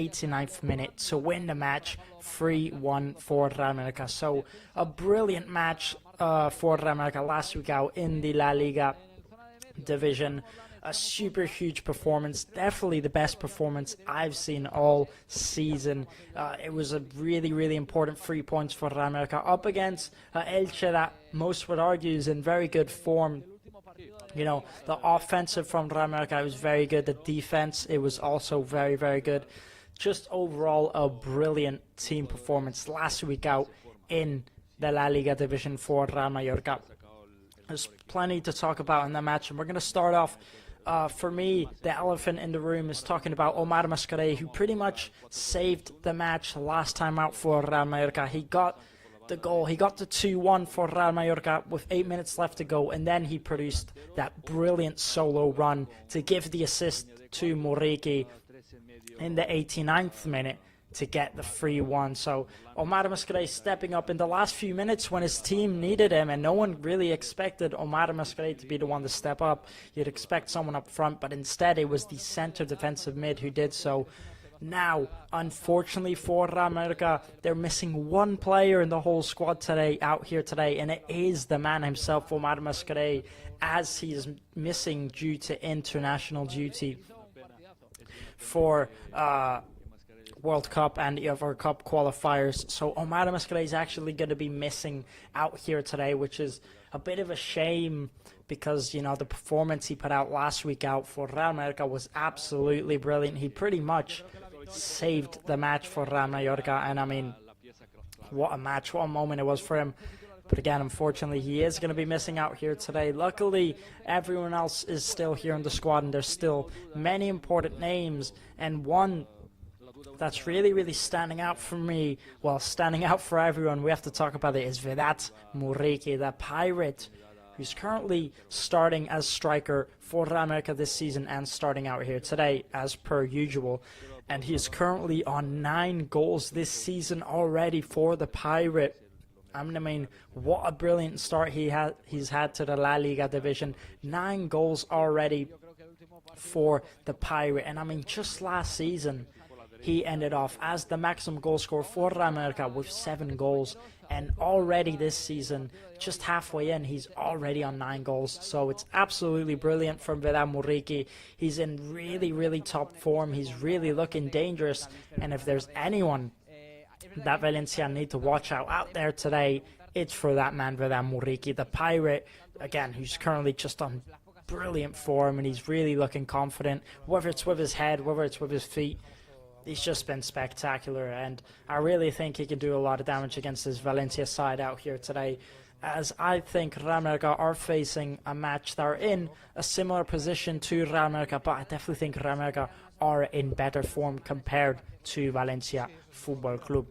89th minute to win the match 3-1 for Real Mallorca. So a brilliant match for Real Mallorca last week out in the LaLiga division. A super huge performance, definitely the best performance I've seen all season. It was a really important 3 points for Real Mallorca up against Elche, that most would argue is in very good form. You know, the offensive from Real Mallorca was very good. The defense, it was also very good. Just overall a brilliant team performance last week out in the La Liga division for Real Mallorca. There's plenty to talk about in the match, and we're going to start off. For me, the elephant in the room is talking about Omar Mascarell, who pretty much saved the match last time out for Real Mallorca. He got the goal. He got the 2-1 for Real Mallorca with 8 minutes left to go, and then he produced that brilliant solo run to give the assist to Muriqi in the 89th minute to get the 3-1. So Omar Mascarell stepping up in the last few minutes when his team needed him, and no one really expected Omar Mascarell to be the one to step up. You'd expect someone up front, but instead it was the center defensive mid who did so. Now, unfortunately for Real Mallorca, they're missing one player in the whole squad today, out here today, and it is the man himself, Omar Mascarell, as he is missing due to international duty for World Cup and the other Cup qualifiers. So Omar Mascarell is actually going to be missing out here today, which is a bit of a shame because, you know, the performance he put out last week out for Real Mallorca was absolutely brilliant. He pretty much saved the match for Real Mallorca, and I mean, what a match, what a moment it was for him. But again, unfortunately, he is going to be missing out here today. Luckily, everyone else is still here in the squad, and there's still many important names, and one that's really standing out for me, well, standing out for everyone, we have to talk about it, is Vedat Muriqi, the Pirate, who's currently starting as striker for Real Mallorca this season and starting out here today, as per usual. And he is currently on 9 goals this season already for the Pirate. I mean, what a brilliant start he's had to the La Liga division. 9 goals already for the Pirate. And I mean, just last season, he ended off as the maximum goal scorer for Real Mallorca with 7 goals. And already this season, just halfway in, he's already on 9 goals. So it's absolutely brilliant from Vedat Muriqi. He's in really top form. He's really looking dangerous. And if there's anyone that Valencia need to watch out there today, it's for that man, Valencia Muriqi, the Pirate, again, who's currently just on brilliant form, and he's really looking confident, whether it's with his head, whether it's with his feet. He's just been spectacular, and I really think he can do a lot of damage against this Valencia side out here today, as I think Real Mallorca are facing a match that are in a similar position to Real Mallorca, but I definitely think Real Mallorca are in better form compared to Valencia Football Club.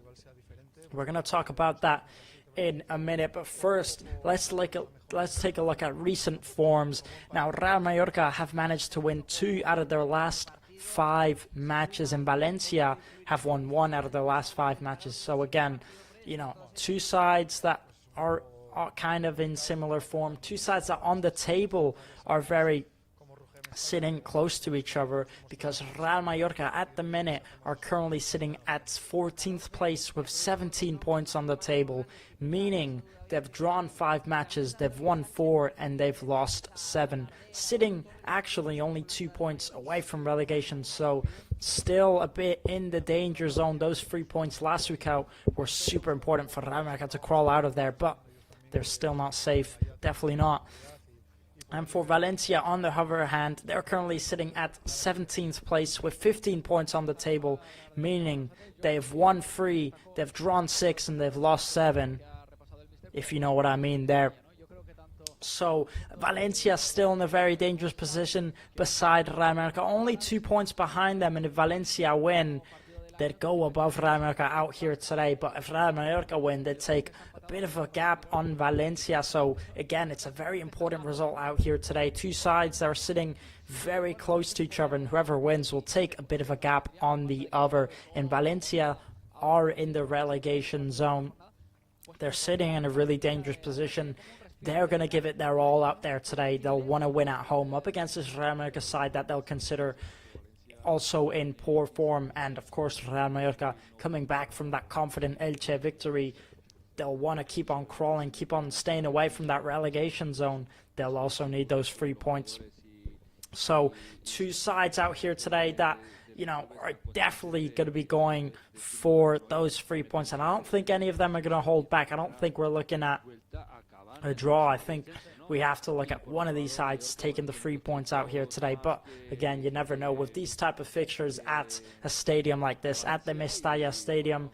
We're going to talk about that in a minute, but first, let's take a look at recent forms. Now, Real Mallorca have managed to win 2 out of their last 5 matches, and Valencia have won 1 out of their last 5 matches. So again, you know, 2 sides that are kind of in similar form, 2 sides that on the table are very sitting close to each other, because Real Mallorca at the minute are currently sitting at 14th place with 17 points on the table, meaning they've drawn 5 matches, they've won 4, and they've lost 7, sitting actually only 2 points away from relegation. So still a bit in the danger zone. Those 3 points last week out were super important for Real Mallorca to crawl out of there, but they're still not safe, definitely not. And for Valencia, on the other hand, they're currently sitting at 17th place with 15 points on the table, meaning they've won 3, they've drawn 6, and they've lost 7, if you know what I mean there. So Valencia still in a very dangerous position beside Real Mallorca, only 2 points behind them, and if Valencia win, they'd go above Real Mallorca out here today. But if Real Mallorca win, they'd take a bit of a gap on Valencia. So again, it's a very important result out here today. 2 sides that are sitting very close to each other, and whoever wins will take a bit of a gap on the other. And Valencia are in the relegation zone. They're sitting in a really dangerous position. They're going to give it their all out there today. They'll want to win at home up against this Real Mallorca side that they'll consider also in poor form, and of course Real Mallorca coming back from that confident Elche victory. They'll want to keep on crawling, keep on staying away from that relegation zone. They'll also need those 3 points. So two sides out here today that, you know, are definitely going to be going for those 3 points. And I don't think any of them are going to hold back. I don't think we're looking at a draw. I think we have to look at one of these sides taking the 3 points out here today. But again, you never know with these type of fixtures at a stadium like this, at the Mestalla Stadium.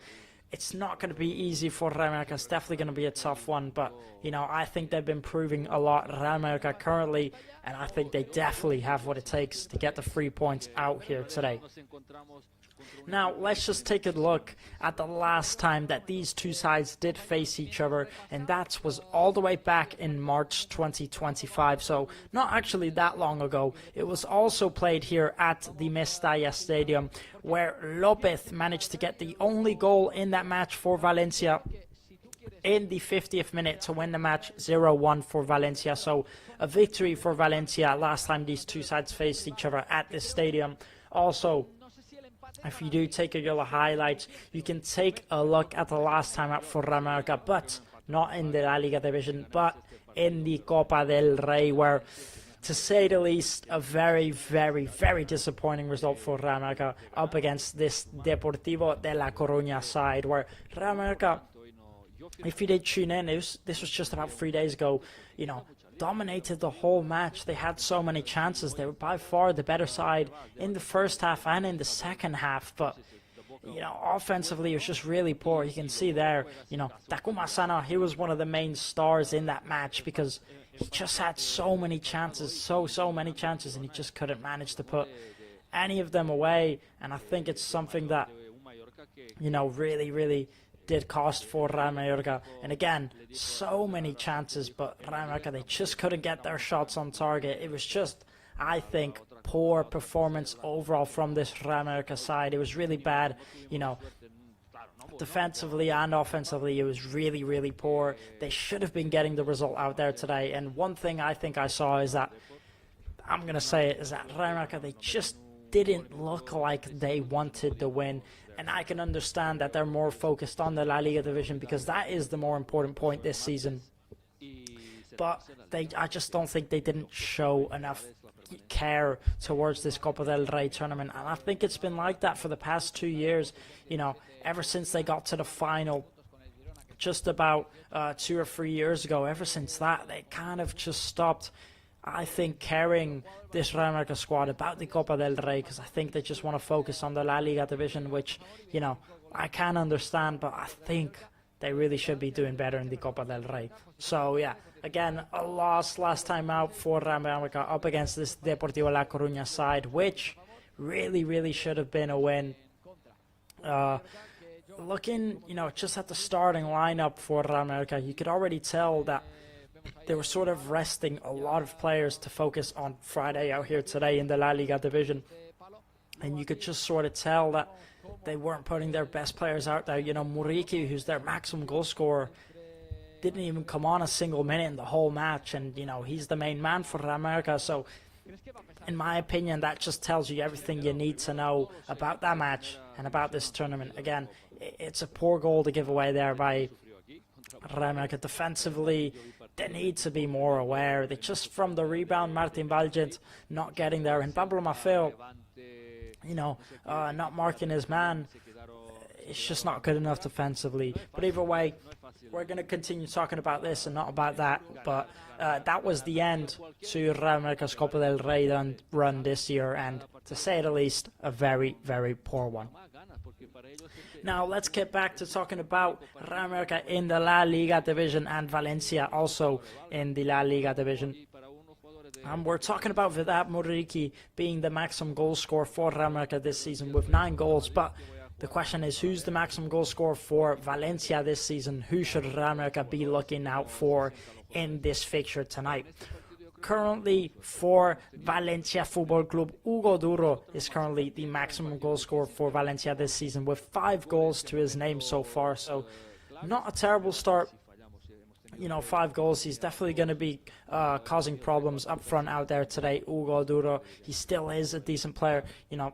It's not going to be easy for Real Mallorca. It's definitely going to be a tough one. But, you know, I think they've been proving a lot, Real Mallorca currently, and I think they definitely have what it takes to get the 3 points out here today. Now, let's just take a look at the last time that these two sides did face each other, and that was all the way back in March 2025, so not actually that long ago. It was also played here at the Mestalla Stadium, where Lopez managed to get the only goal in that match for Valencia in the 50th minute to win the match 0-1 for Valencia. So a victory for Valencia last time these two sides faced each other at this stadium. Also, if you do take a look at the highlights, you can take a look at the last time out for Real Mallorca, but not in the LaLiga division, but in the Copa del Rey, where, to say the least, a very, very, very disappointing result for Real Mallorca up against this Deportivo de La Coruña side, where Real Mallorca, if you did tune in, this was just about 3 days ago, you know, dominated the whole match. They had so many chances. They were by far the better side in the first half and in the second half, but, you know, offensively it was just really poor. You can see there, you know, Takuma Sana, he was one of the main stars in that match because he just had so many chances, so many chances, and he just couldn't manage to put any of them away. And I think it's something that, you know, really did cost for Real Mallorca. And again, so many chances, but Real Mallorca, they just couldn't get their shots on target. It was just, I think, poor performance overall from this Real Mallorca side. It was really bad, you know, defensively and offensively. It was really poor. They should have been getting the result out there today. And one thing I think I saw is that, I'm going to say it, is that Real Mallorca, they just didn't look like they wanted the win. And I can understand that they're more focused on the La Liga division because that is the more important point this season. But I just don't think they didn't show enough care towards this Copa del Rey tournament. And I think it's been like that for the past 2 years. You know, ever since they got to the final just about 2 or 3 years ago, ever since that, they kind of just stopped, I think, caring this Real Mallorca squad about the Copa del Rey, because I think they just want to focus on the La Liga division, which, you know, I can understand, but I think they really should be doing better in the Copa del Rey. So, yeah, again, a loss last time out for Real Mallorca up against this Deportivo La Coruña side, which really should have been a win. Looking, you know, just at the starting lineup for Real Mallorca, you could already tell that they were sort of resting a lot of players to focus on Friday out here today in the La Liga division. And you could just sort of tell that they weren't putting their best players out there. You know, Muriqi, who's their maximum goal scorer, didn't even come on a single minute in the whole match. And, you know, he's the main man for Real Mallorca. So, in my opinion, that just tells you everything you need to know about that match and about this tournament. Again, it's a poor goal to give away there by Real Mallorca. Defensively, they need to be more aware. They just, from the rebound, Martin Valgent not getting there, and Pablo Maffeo, you know, not marking his man. It's just not good enough defensively. But either way, we're going to continue talking about this and not about that. But that was the end to Real Mallorca's Copa del Rey run this year, and to say the least, a very poor one. Now let's get back to talking about Real Mallorca in the La Liga division and Valencia also in the La Liga division. We're talking about Vedat Muriqi being the maximum goal scorer for Real Mallorca this season with 9 goals. But the question is, who's the maximum goal scorer for Valencia this season? Who should Real Mallorca be looking out for in this fixture tonight? Currently, for Valencia Football Club, Hugo Duro is currently the maximum goal scorer for Valencia this season with 5 goals to his name so far. So, not a terrible start. You know, 5 goals. He's definitely going to be causing problems up front out there today. Hugo Duro, he still is a decent player. You know,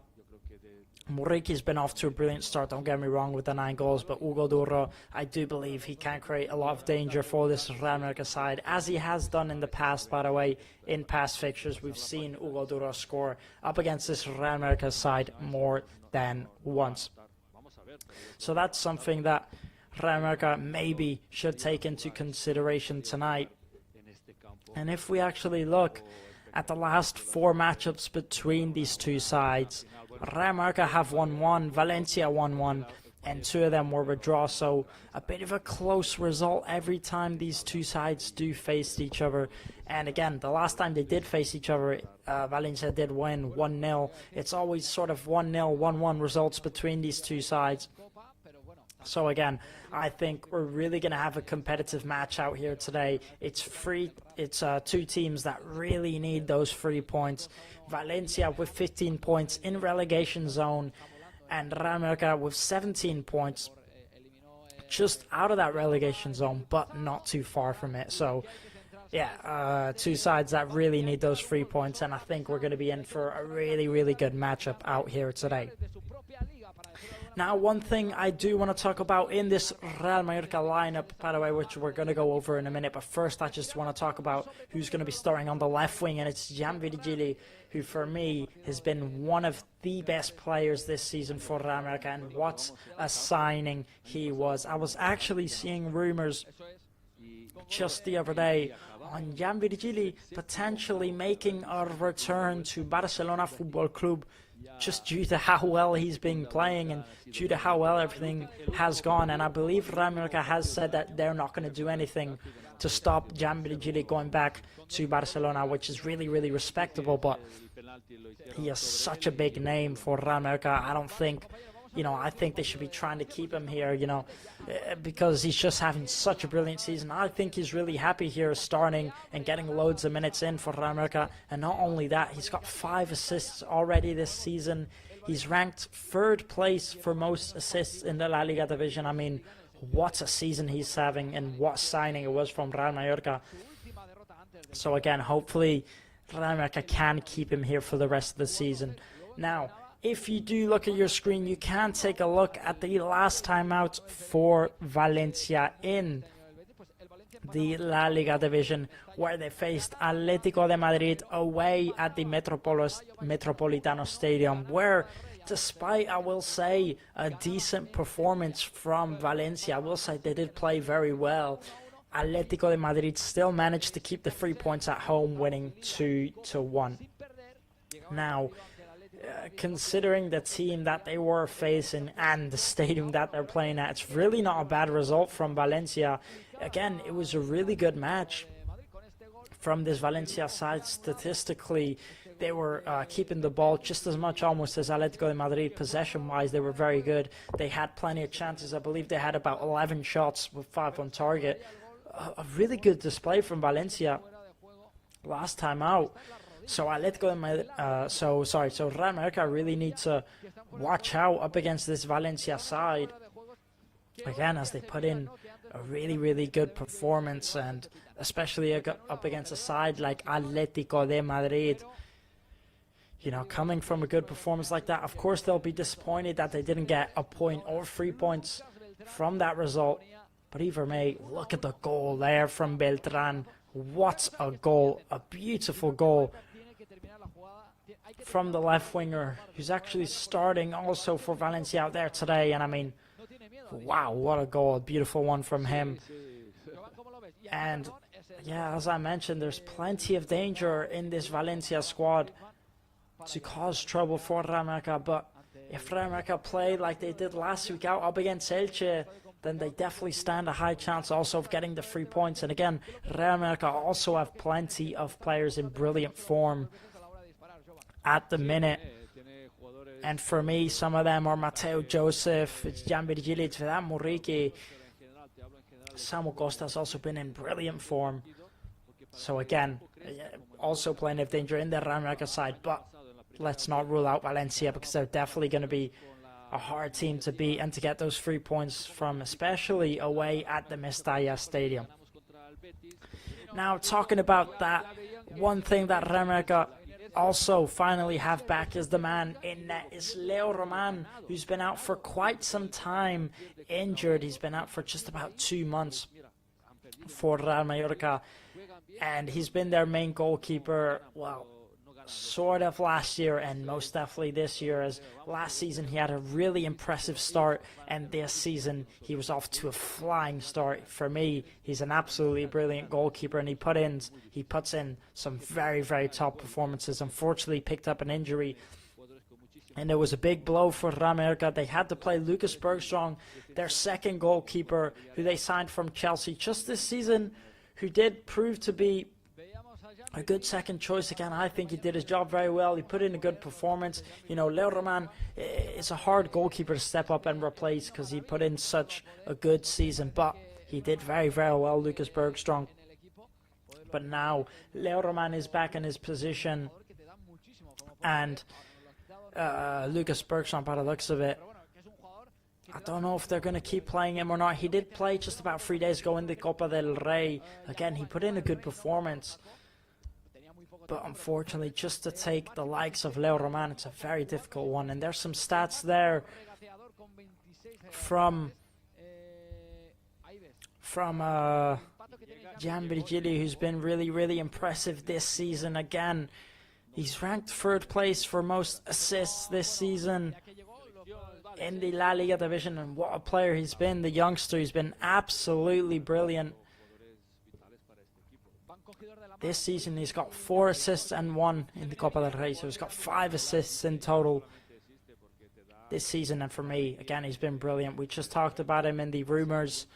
Muriki's been off to a brilliant start, don't get me wrong, with the 9 goals, but Hugo Duro, I do believe he can create a lot of danger for this Real Mallorca side, as he has done in the past, by the way. In past fixtures, we've seen Hugo Duro score up against this Real Mallorca side more than once. So that's something that Real Mallorca maybe should take into consideration tonight. And if we actually look at the last 4 matchups between these two sides, Real Mallorca have won 1, Valencia won 1, and 2 of them were a draw. So a bit of a close result every time these two sides do face each other. And again, the last time they did face each other, Valencia did win 1-0. It's always sort of 1-0, 1-1 results between these two sides. So again, I think we're really going to have a competitive match out here today. It's two teams that really need those 3 points. Valencia with 15 points in relegation zone, and Real Mallorca with 17 points just out of that relegation zone, but not too far from it. So yeah, two sides that really need those 3 points, and I think we're going to be in for a really, really good matchup out here today. Now, one thing I do want to talk about in this Real Mallorca lineup, by the way, which we're going to go over in a minute, but first I just want to talk about who's going to be starting on the left wing, and it's Jan Virgili, who for me has been one of the best players this season for Real Mallorca, and what a signing he was. I was actually seeing rumours just the other day on Jan Virgili potentially making a return to Barcelona Football Club, just due to how well he's been playing and due to how well everything has gone. And I believe Real Mallorca has said that they're not going to do anything to stop Jan Virgili going back to Barcelona, which is really, really respectable. But he has such a big name for Real Mallorca. I don't think, I think they should be trying to keep him here, because he's just having such a brilliant season. I think he's really happy here starting and getting loads of minutes in for Real Mallorca. And not only that, he's got 5 assists already this season. He's ranked 3rd place for most assists in the LaLiga division. I mean, what a season he's having, and what signing it was from Real Mallorca. So again, hopefully Real Mallorca can keep him here for the rest of the season. Now, if you do look at your screen, you can take a look at the last time out for Valencia in the La Liga division, where they faced Atlético de Madrid away at the Metropolitano Stadium, where despite, I will say, a decent performance from Valencia, I will say they did play very well, Atlético de Madrid still managed to keep the 3 points at home, winning 2-1. Now, considering the team that they were facing and the stadium that they're playing at, it's really not a bad result from Valencia. Again, it was a really good match from this Valencia side. Statistically, they were keeping the ball just as much almost as Atlético de Madrid. Possession-wise, they were very good. They had plenty of chances. I believe they had about 11 shots with 5 on target. A really good display from Valencia last time out. So Atlético de Madrid, so Real Mallorca really need to watch out up against this Valencia side. Again, as they put in a really, really good performance, and especially up against a side like Atlético de Madrid. Coming from a good performance like that, of course they'll be disappointed that they didn't get a point or 3 points from that result. But either way, look at the goal there from Beltran. What a goal, a beautiful goal from the left winger, who's actually starting also for Valencia out there today. And I mean, wow, what a goal, a beautiful one from him. And yeah, as I mentioned, there's plenty of danger in this Valencia squad to cause trouble for Real Mallorca. But if Real Mallorca play like they did last week out up against Elche, then they definitely stand a high chance also of getting the 3 points. And again, Real Mallorca also have plenty of players in brilliant form at the minute. And for me, some of them are Mateo Joseph, it's Jan Virgili, it's Vedan Muriqui. Samu Costa has also been in brilliant form. So again, also plenty of danger in the Real Mallorca side. But let's not rule out Valencia, because they're definitely going to be a hard team to beat and to get those 3 points from, especially away at the Mestalla Stadium. Now, talking about that, one thing that Real Mallorca Also, finally have back is the man in net is Leo Roman, who's been out for quite some time, injured. He's been out for just about 2 months for Real Mallorca, and he's been their main goalkeeper, well, sort of last year and most definitely this year, as last season he had a really impressive start, and this season he was off to a flying start. For me, he's an absolutely brilliant goalkeeper, and he puts in some very, very top performances. Unfortunately picked up an injury, and it was a big blow for Real Mallorca. They had to play Lucas Bergström, their second goalkeeper, who they signed from Chelsea just this season, who did prove to be a good second choice again. I think he did his job very well. He put in a good performance. You know, Leo Roman is a hard goalkeeper to step up and replace because he put in such a good season, but he did very, very well, Lucas Bergström. But now Leo Roman is back in his position, and Lucas Bergström, by the looks of it, I don't know if they're going to keep playing him or not. He did play just about 3 days ago in the Copa del Rey. Again, he put in a good performance. But unfortunately, just to take the likes of Leo Roman, it's a very difficult one. And there's some stats there from Gian Virgili, who's been really, really impressive this season. Again, he's ranked 3rd place for most assists this season in the LaLiga division, and what a player he's been. The youngster, he's been absolutely brilliant. This season he's got 4 assists and 1 in the Copa del Rey, so he's got 5 assists in total this season. And for me, again, he's been brilliant. We just talked about him in the rumours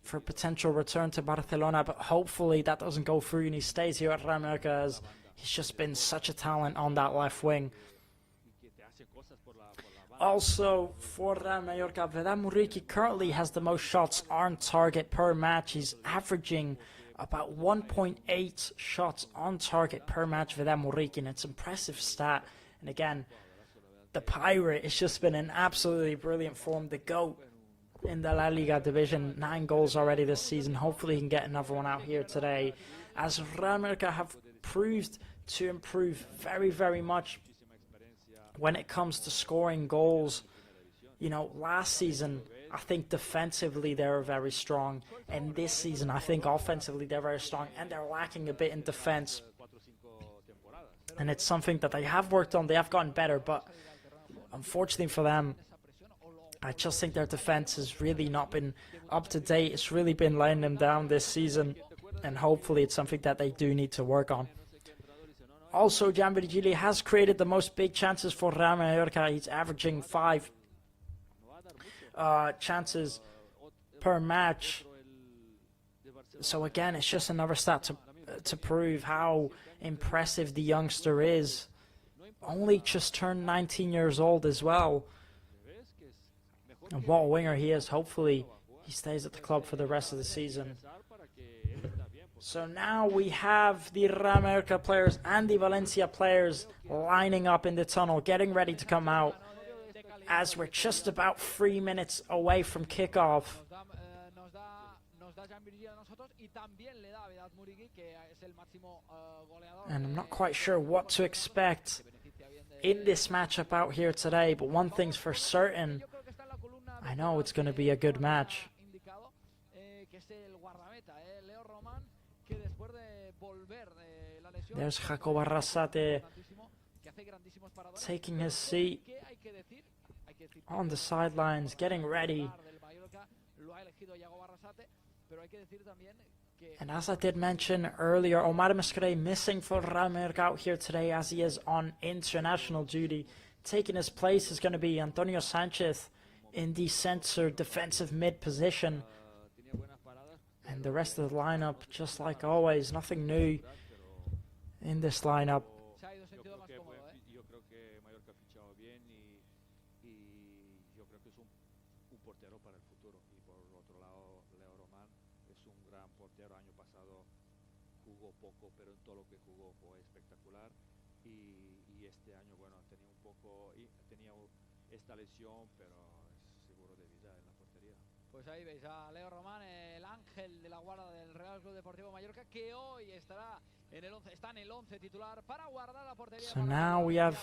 for potential return to Barcelona, but hopefully that doesn't go through and he stays here at Real Mallorca, as he's just been such a talent on that left wing. Also, for Real Mallorca, Vedat Muriqi currently has the most shots on target per match. He's averaging about 1.8 shots on target per match, Vedat Muriqi, and it's an impressive stat. And again, the Pirate has just been in absolutely brilliant form. The GOAT in the La Liga division, 9 goals already this season. Hopefully he can get another one out here today, as Real Mallorca have proved to improve very, very much when it comes to scoring goals. You know, last season, I think defensively they were very strong, and this season I think offensively they're very strong, and they're lacking a bit in defense. And it's something that they have worked on. They have gotten better, but unfortunately for them, I just think their defense has really not been up to date. It's really been letting them down this season, and hopefully it's something that they do need to work on. Also, Gian Virgili has created the most big chances for Real Mallorca. He's averaging 5 chances per match. So again, it's just another stat to prove how impressive the youngster is. Only just turned 19 years old as well. And what a winger he is. Hopefully he stays at the club for the rest of the season. So now we have the Real Mallorca players and the Valencia players lining up in the tunnel, getting ready to come out, as we're just about 3 minutes away from kickoff. And I'm not quite sure what to expect in this matchup out here today, but one thing's for certain, I know it's going to be a good match. There's Jacob Arrasate taking his seat on the sidelines, getting ready. And as I did mention earlier, Omar Mascaré missing for Real Mallorca out here today, as he is on international duty. Taking his place is going to be Antonio Sanchez in the center defensive mid position. And the rest of the lineup, just like always, nothing new in this lineup. Pues ahí veis a Leo Román, el ángel de la guarda del Real Club Deportivo Mallorca, que hoy estará So now we have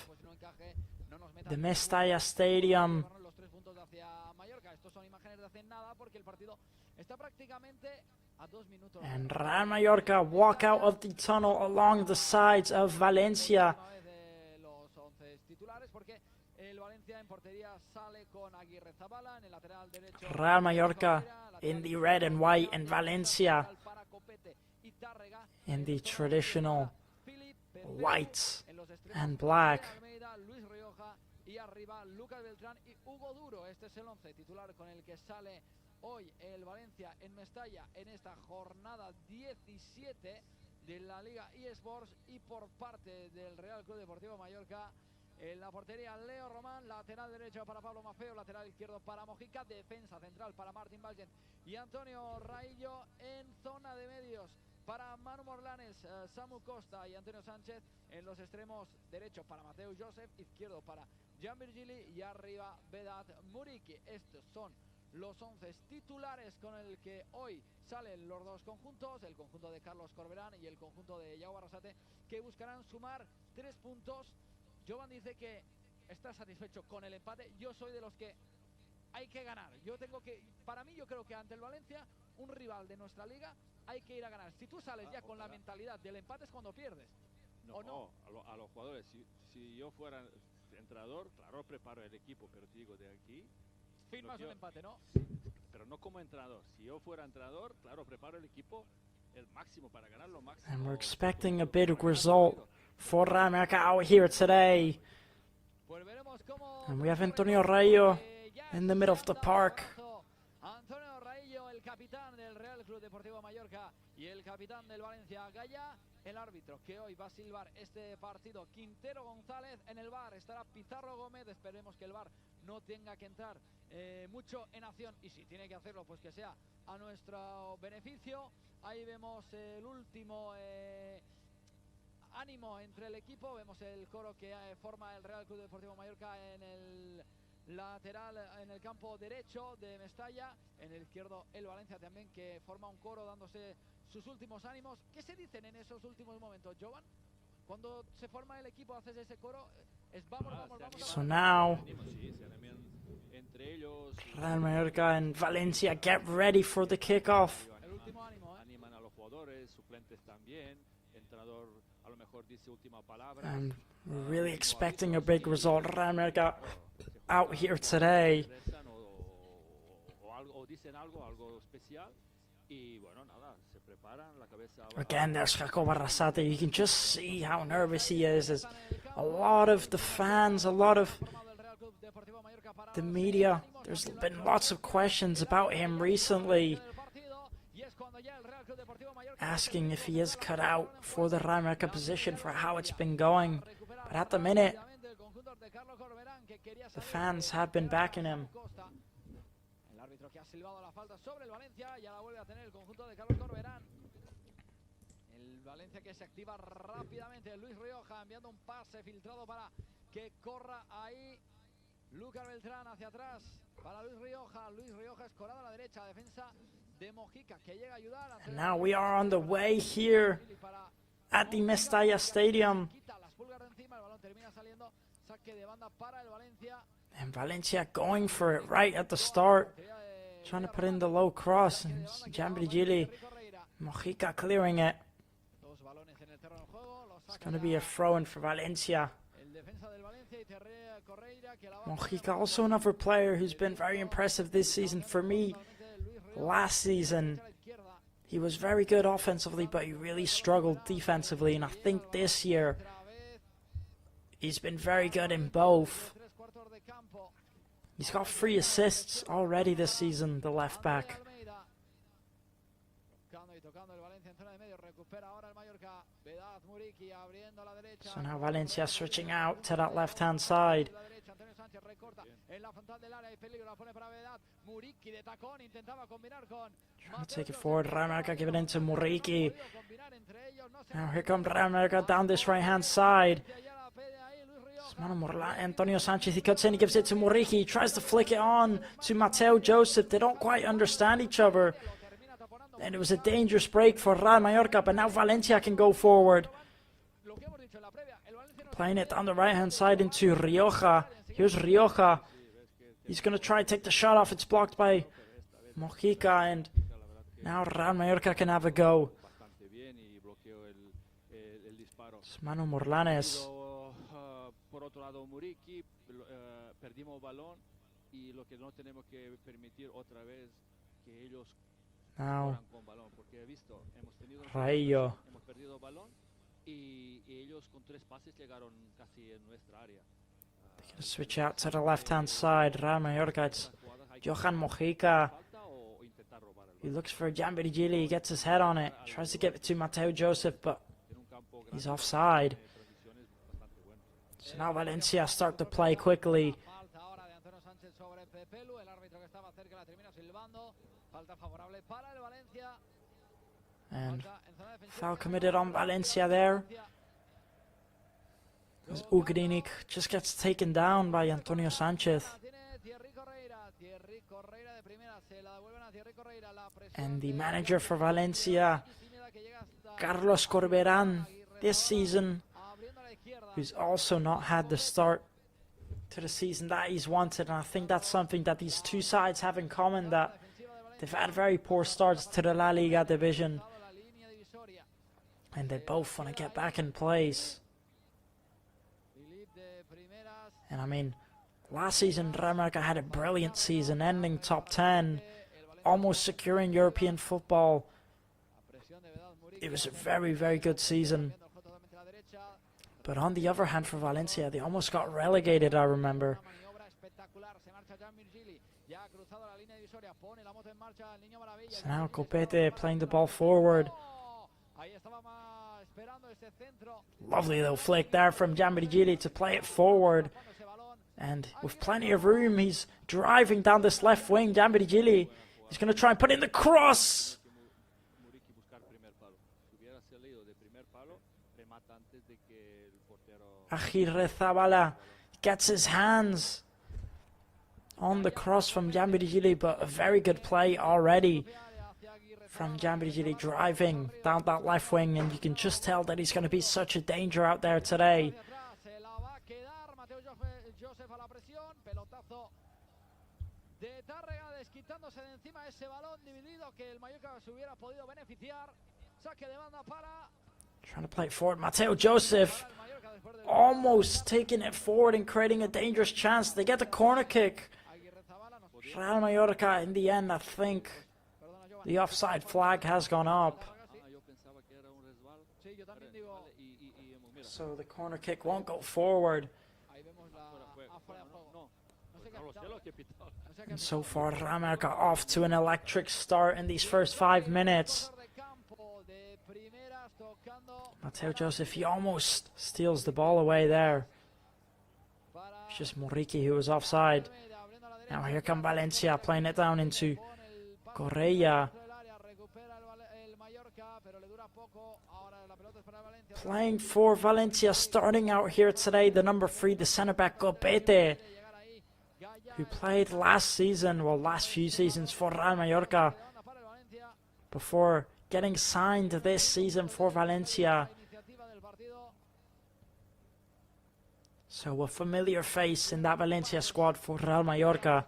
the Mestalla Stadium. And Real Mallorca walk out of the tunnel along the sides of Valencia. Real Mallorca in the red and white, and Valencia in the traditional white and black. Y arriba Lucas Beltrán y Hugo Duro. Este es el 11 titular con el que sale hoy el Valencia en Mestalla en esta jornada 17 de la Liga eSports. Y por parte del Real Club Deportivo Mallorca, en la portería Leo Román, lateral derecho para Pablo Maffeo, lateral izquierdo para Mojica, defensa central para Martín Valgen y Antonio Raillo. En zona de medios para Manu Morlanes, Samu Costa y Antonio Sánchez. En los extremos, derecho para Mateu Joseph, izquierdo para Jan Virgili y arriba Vedat Muriqi. Estos son los 11 titulares con el que hoy salen los dos conjuntos, el conjunto de Carlos Corberán y el conjunto de Yago Arrasate, que buscarán sumar 3 puntos. Jovan dice que está satisfecho con el empate. Yo soy de los que hay que ganar. Para mí, yo creo que ante el Valencia, un rival de nuestra liga, hay que ir a ganar. Si tú sales ya con la mentalidad del empate, es cuando pierdes. No, no. A los jugadores, si yo fuera entrenador, claro, preparo el equipo, pero te digo, de aquí firmas un empate, ¿no? Pero no como entrenador. Si yo fuera entrenador, claro, preparo el equipo el máximo para ganar lo máximo. And we're expecting a big result for Real Mallorca out here today. And we have Antonio Rayo in the middle of the park. Antonio Raillo, el capitán del Real Club Deportivo Mallorca y el capitán del Valencia Gaya, el árbitro que hoy va a silbar este partido, Quintero González. En el VAR estará Pizarro Gómez. Esperemos que el VAR no tenga que entrar mucho en acción, y si tiene que hacerlo, pues que sea a nuestro beneficio. Ahí vemos el último ánimo entre el equipo. Vemos el coro que forma el Real Club Deportivo Mallorca en el lateral, en el campo derecho de Mestalla. En el izquierdo el Valencia también, que forma un coro dándose sus últimos ánimos. ¿Qué se dicen en esos últimos momentos, Jovan? Cuando se forma el equipo, haces ese coro, es vamos. So now Real Mallorca and Valencia get ready for the kickoff. El último ánimo, animan a los jugadores, suplentes también. Entrenador a lo mejor dice última palabra. And we're really expecting a big result. Real Mallorca out here today. O dicen algo especial. Y bueno, nada, se preparan la cabeza. Again, there's Jacob Arrasate. You can just see how nervous he is. There's a lot of the fans, a lot of the media. There's been lots of questions about him recently, asking if he is cut out for the Real Mallorca position for how it's been going. But at the minute, the fans have been backing him. El árbitro que ha silbado la falta sobre el Valencia, ya la vuelve a tener el conjunto de Carlos Corberán. El Valencia que se activa rápidamente. Luis Rioja enviando un pase filtrado para que corra ahí Lucas Beltrán hacia atrás para Luis Rioja. Luis Rioja escorado a la derecha, defensa de Mojica, que llega a ayudar. And now we are on the way here at the Mestalla Stadium. Quita las pulgas de encima, el balón termina saliendo. Saque de banda para el Valencia. And Valencia going for it right at the start, trying to put in the low cross. And Jan Virgili, Mojica clearing it. It's going to be a throw-in for Valencia. Mojica, also another player who's been very impressive this season for me. Last season, he was very good offensively, but he really struggled defensively. And I think this year, he's been very good in both. He's got 3 assists already this season, the left back. So now Valencia switching out to that left-hand side. Trying to take it forward. Real Mallorca give it into Muriqi. Now here comes Real Mallorca down this right-hand side. Antonio Sanchez, he cuts in, he gives it to Muriqi, he tries to flick it on to Mateo Joseph. They don't quite understand each other. And it was a dangerous break for Real Mallorca, but now Valencia can go forward. Playing it down the right-hand side into Rioja. Here's Rioja. He's going to try and take the shot off. It's blocked by Mojica, and now Real Mallorca can have a go. It's Manu Morlanes. Por otro lado, Muriqui, perdimos balón y lo que no tenemos que permitir otra vez que ellos Now, corran con balón, porque he visto, hemos tenido Rayo. hemos perdido balón y ellos con 3 pases llegaron casi en nuestra área. Gonna switch out to the left-hand side. Real Mallorca, it's Johan Mojica. He looks for Jambirigili, he gets his head on it. Tries to get it to Mateo Joseph, but he's offside. So now Valencia start to play quickly. And foul committed on Valencia there. As Ugrinik just gets taken down by Antonio Sanchez. And the manager for Valencia, Carlos Corberán, this season, who's also not had the start to the season that he's wanted. And I think that's something that these two sides have in common, that they've had very poor starts to the LaLiga division. And they both want to get back in place. And I mean, last season, Real Mallorca had a brilliant season, ending top 10, almost securing European football. It was a very, very good season. But on the other hand, for Valencia, they almost got relegated, I remember. So now Copete playing the ball forward. Lovely little flick there from Jambirigili to play it forward. And with plenty of room, he's driving down this left wing. Jambirigili, he's going to try and put in the cross. Aguirre Zabala gets his hands on the cross from Jambirigili, but a very good play already from Jambirigili, driving down that left wing, and you can just tell that he's going to be such a danger out there today. Trying to play it forward. Mateo Joseph almost taking it forward and creating a dangerous chance. They get the corner kick. Real Mallorca, in the end, I think the offside flag has gone up. So the corner kick won't go forward. And so far, Real Mallorca off to an electric start in these first 5 minutes. Mateo Joseph, he almost steals the ball away there. It's just Muriqui who was offside. Now here come Valencia playing it down into Correa. Playing for Valencia, starting out here today, the number 3, the centre-back Copete, who played last season, well, last few seasons for Real Mallorca, before getting signed this season for Valencia. So a familiar face in that Valencia squad for Real Mallorca.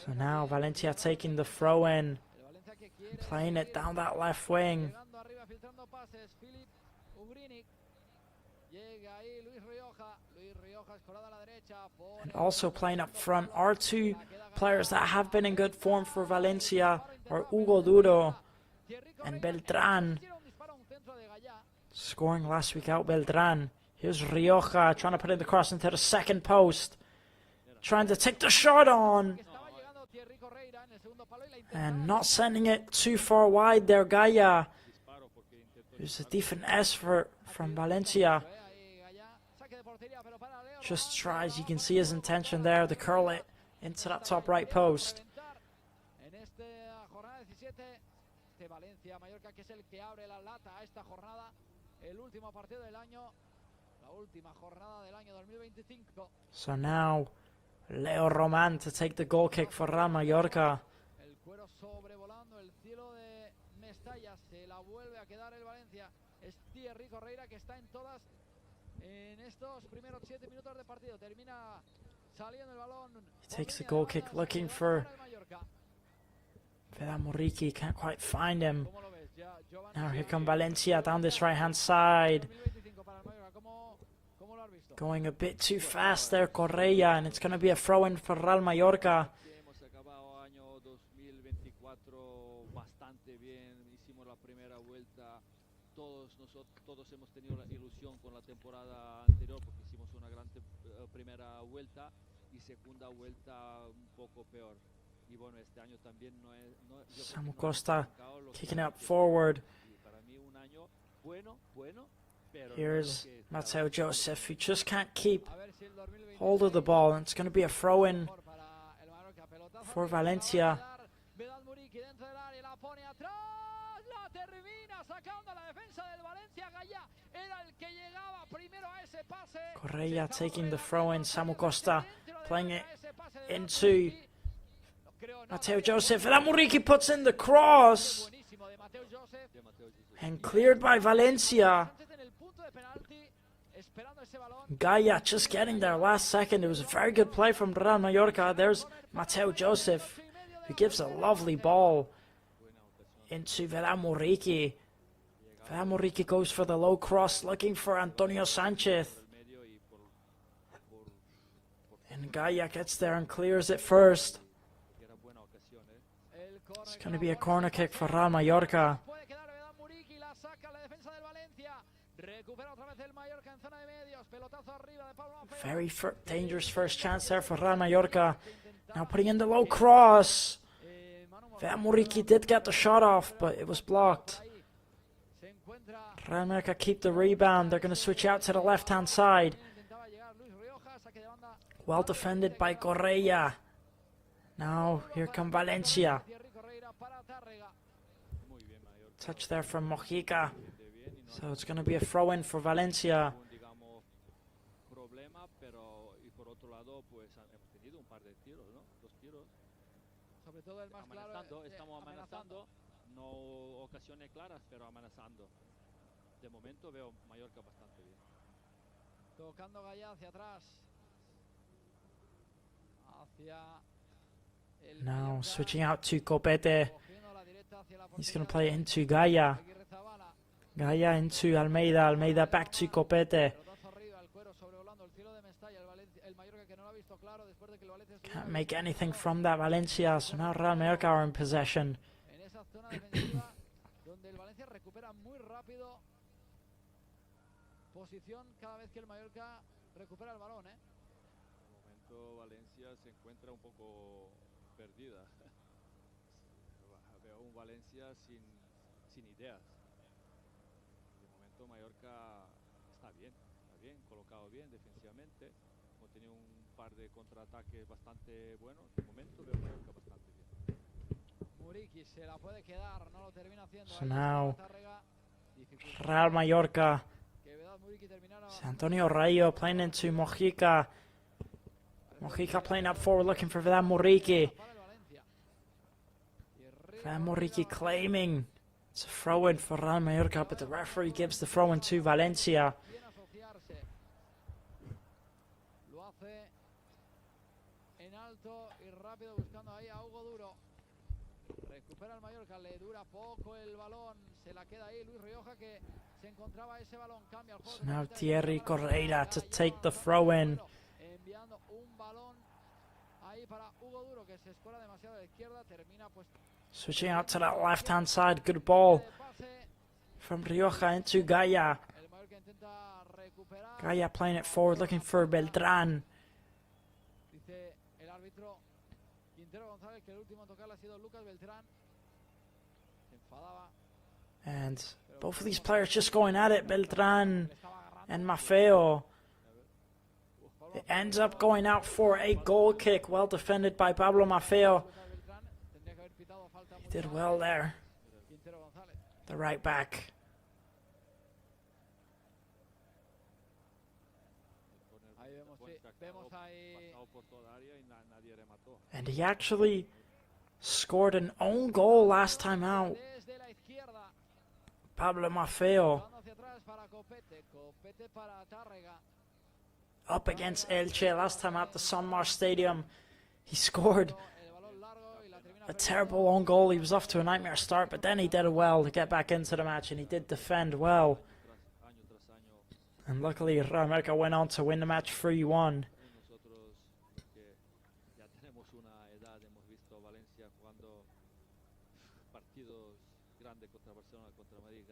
So now Valencia taking the throw in, playing it down that left wing. And also playing up front are 2 players that have been in good form for Valencia, are Hugo Duro and Beltran. Scoring last week out, Beltran. Here's Rioja trying to put in the cross into the second post. Trying to take the shot on. And not sending it too far wide there, Gaia. There's a decent S from Valencia. Just tries, you can see his intention there to curl it into that top right post. el último partido del año, la última jornada del año 2025. So now, Leo Roman to take the goal kick for Real Mallorca. El cuero sobrevolando el cielo de Mestalla, se la vuelve a quedar el Valencia. Es Thierry Correia que está en todas en estos primeros 7 minutos de partido. Termina saliendo el balón. He takes the goal kick looking for Muriqi, can't quite find him. Now here come Valencia down this right hand side. Going a bit too fast there, Correia, and it's going to be a throw in for Real Mallorca. Hemos acabado año 2024 bastante bien, hicimos la primera vuelta, todos hemos tenido la ilusión con la temporada anterior porque hicimos una gran primera vuelta y segunda vuelta un poco peor. Y bueno, este año también no es... Samu Costa kicking out forward. Para mí un año bueno, pero here's Mateo Joseph, who just can't keep hold of the ball, and it's going to be a throw in for Valencia. Correia taking the throw in, Samu Costa playing it into Mateo Joseph. Muriqi puts in the cross and cleared by Valencia. Gaia just getting there last second. It was a very good play from Real Mallorca. There's Mateo Joseph, who gives a lovely ball into Muriqi. Muriqi goes for the low cross, looking for Antonio Sanchez. And Gaia gets there and clears it first. It's going to be a corner kick for Real Mallorca. Very dangerous first chance there for Real Mallorca. Now putting in the low cross. Muriqi did get the shot off, but it was blocked. Real Mallorca keep the rebound. They're going to switch out to the left-hand side. Well defended by Correia. Now here come Valencia. Touch there from Mojica. So it's going to be a throw-in for Valencia. Estamos amenazando, no ocasiones claras, pero amenazando. De momento veo Mallorca bastante bien. Tocando Gaia hacia atrás. Now switching out to Copete. He's going to play it into Gaia. Gaia into Almeida. Almeida back to Copete. Can't make anything from that Valencia, so now Real Mallorca are in possession. Posición cada vez que el Mallorca recupera el balón, De momento Valencia se encuentra un poco perdida. Veo un Valencia sin ideas. De momento Mallorca está bien, colocado bien defensivamente. Hemos tenido un par de contraataques bastante buenos. De momento veo Mallorca bastante bien. Muriqui se la puede quedar, no lo termina haciendo. So now Real Mallorca. Antonio Rayo playing into Mojica. Mojica playing up forward looking for Muriqi. Muriqi claiming it's a throw-in for Real Mallorca, but the referee gives the throw-in to Valencia. Lo hace en alto y rápido buscando ahí a Hugo Duro. Recupera el Mallorca, le dura poco el balón, se la queda ahí Luis Rioja que se encontraba ese balón, cambia el juego. So now Thierry Correia to take the throw-in. Enviando un balón ahí para Hugo Duro que se escora demasiado a la izquierda, termina pues. Switching out to that left-hand side, good ball from Rioja into Gaia. Gaia playing it forward, looking for Beltrán. Dice el árbitro Quintero González que el último en tocarla ha sido Lucas Beltrán. Se enfadaba. And both of these players just going at it, Beltrán and Maffeo. It ends up going out for a goal kick, well defended by Pablo Maffeo. He did well there, the right back. vemos ahí. pasado por toda área y nadie remató. And he actually scored an own goal last time out. Desde la izquierda, Pablo Maffeo jugando hacia atrás para Copete. Copete para Tárrega. up against Elche last time at the Sanmar Stadium. He scored El balón largo y la termina a terrible own goal. He was off to a nightmare start, but then he did well to get back into the match, and he did defend well. Año tras año, And luckily, Real America went on to win the match 3-1. nosotros que ya tenemos una edad, hemos visto a Valencia jugando partidos grandes contra Barcelona, contra Madrid,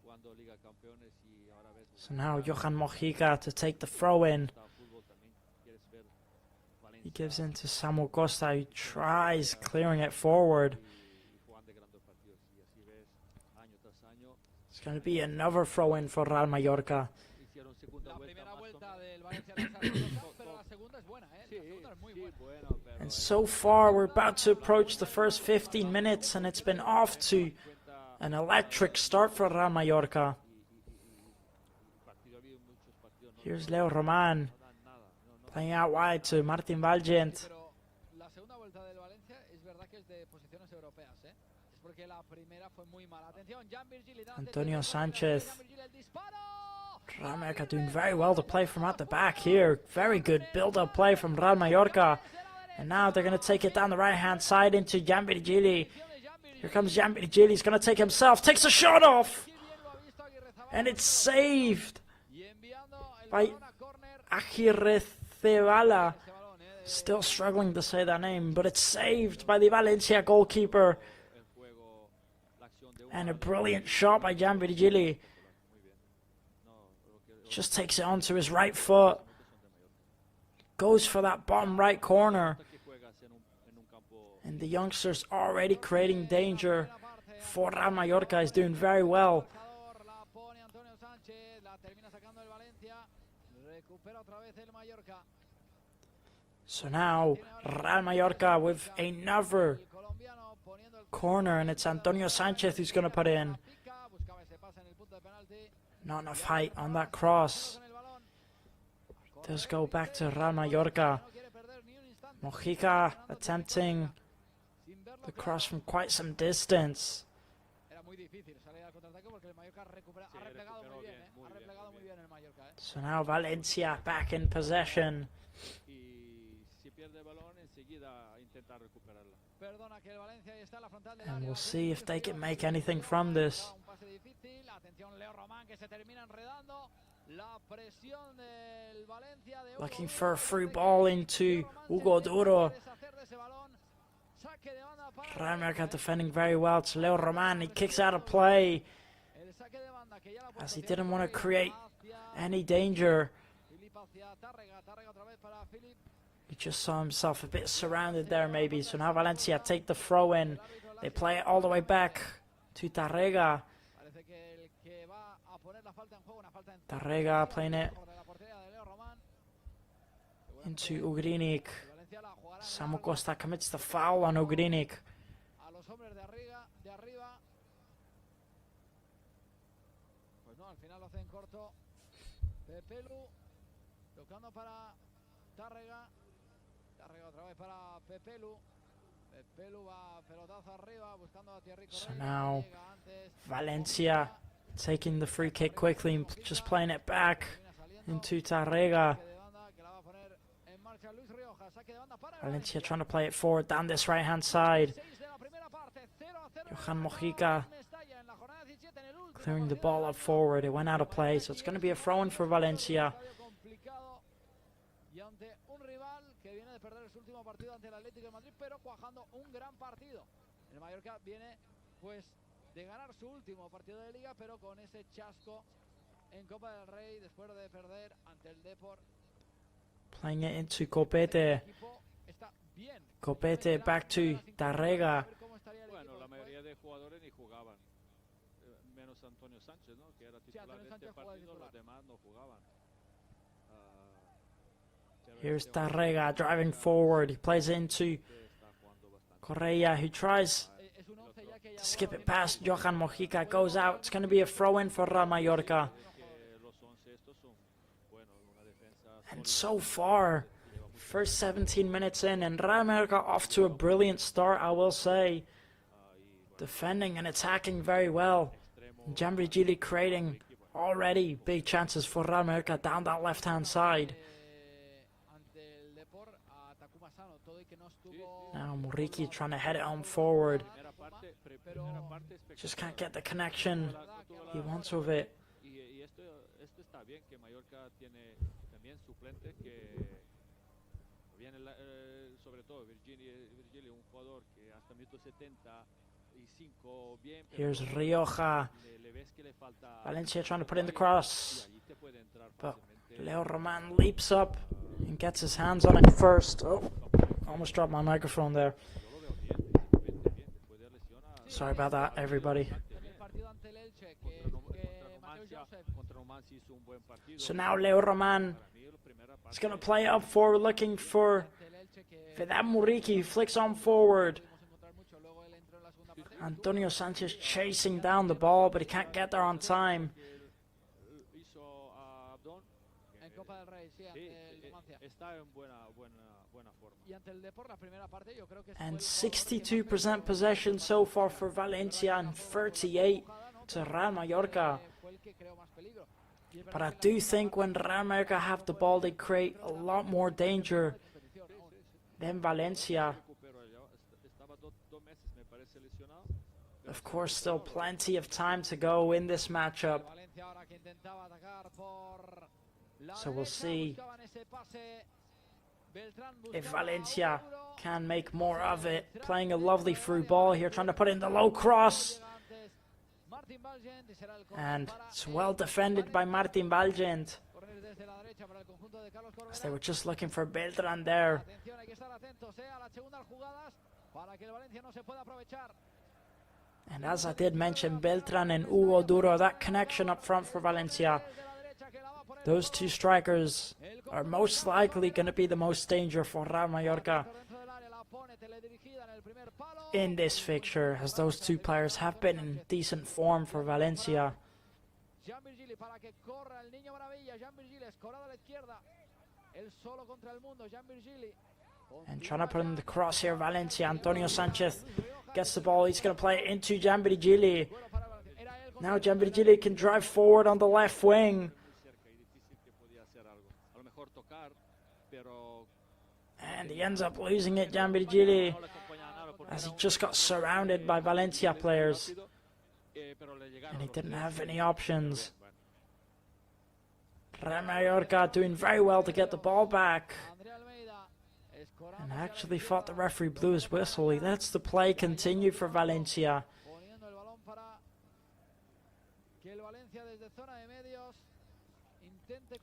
jugando Liga Campeones y ahora ves So now Johan Mojica to take the throw-in. fútbol también quieres ver He Valencia gives in to Samuel Costa, who tries clearing it forward. y jugando grandes partidos y así ves año tras año. It's going to be another throw-in for Real Mallorca. Hicieron segunda La vuelta primera más o vuelta menos. del Valencia les ha salido, pero la segunda es buena, ¿eh? La segunda es muy buena. Bueno, pero And so far, we're about to approach the first 15 minutes, and it's been off to an electric start for Real Mallorca. partido ha habido muchos partidos no Here's Leo Roman dan nada, no playing out wide to Martin Valgent. Pero la segunda vuelta del Valencia es verdad que es de posiciones europeas, ¿eh? Es porque la primera fue muy mala. Atención, Jan Virgili. Antonio Sánchez. Jan Virgili, el disparo. Real Mallorca doing very well to play from at the back here. Very good build-up play from Real Mallorca. And now they're going to take it down the right-hand side into Jan Virgili. Here comes Jan Virgili. He's going to take himself. Takes a shot off. And it's saved Y enviando el by balón a córner. Aguirrezabala. Ese balón, Still struggling to say that name, but it's saved by the Valencia goalkeeper. el juego, la acción de And a brilliant shot by Jan Virgili. muy bien. No, lo que Just takes it onto his right foot. Goes for that bottom right corner. que juegas en un campo And the youngster's already creating danger for Real Mallorca. Is doing very well. La pone Antonio Sánchez, la termina sacando el Valencia. Recupera otra vez el Mallorca. So now Real Mallorca with another El colombiano poniendo el corner, and it's Antonio Sanchez who's going to put in. pica, buscaba ese pase en el punto de penalti. Not enough height on that cross. Con el balón. Does go back to Real Mallorca. No quiere perder ni un instante. Mojica attempting Sin verlo the claro. cross from quite some distance. Era muy difícil salir al contraataque porque el Mallorca recupera, ha replegado recuperó muy bien, bien, ¿eh? muy Ha bien, replegado muy muy bien el Mallorca, ¿eh? So now Valencia back in possession. y si pierde el balón enseguida intentar recuperarla. Perdona que el Valencia está en la frontal del And área. we'll see if they can make anything from this. Un pase difícil. Atención, Leo Román que se termina enredando. La presión del Valencia de Hugo Looking Duro. for a free ball into Hugo Duro. Deshacer de ese balón. Saque de banda para Real Mallorca defending very well. It's Leo Roman. He kicks out of play el saque de banda que ya la ha as puesto he Philip didn't want to arriba create hacia any danger. Philip hacia Tárrega. Tárrega otra vez para Philip. He just saw himself a bit surrounded there maybe. So now Valencia take the throw in. They play it all the way back to Tárrega. Parece que el que va a poner la falta en juego, una falta en Tárrega playing it de la portería de Leo Román. into Ugrinic. El Valencia la jugará en Samu largo Costa commits the foul on Ugrinic. a los hombres de arriba. Pues no, al final lo hace en corto. Pepelu tocando para Tárrega. Tárrega otra vez para Pepelu. Pepelu va pelotazo arriba buscando a Thierry So Correia. now Llega antes. Valencia taking the free kick quickly and just playing it back into Tárrega. Saque de banda que la va a poner en marcha Luis Rioja. Saque de banda para el Valencia trying to play it forward down this right hand side. 6 de la primera parte, 0-0 Johan Mojica en Mestalla en la jornada 17 en el último clearing the partido ball up forward. It went out of play, so it's going to be a throw in for Valencia. complicado y ante un rival que viene de perder su último partido ante el Atlético de Madrid, pero cuajando un gran partido. El Mallorca viene pues de ganar su último partido de liga, pero con ese chasco en Copa del Rey después de perder ante el Depor. Playing it into Copete. El equipo está bien. Copete back to Tárrega. A ver cómo estaría el Bueno, equipo la después. mayoría de jugadores ni jugaban, menos Antonio Sánchez, ¿no? Que era titular Antonio de Sánchez este jugaba de partido, los titular. demás no jugaban. Pero Here's este hombre Tárrega driving forward. He plays it into está jugando bastante. Correa, who tries Es un once ya que to ya skip it past Johan Mojica. Goes out. It's going to be a throw in for Real Mallorca. Que los 11 estos son, bueno, una defensa And so far, first 17 minutes in, and Real Mallorca off to a brilliant start, I will say. Defending and attacking very well. Gianbrigili creating already big chances for Real Mallorca down that left-hand side. Now Muriqi trying to head it on forward. Just can't get the connection he wants with it. Here's Rioja. Valencia trying to put in the cross, but Leo Roman leaps up and gets his hands on it first. Oh, almost dropped my microphone there. Sorry about that, everybody. So now Leo Roman is going to play up forward, looking for Vedam Muriqi, who flicks on forward. Antonio Sanchez chasing down the ball, but he can't get there on time. And 62% possession so far for Valencia and 38 to Real Mallorca. But I do think when Real Mallorca have the ball, they create a lot more danger than Valencia. Of course, still plenty of time to go in this matchup. So we'll see if Valencia can make more of it. Playing a lovely through ball here, trying to put in the low cross. And it's well defended by Martin Valgent, as they were just looking for Beltran there. And as I did mention, Beltran and Hugo Duro, that connection up front for Valencia. Those two strikers are most likely going to be the most danger for Real Mallorca in this fixture, as those two players have been in decent form for Valencia. And trying to put in the cross here, Valencia. Antonio Sanchez gets the ball. He's going to play it into Gianbrigili. Now Gianbrigili can drive forward on the left wing. And he ends up losing it, Gianbrigili, as he just got surrounded by Valencia players. And he didn't have any options. Real Mallorca doing very well to get the ball back. And actually thought the referee blew his whistle. He lets the play continue for Valencia.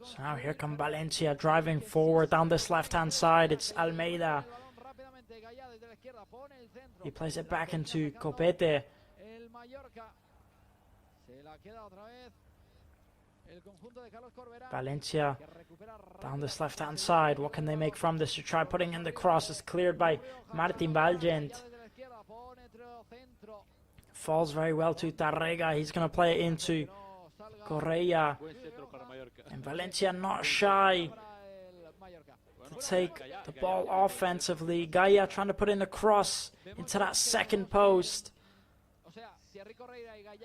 So now here come Valencia driving forward down this left-hand side. It's Almeida. He plays it back into Copete. Valencia down this left-hand side. What can they make from this to try putting in the cross? It's cleared by Martin Valgent. Falls very well to Tarrega. He's going to play it into Correa. And Valencia not shy to take the ball offensively. Gaia trying to put in a cross into that second post.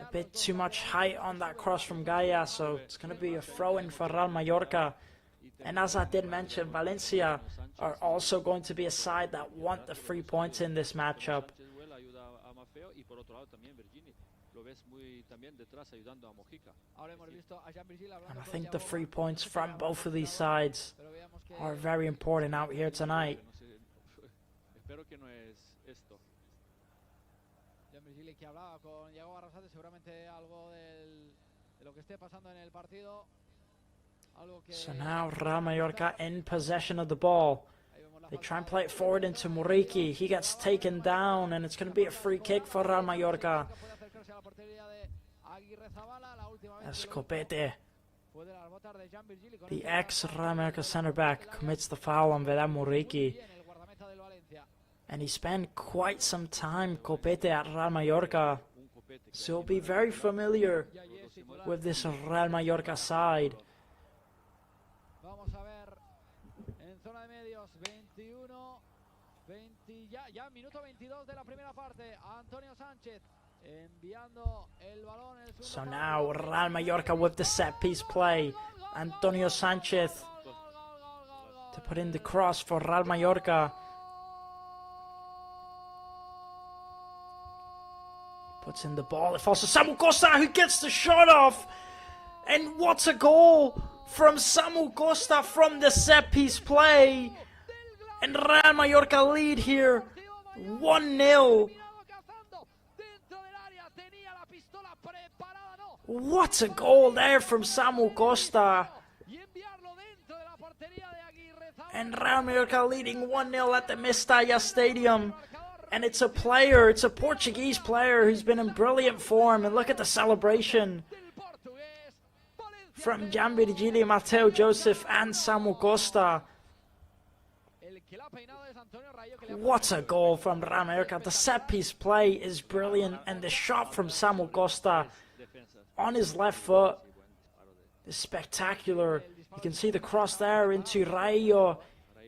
A bit too much height on that cross from Gaia, so it's going to be a throw-in for Real Mallorca. And as I did mention, Valencia are also going to be a side that want the 3 points in this matchup. And I think the 3 points from both of these sides are very important out here tonight. So now Real Mallorca in possession of the ball. They try and play it forward into Muriqi. He gets taken down, and it's going to be a free kick for Real Mallorca. Escopete, the ex-Real Mallorca centre-back, commits the foul on Vedam Muriqi. And he spent quite some time, Copete, at Real Mallorca. So he'll be very familiar with this Real Mallorca side. zona de medios, 21, 20, ya minuto 22 de la primera parte. Antonio Sánchez enviando el balón. So now Real Mallorca with the set piece play. Antonio Sánchez to put in the cross for Real Mallorca. Puts in the ball. It falls to Samu Costa, who gets the shot off. And what a goal from Samu Costa from the set piece play. And Real Mallorca lead here 1-0. What a goal there from Samu Costa. And Real Mallorca leading 1-0 at the Mestalla Stadium. And it's a player, it's a Portuguese player who's been in brilliant form. And look at the celebration from Gianvirgili, Matteo Joseph and Samu Costa. What a goal from Real Mallorca. The set piece play is brilliant, and the shot from Samu Costa on his left foot is spectacular. You can see the cross there into Rayo.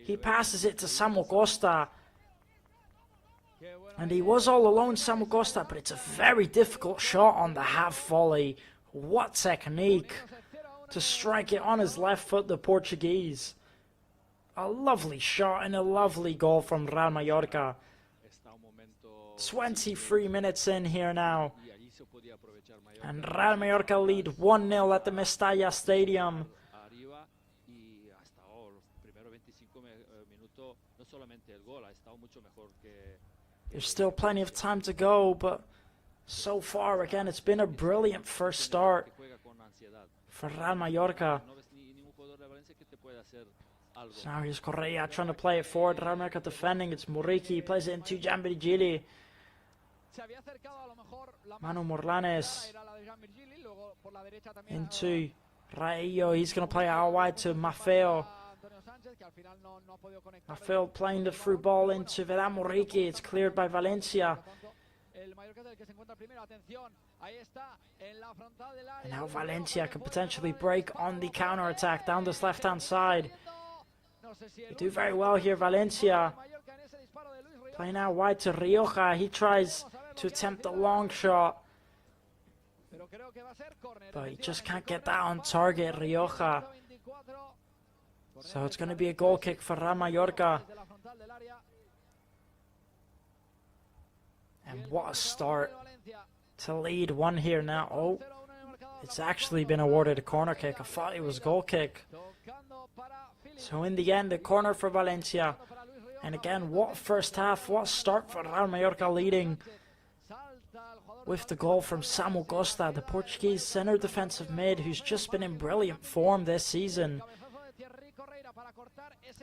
He passes it to Samu Costa. And he was all alone, Samu Costa, but it's a very difficult shot on the half volley. What technique to strike it on his left foot, the Portuguese. A lovely shot and a lovely goal from Real Mallorca. 23 minutes in here now. And Real Mallorca lead 1-0 at the Mestalla Stadium. There's still plenty of time to go, but so far, again, it's been a brilliant first start for Real Mallorca. So now here's Correa trying to play it forward. Real Mallorca defending. It's Muriqi. Plays it into Gianvirgili. Manu Morlanes into Rayo. He's going to play out wide to Maffeo. Maffeo playing the through ball into Vedan Muriqi. It's cleared by Valencia. And now Valencia can potentially break on the counter-attack down this left-hand side. They do very well here, Valencia. Playing out wide to Rioja. He tries to attempt the long shot, but he just can't get that on target, Rioja. So it's going to be a goal kick for Real Mallorca. And what a start to lead one here now. Oh, it's actually been awarded a corner kick. I thought it was a goal kick. So in the end, a corner for Valencia. And again, what first half, what start for Real Mallorca, leading with the goal from Samu Costa, the Portuguese centre defensive mid who's just been in brilliant form this season.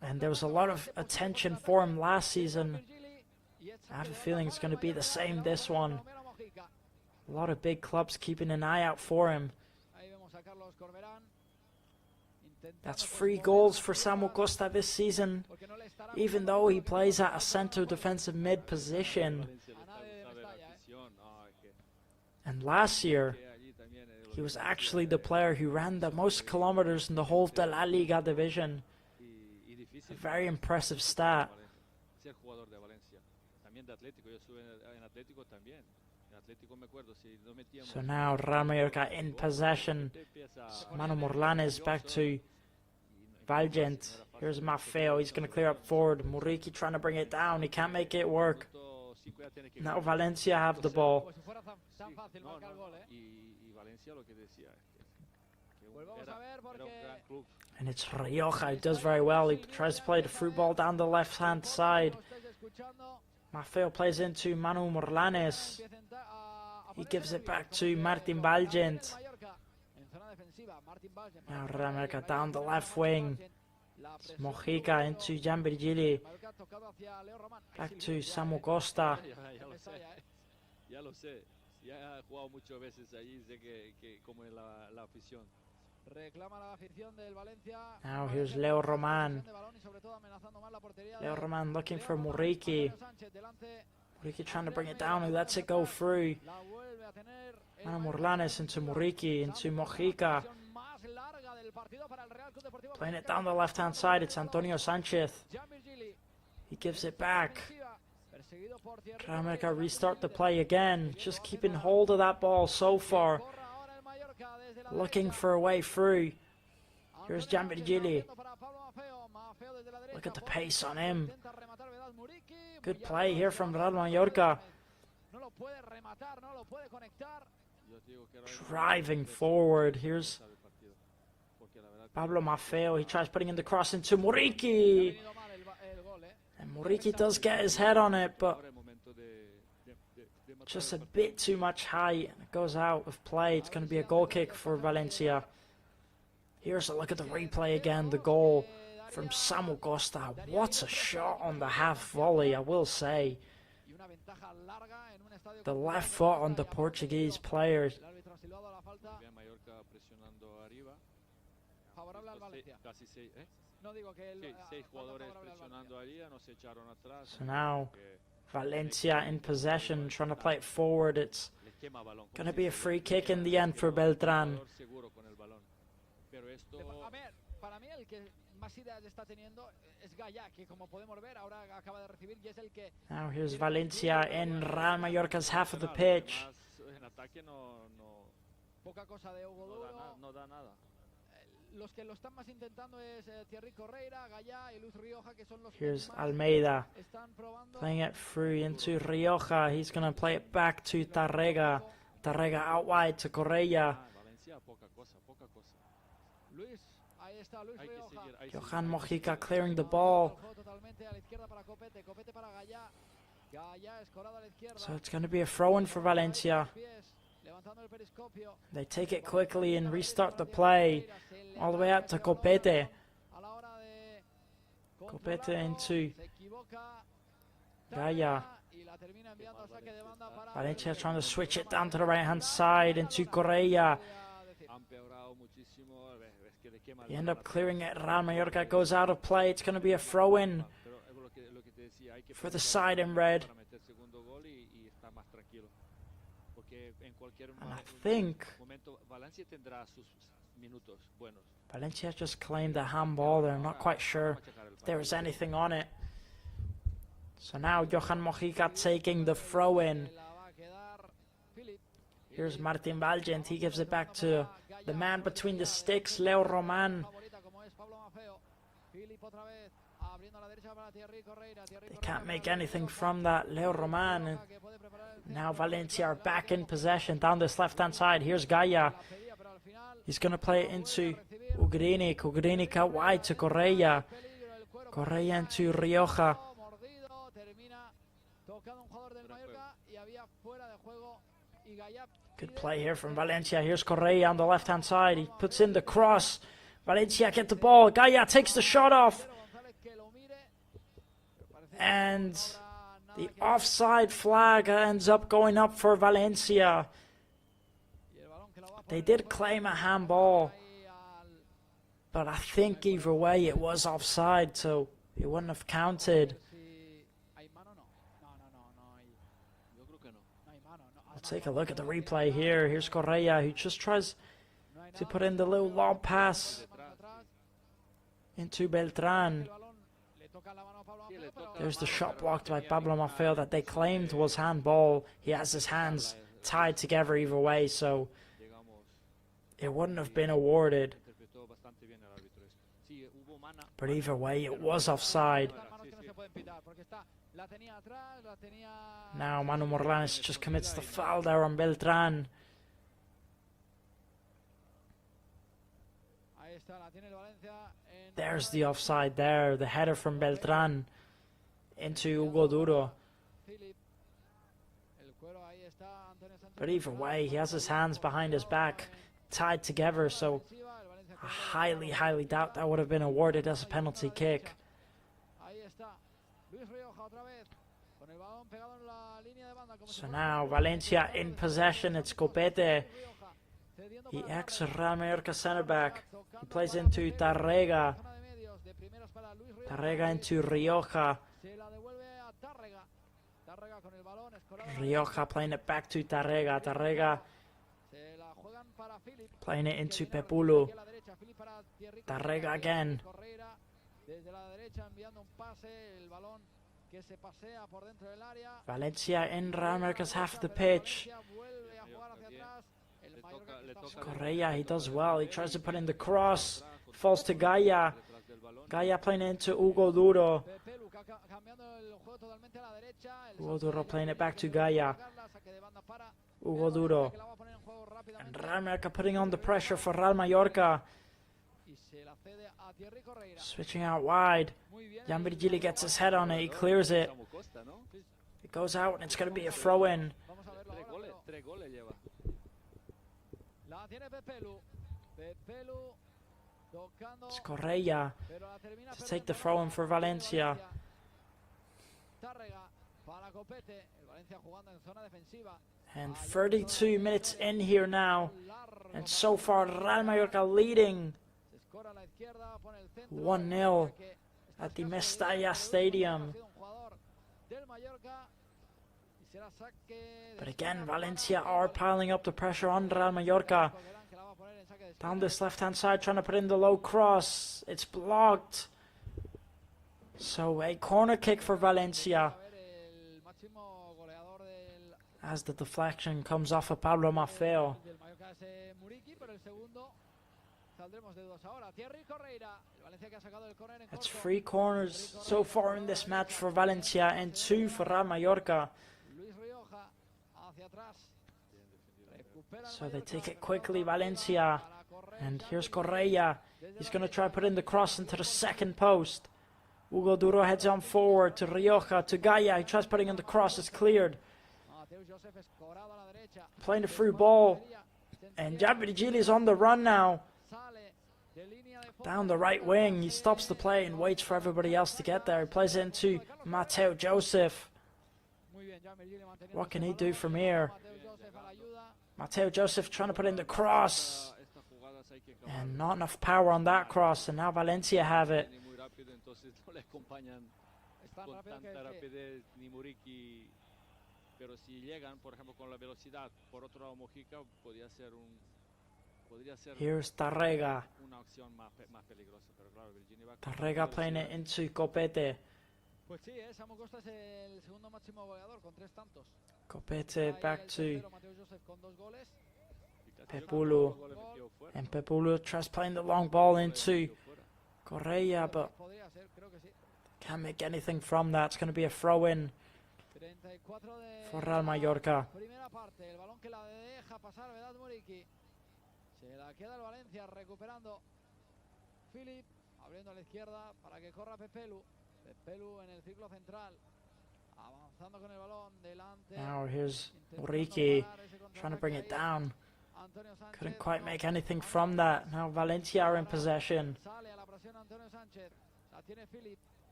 And there was a lot of attention for him last season. I have a feeling it's going to be the same this one. A lot of big clubs keeping an eye out for him. That's 3 goals for Samu Costa this season, even though he plays at a centre defensive mid position. And last year, he was actually the player who ran the most kilometers in the whole of the LaLiga division. A very impressive stat. So now Real Mallorca in possession. Manu Morlanes back to Valgent. Here's Maffeo. He's going to clear up forward. Muriqi trying to bring it down. He can't make it work. Now Valencia have the ball. And it's Rioja who does very well. He tries to play the through ball down the left-hand side. Maffeo plays into Manu Morlanes. He gives it back to Martin Valgent. Now Real Mallorca down the left wing. It's Mojica into Gianvirgili. Back to Samu Costa. Now here's Leo Roman. Leo Roman looking for Muriqi. Muriqi trying to bring it down. He lets it go through. Manu Morlanes into Muriqi, into Mojica. Playing it down the left-hand side, it's Antonio Sanchez. He gives it back. Real Mallorca restart the play again, just keeping hold of that ball so far. Looking for a way through. Here's Giambirigili. Look at the pace on him. Good play here from Real Mallorca. Driving forward. Here's Pablo Maffeo. He tries putting in the cross into Muriqi. And Muriqi does get his head on it, but just a bit too much height. It goes out of play. It's going to be a goal kick for Valencia. Here's a look at the replay again. The goal from Samu Costa. What a shot on the half volley, I will say. The left foot on the Portuguese player. So now Valencia in possession, trying to play it forward. It's going to be a free kick in the end for Beltrán. Now here's Valencia in Real Mallorca's half of the pitch. Here's Almeida playing it through into Rioja. He's going to play it back to Tarrega. Tarrega out wide to Correa. Johan Mojica clearing the ball. So it's going to be a throw-in for Valencia. They take it quickly and restart the play. All the way out to Copete. Copete into Gaia. Valencia trying to switch it down to the right-hand side into Correa. They end up clearing it. Real Mallorca goes out of play. It's going to be a throw-in for the side in red. And I think Valencia just claimed a handball there. I'm not quite sure if there was anything on it. So now Johan Mojica taking the throw-in. Here's Martin Valgent. He gives it back to the man between the sticks, Leo Roman. They can't make anything from that, Leo Roman. And now Valencia are back in possession down this left-hand side. Here's Gaia. He's going to play it into Ugrinik. Ugrinik out wide to Correa. Correa into Rioja. Good play here from Valencia. Here's Correa on the left-hand side. He puts in the cross. Valencia get the ball. Gaia takes the shot off. And the offside flag ends up going up for Valencia. They did claim a handball, but I think either way it was offside, so it wouldn't have counted. We'll take a look at the replay here. Here's Correa, who just tries to put in the little lob pass into Beltrán. There's the shot blocked by Pablo Maffeo that they claimed was handball. He has his hands tied together either way, so it wouldn't have been awarded. But either way, it was offside. Now Manu Morlanes just commits the foul there on Beltrán. There's the offside there, the header from Beltrán into Hugo Duro. But either way, he has his hands behind his back, tied together, so I highly doubt that would have been awarded as a penalty kick. So now Valencia in possession. It's Copete. He acts as Real Mallorca centre back. He plays into Tarrega. Tarrega into Rioja. Rioja playing it back to Tarrega. Tarrega juegan para Philip. Playing it into Que viene Pepulu. aquí a la derecha, Philip para Thierry Tarrega Correia, again. Correia desde la derecha enviando un pase, el balón que se pasea por dentro del área. Valencia in Real Mallorca's half of the pitch. Valencia vuelve a jugar hacia atrás. El Mallorca que está muy Correia, he does well. He tries to put in the cross. Falls to Gaia. Gaia playing it into Hugo Duro. Pepelu cambiando el juego totalmente a la derecha. Hugo Duro playing it back to Gaia. Saque de banda para Hugo Duro. que la va a poner en juego rápidamente. And Real Mallorca putting on the pressure for Real Mallorca. Y se la cede a Thierry Correia. Switching out wide. Muy bien. Jan Virgili gets his head on it. He clears it. It goes out and it's going to be a throw in. Vamos a verlo ahora, pero Tres goles lleva. la tiene Pepelu. Pepelu tocando. It's Correia Pero la termina to take the throw in for Valencia. Tárrega para Copete. El Valencia jugando en zona defensiva. And 32 minutes in here now. And so far Real Mallorca leading Se escora a la izquierda, pone el centro. 1-0 at the Mestalla Stadium. Un jugador del Mallorca. Y será saque de But again, Valencia are piling up the pressure on Real Mallorca. Coquelin, que la va a poner en saque de Down this left-hand side, trying to put in the low cross. It's blocked. So a corner kick for Valencia A ver, el máximo goleador as the deflection comes off of Pablo Maffeo. del Mallorca es Muriqui, pero el segundo saldremos de dudas ahora. Thierry Correia, el Valencia que ha sacado el córner en That's corto. 3 corners so far in this match for Valencia and 2 for Real Mallorca. Luis Rioja hacia atrás. Recupera el So they Mallorca, take it pelota quickly, arriba Valencia. para Correa, And Jan here's Virgili. Correia. He's going to try putting the cross into the second post. Hugo Duro heads on forward to Rioja, to Gaia. He tries putting in the cross. It's cleared. Mateus Joseph escorado a la derecha. Playing the through ball. And Jan Virgili is on the run now. Sale de línea de fondo. Down the right wing. He stops the play and waits for everybody else to get there. He plays it into Mateo Joseph. Muy bien, Jan Virgili manteniendo What can ese he do balón. from here? Mateus Joseph a la ayuda. Mateo Joseph trying to put in the cross. Estas jugadas hay que acabar. And not enough power on that cross. And now Valencia have it. Ni muy rápido, entonces no le acompañan Es tan con rápido tanta que rapidez ni Muriqui. Pero si llegan, por ejemplo, con la velocidad, por otro lado Mojica podría ser Here's Tarrega. una opción más peligrosa. Pero claro, Virginia va con Tarrega playing it velocidad. into Copete. Pues sí, Samu Costa es el segundo máximo goleador con 3 tantos. Copete Ahí back el to tercero, Mateus Joseph con 2 goles. Y casi Pepulu. dos goles metió fuera, And ¿no? Pepulu tries playing the long ball Goles into metió fuera. Correia, but Podría ser, creo que sí. can't make anything from that. It's going to be a throw in 34 de for Real la Mallorca. primera parte, el balón que la deja pasar Vedat Muriqui. Se la queda el Valencia recuperando Philip, abriendo a la izquierda para que corra Pepelu. Pepelu en el círculo central, avanzando con el balón delante. Now here's intentando Muriqui parar ese trying to bring it contraataque ahí. down. Antonio Sánchez, Couldn't quite no. make anything from that. Now Valencia are in possession. Sale a la presión Antonio Sánchez, la tiene Philip.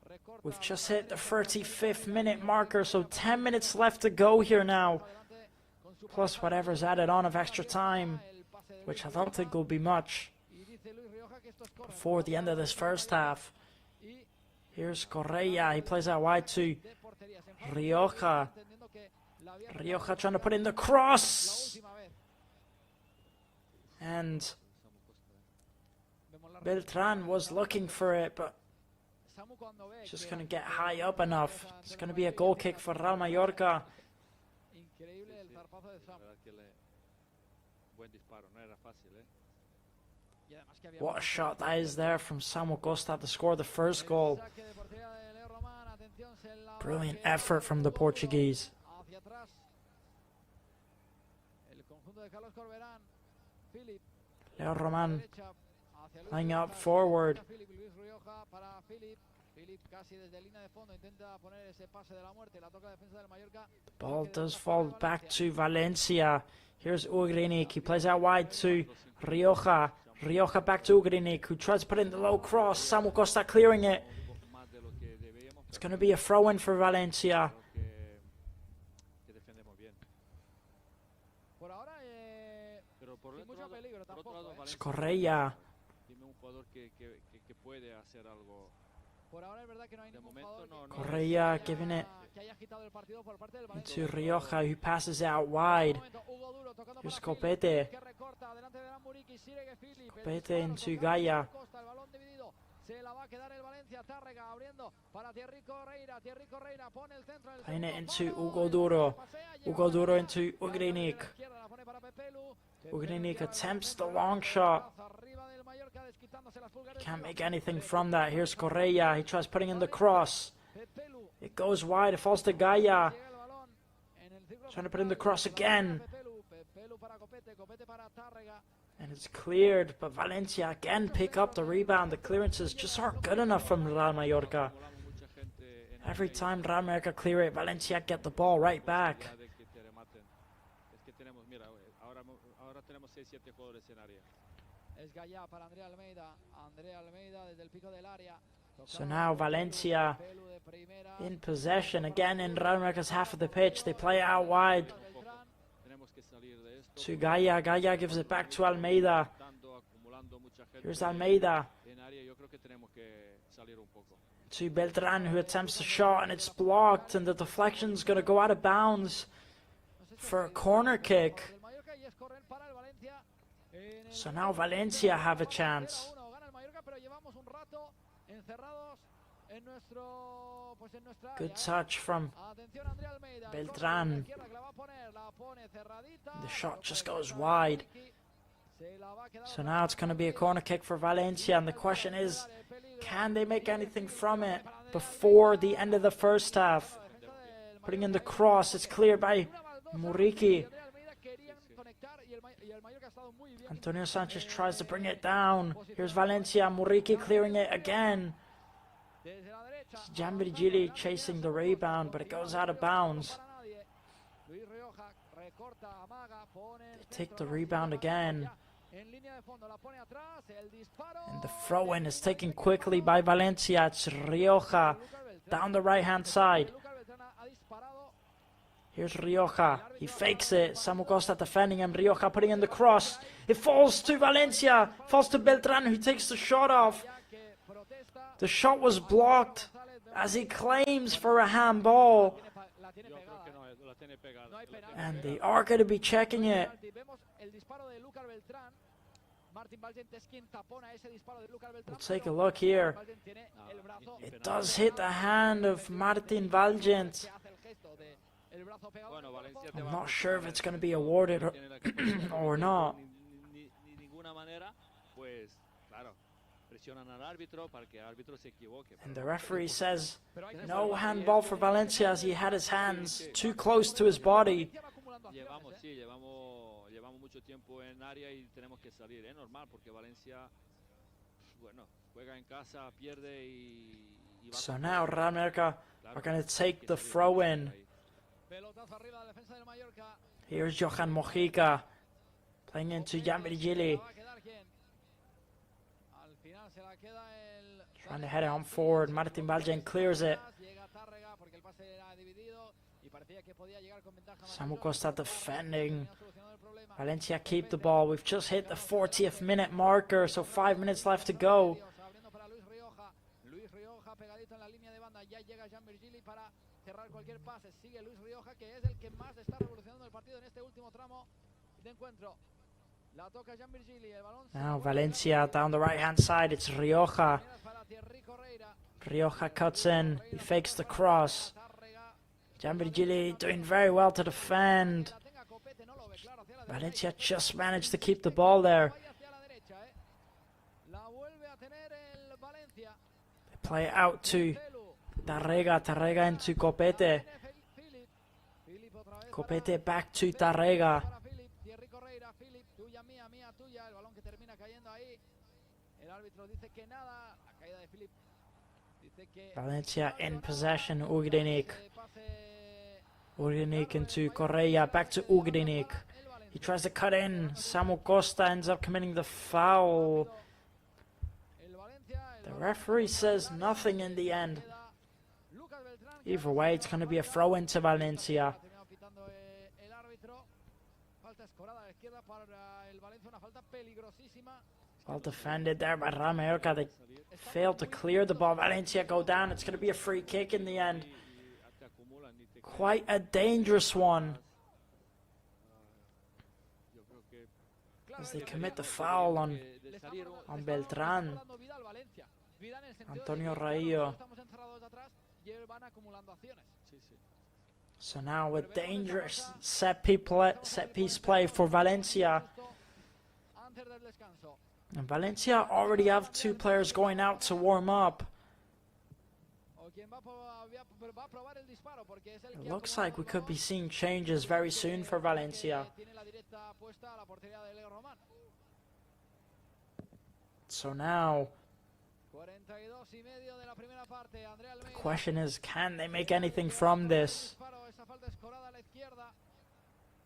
Recorta We've just para hit the adelante, 35th minute marker, so 10 minutes left to go here now. adelante con su Plus pareja. whatever's added on of extra time, El pase de which I Luis don't think Rioja. will be much Y dice Luis Rioja que esto es córner. before the end of this first half. Y Here's Correia. He plays out wide to de portería se enfrenta Rioja. entendiendo que la había Rioja trying to recortado put in the la cross. última vez. And Vemos la Beltran was looking for it, but Samu cuando ve just que going to la- get high up enough. It's going to be a goal kick for Real Mallorca. Increíble el zarpazo de La Samu. verdad que buen disparo, no era fácil, ¿eh? Y además que había What a mucho shot that tiempo. is there from Samu Costa to score the first El goal. saque de portería de Leo Román, atención, se la Brilliant va a effort from the quedar Portuguese. hacia atrás. El conjunto de Carlos Corberán. Philip. Leo Roman Derecha hacia Luis laying Rioja, up forward. Philip, Luis Rioja para Philip. Philip casi desde línea de fondo intenta poner ese pase de la muerte. La toca defensa del Mallorca. Ball does fall back to Valencia. Here's Ugrinik. He plays out wide to Rioja. Rioja back to Ugrinik, who tries to put in the low cross. Samu Costa clearing it. Un poco más de lo que debíamos, It's pero going to be a throw in for Valencia. creo que defendemos bien. Por ahora, Pero por sin otro mucho lado, peligro por otro tampoco. lado, It's Valencia, Correia. dime un jugador que puede hacer algo Por ahora es verdad que no hay De ningún momento jugador no Correa giving it que haya agitado el partido por parte del Valencia. into Rioja, who passes out wide. Hugo Duro tocando Here's para Philip, Copete. que recorta delante de Muriqui, sigue Philip. Copete into Gaia. El balón dividido. Se la va a quedar el Valencia. Tárrega abriendo para Thierry Correira. Thierry Correira pone el centro del Playing it segundo into palo. Hugo Duro. Hugo Duro into Ugrinik. La pone para Pepelu. Ugrinik attempts the long shot. Can't make anything from that. Here's Correa. He tries putting in the cross. It goes wide. It falls to Gaia. Trying to put in the cross again. And it's cleared, but Valencia again pick up the rebound. The clearances just aren't good enough from Real Mallorca. Every time Real Mallorca clear it, Valencia get the ball right back. Ahora tenemos 6-7 jugadores en área. Es Gaia para Andrea Almeida. Andrea Almeida desde el pico del área. So now Valencia in possession again in Real Mallorca's half of the pitch. They play it out wide to Gaia. Gaia gives it back to Almeida. Here's Almeida to Beltran, who attempts the shot, and it's blocked, and the deflection's going to go out of bounds for a corner kick. So now Valencia have a chance. Good touch from Beltran. The shot just goes wide. So now it's going to be a corner kick for Valencia, and the question is, can they make anything from it before the end of the first half? Putting in the cross, it's cleared by Muriqui. Antonio Sanchez tries to bring it down. Here's Valencia, Muriqui clearing it again. Giambirigili chasing the rebound, but it goes out of bounds. They take the rebound again. And the throw-in is taken quickly by Valencia. It's Rioja down the right-hand side. Here's Rioja. He fakes it. Samu Costa defending him. Rioja putting in the cross. It falls to Valencia. Falls to Beltran, who takes the shot off. The shot was blocked as he claims for a handball. And they are going to be checking it. We'll take a look here. It does hit the hand of Martin Valgent. I'm not sure if it's going to be awarded or not. And the referee says no handball for Valencia as he had his hands too close to his body. Llevamos mucho tiempo en área y tenemos que salir, es normal porque Valencia, bueno, juega en casa, pierde y So now Real Mallorca are going to take the throw-in. Here's Johan Mojica playing into Giambirigili. Trying to head it on forward. Martin Valgent clears it. Samu Costa defending. Valencia keep the ball. We've just hit the 40th minute marker, so 5 minutes left to go. Now Valencia down the right hand side. It's Rioja. Rioja cuts in. He fakes the cross. Giambirigili doing very well to defend. Valencia just managed to keep the ball there. They play it out to Tarrega. Tarrega into Copete. Copete back to Tarrega. Valencia in possession. Ugrinik. Ugrinik into Correa. Back to Ugrinik. He tries to cut in. Samu Costa ends up committing the foul. The referee says nothing in the end. Either way, it's going to be a throw into Valencia. Well defended there by Real Mallorca. They failed to clear the ball. Valencia go down. It's going to be a free kick in the end. Quite a dangerous one, as they commit the foul on Beltrán. Antonio Raillo. So now a dangerous set piece play for Valencia. And Valencia already have 2 players going out to warm up. It looks like we could be seeing changes very soon for Valencia. So now, the question is, can they make anything from this?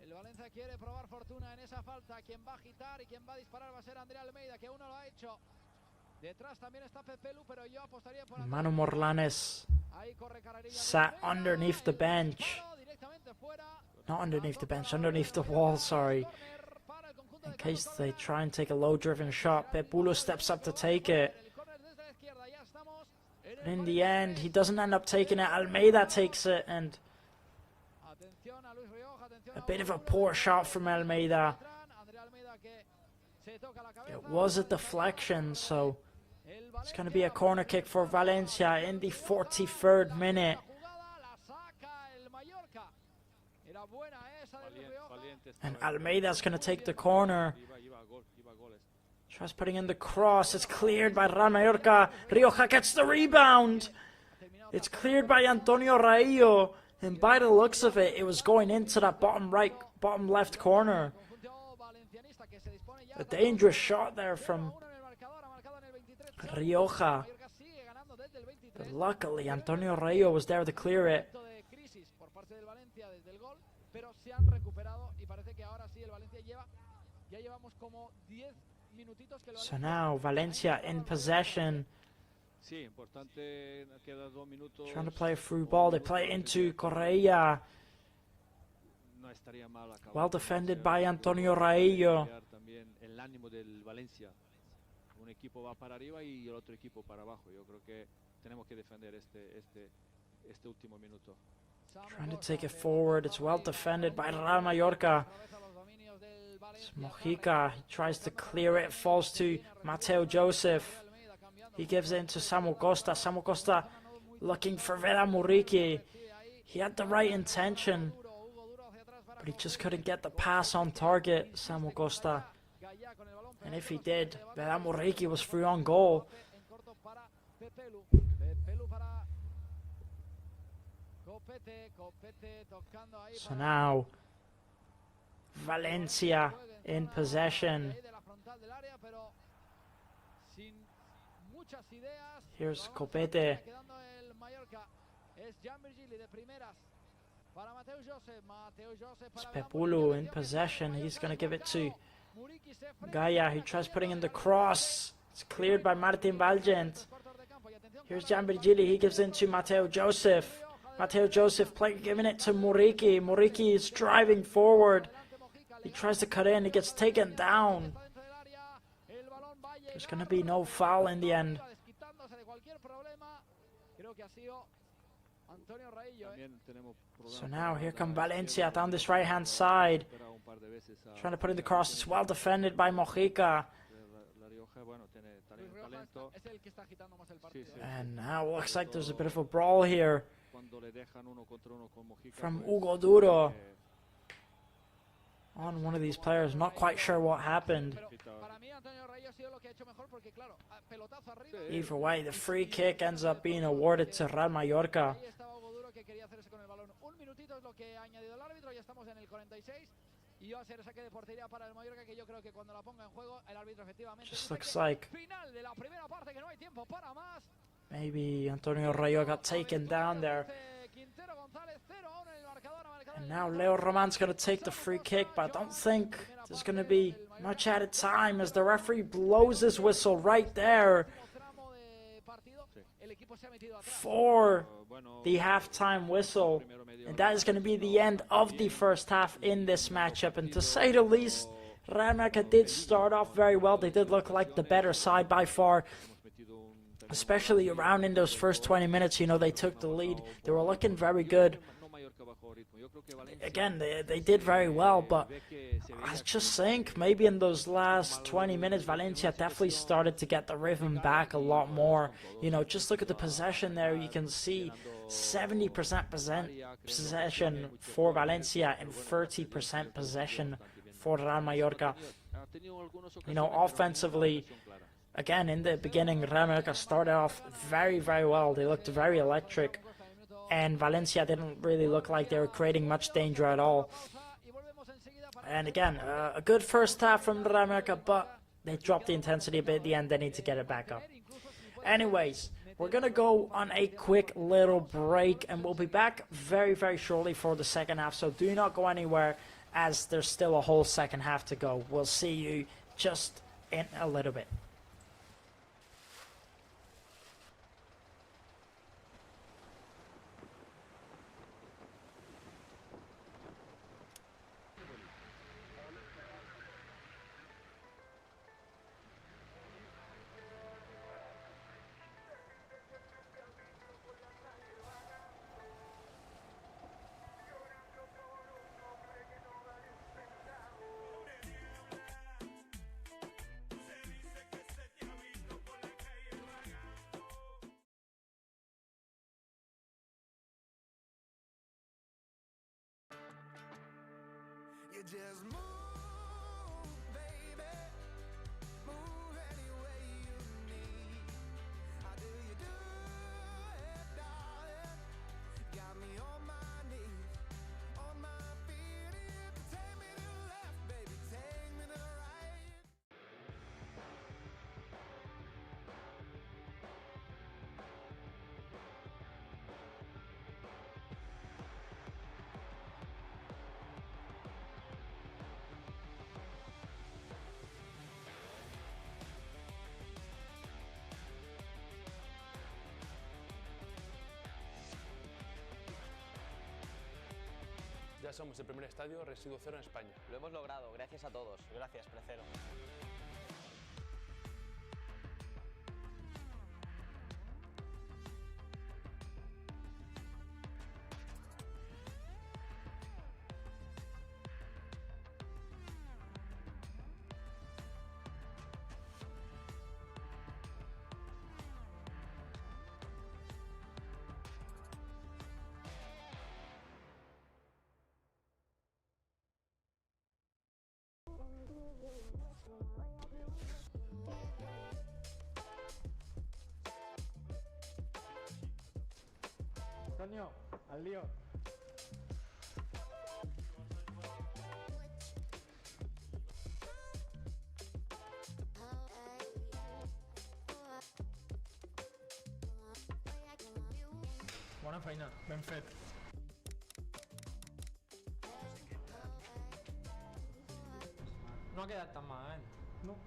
El Valencia quiere probar fortuna en esa falta. Quien va a agitar y quien va a disparar va a ser Andrea Almeida, que aún no lo ha hecho. Detrás también está Pepelu, pero yo apostaría por Manu Morlanes sat underneath the bench. Not underneath the bench, underneath the wall, sorry. In case they try and take a low-driven shot, Pepelu steps up to take it. But in the end, he doesn't end up taking it. Almeida takes it, and a bit of a poor shot from Almeida. It was a deflection, so it's going to be a corner kick for Valencia in the 43rd minute. And Almeida's going to take the corner. Tries putting in the cross. It's cleared by Real Mallorca. Rioja gets the rebound. It's cleared by Antonio Raillo. And by the looks of it, it was going into that bottom left corner. A dangerous shot there from Rioja. But luckily, Antonio Raillo was there to clear it. So now, Valencia in possession. Trying to play a through ball. They play into Correa. Well defended by Antonio Raillo. Un equipo va para arriba y el otro equipo para abajo. Yo creo que tenemos que defender este último minuto. Trying to take it forward. It's well defended by Real Mallorca. It's Mojica. He tries to clear it. Falls to Mateo Joseph. He gives it into Samu Costa. Samu Costa looking for Vera Muriqui. He had the right intention, but he just couldn't get the pass on target, Samu Costa. And if he did, Vera Muriqui was free on goal. So now, Valencia in possession. Here's Copete. It's Pepulu in possession. He's going to give it to Gaia. He tries putting in the cross. It's cleared by Martin Valgent. Here's Jan Virgili. He gives in to Mateo Joseph. Mateo Joseph giving it to Muriqui. Muriqui is driving forward. He tries to cut in. He gets taken down. There's going to be no foul in the end. So now here come Valencia down this right hand side. Trying to put in the cross. It's well defended by Mojica. And now it looks like there's a bit of a brawl here from Hugo Duro on one of these players. Not quite sure what happened. Either way, the free kick ends up being awarded to Real Mallorca. Just looks like maybe Antonio Rayo got taken down there. And now Leo Roman's going to take the free kick, but I don't think there's going to be much added time as the referee blows his whistle right there for the halftime whistle. And that is going to be the end of the first half in this matchup. And to say the least, Real Mallorca did start off very well. They did look like the better side by far, especially around in those first 20 minutes. You know, they took the lead. They were looking very good. Again, they did very well, but I just think maybe in those last 20 minutes, Valencia definitely started to get the rhythm back a lot more. You know, just look at the possession there. You can see 70% possession for Valencia and 30% possession for Real Mallorca. You know, offensively, again, in the beginning, Real Mallorca started off very, very well. They looked very electric. And Valencia didn't really look like they were creating much danger at all. And again, a good first half from Real Mallorca, but they dropped the intensity a bit at the end. They need to get it back up. Anyways, we're going to go on a quick little break, and we'll be back very, very shortly for the second half. So do not go anywhere, as there's still a whole second half to go. We'll see you just in a little bit. You just move, baby. Move any way you need. How do you do it, darling? Got me on my knees, on my feet. If you take me to the left, baby, take me to the right. Ya somos el primer estadio residuo cero en España. Lo hemos logrado, gracias a todos. Gracias, Precero. Antonio, al lío. Bona feina, ben fet. No ha quedat tan malament. No.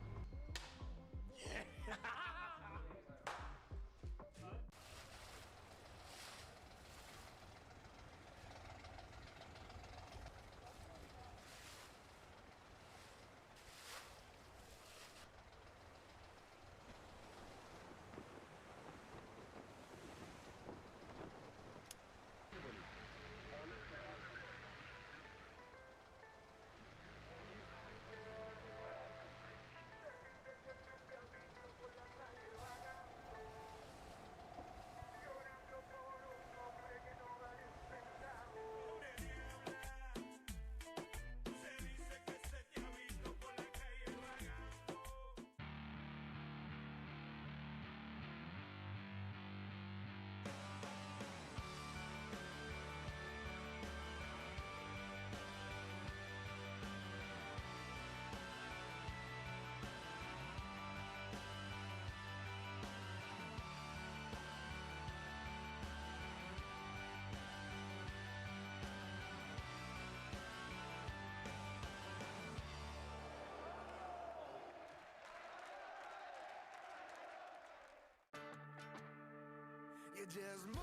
You just move,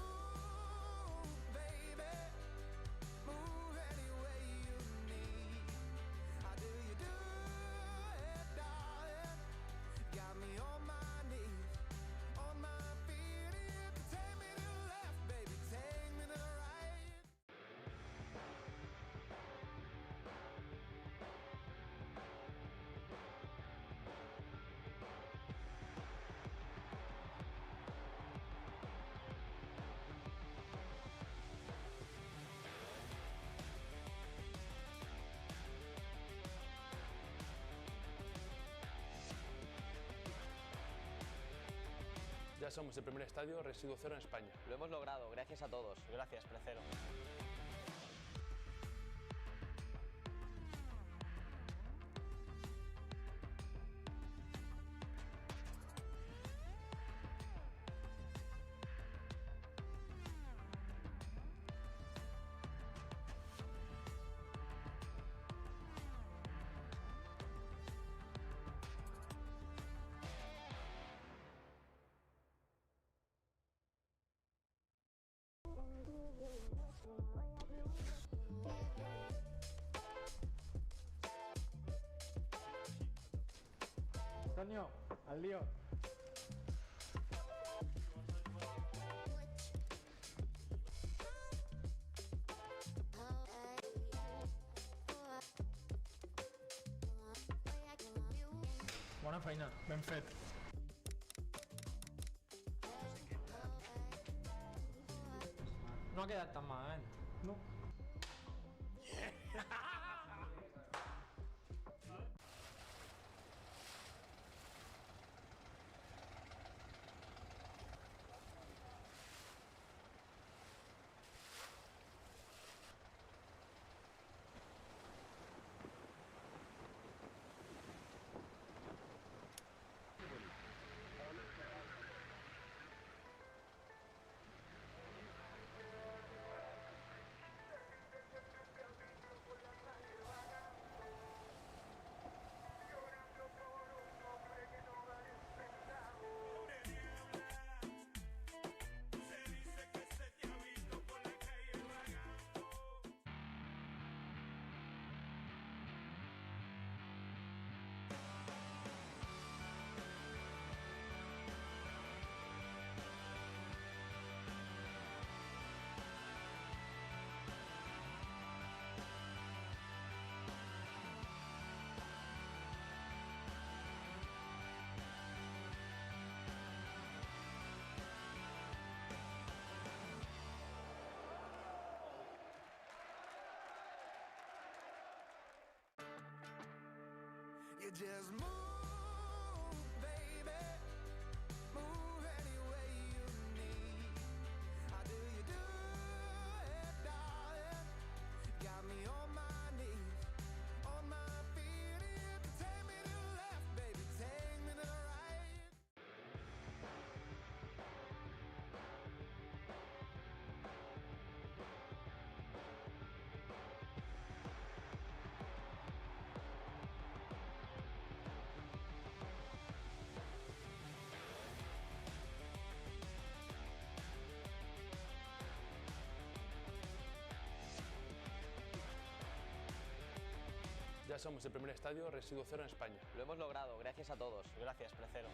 baby. Move any way you need. How do you do Ya somos el primer estadio residuo cero en España. Lo hemos logrado, gracias a todos. Gracias, Precero. Antonio, al lío. Bona feina, ben fet. No ha quedat tan malament. No. You just move, baby. Move any way you need. How do you do it, darling? Got me on my knees, on my feet. You can take me to the left, baby. Take me to the right. Ya somos el primer estadio residuo cero en España. Lo hemos logrado, gracias a todos. Gracias, Precero.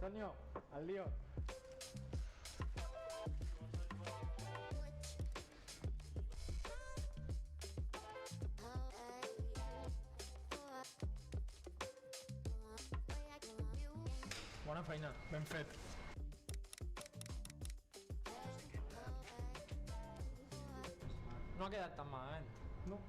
Antonio, al lío. Bona feina, ben fet. No ha quedat tan malament. No.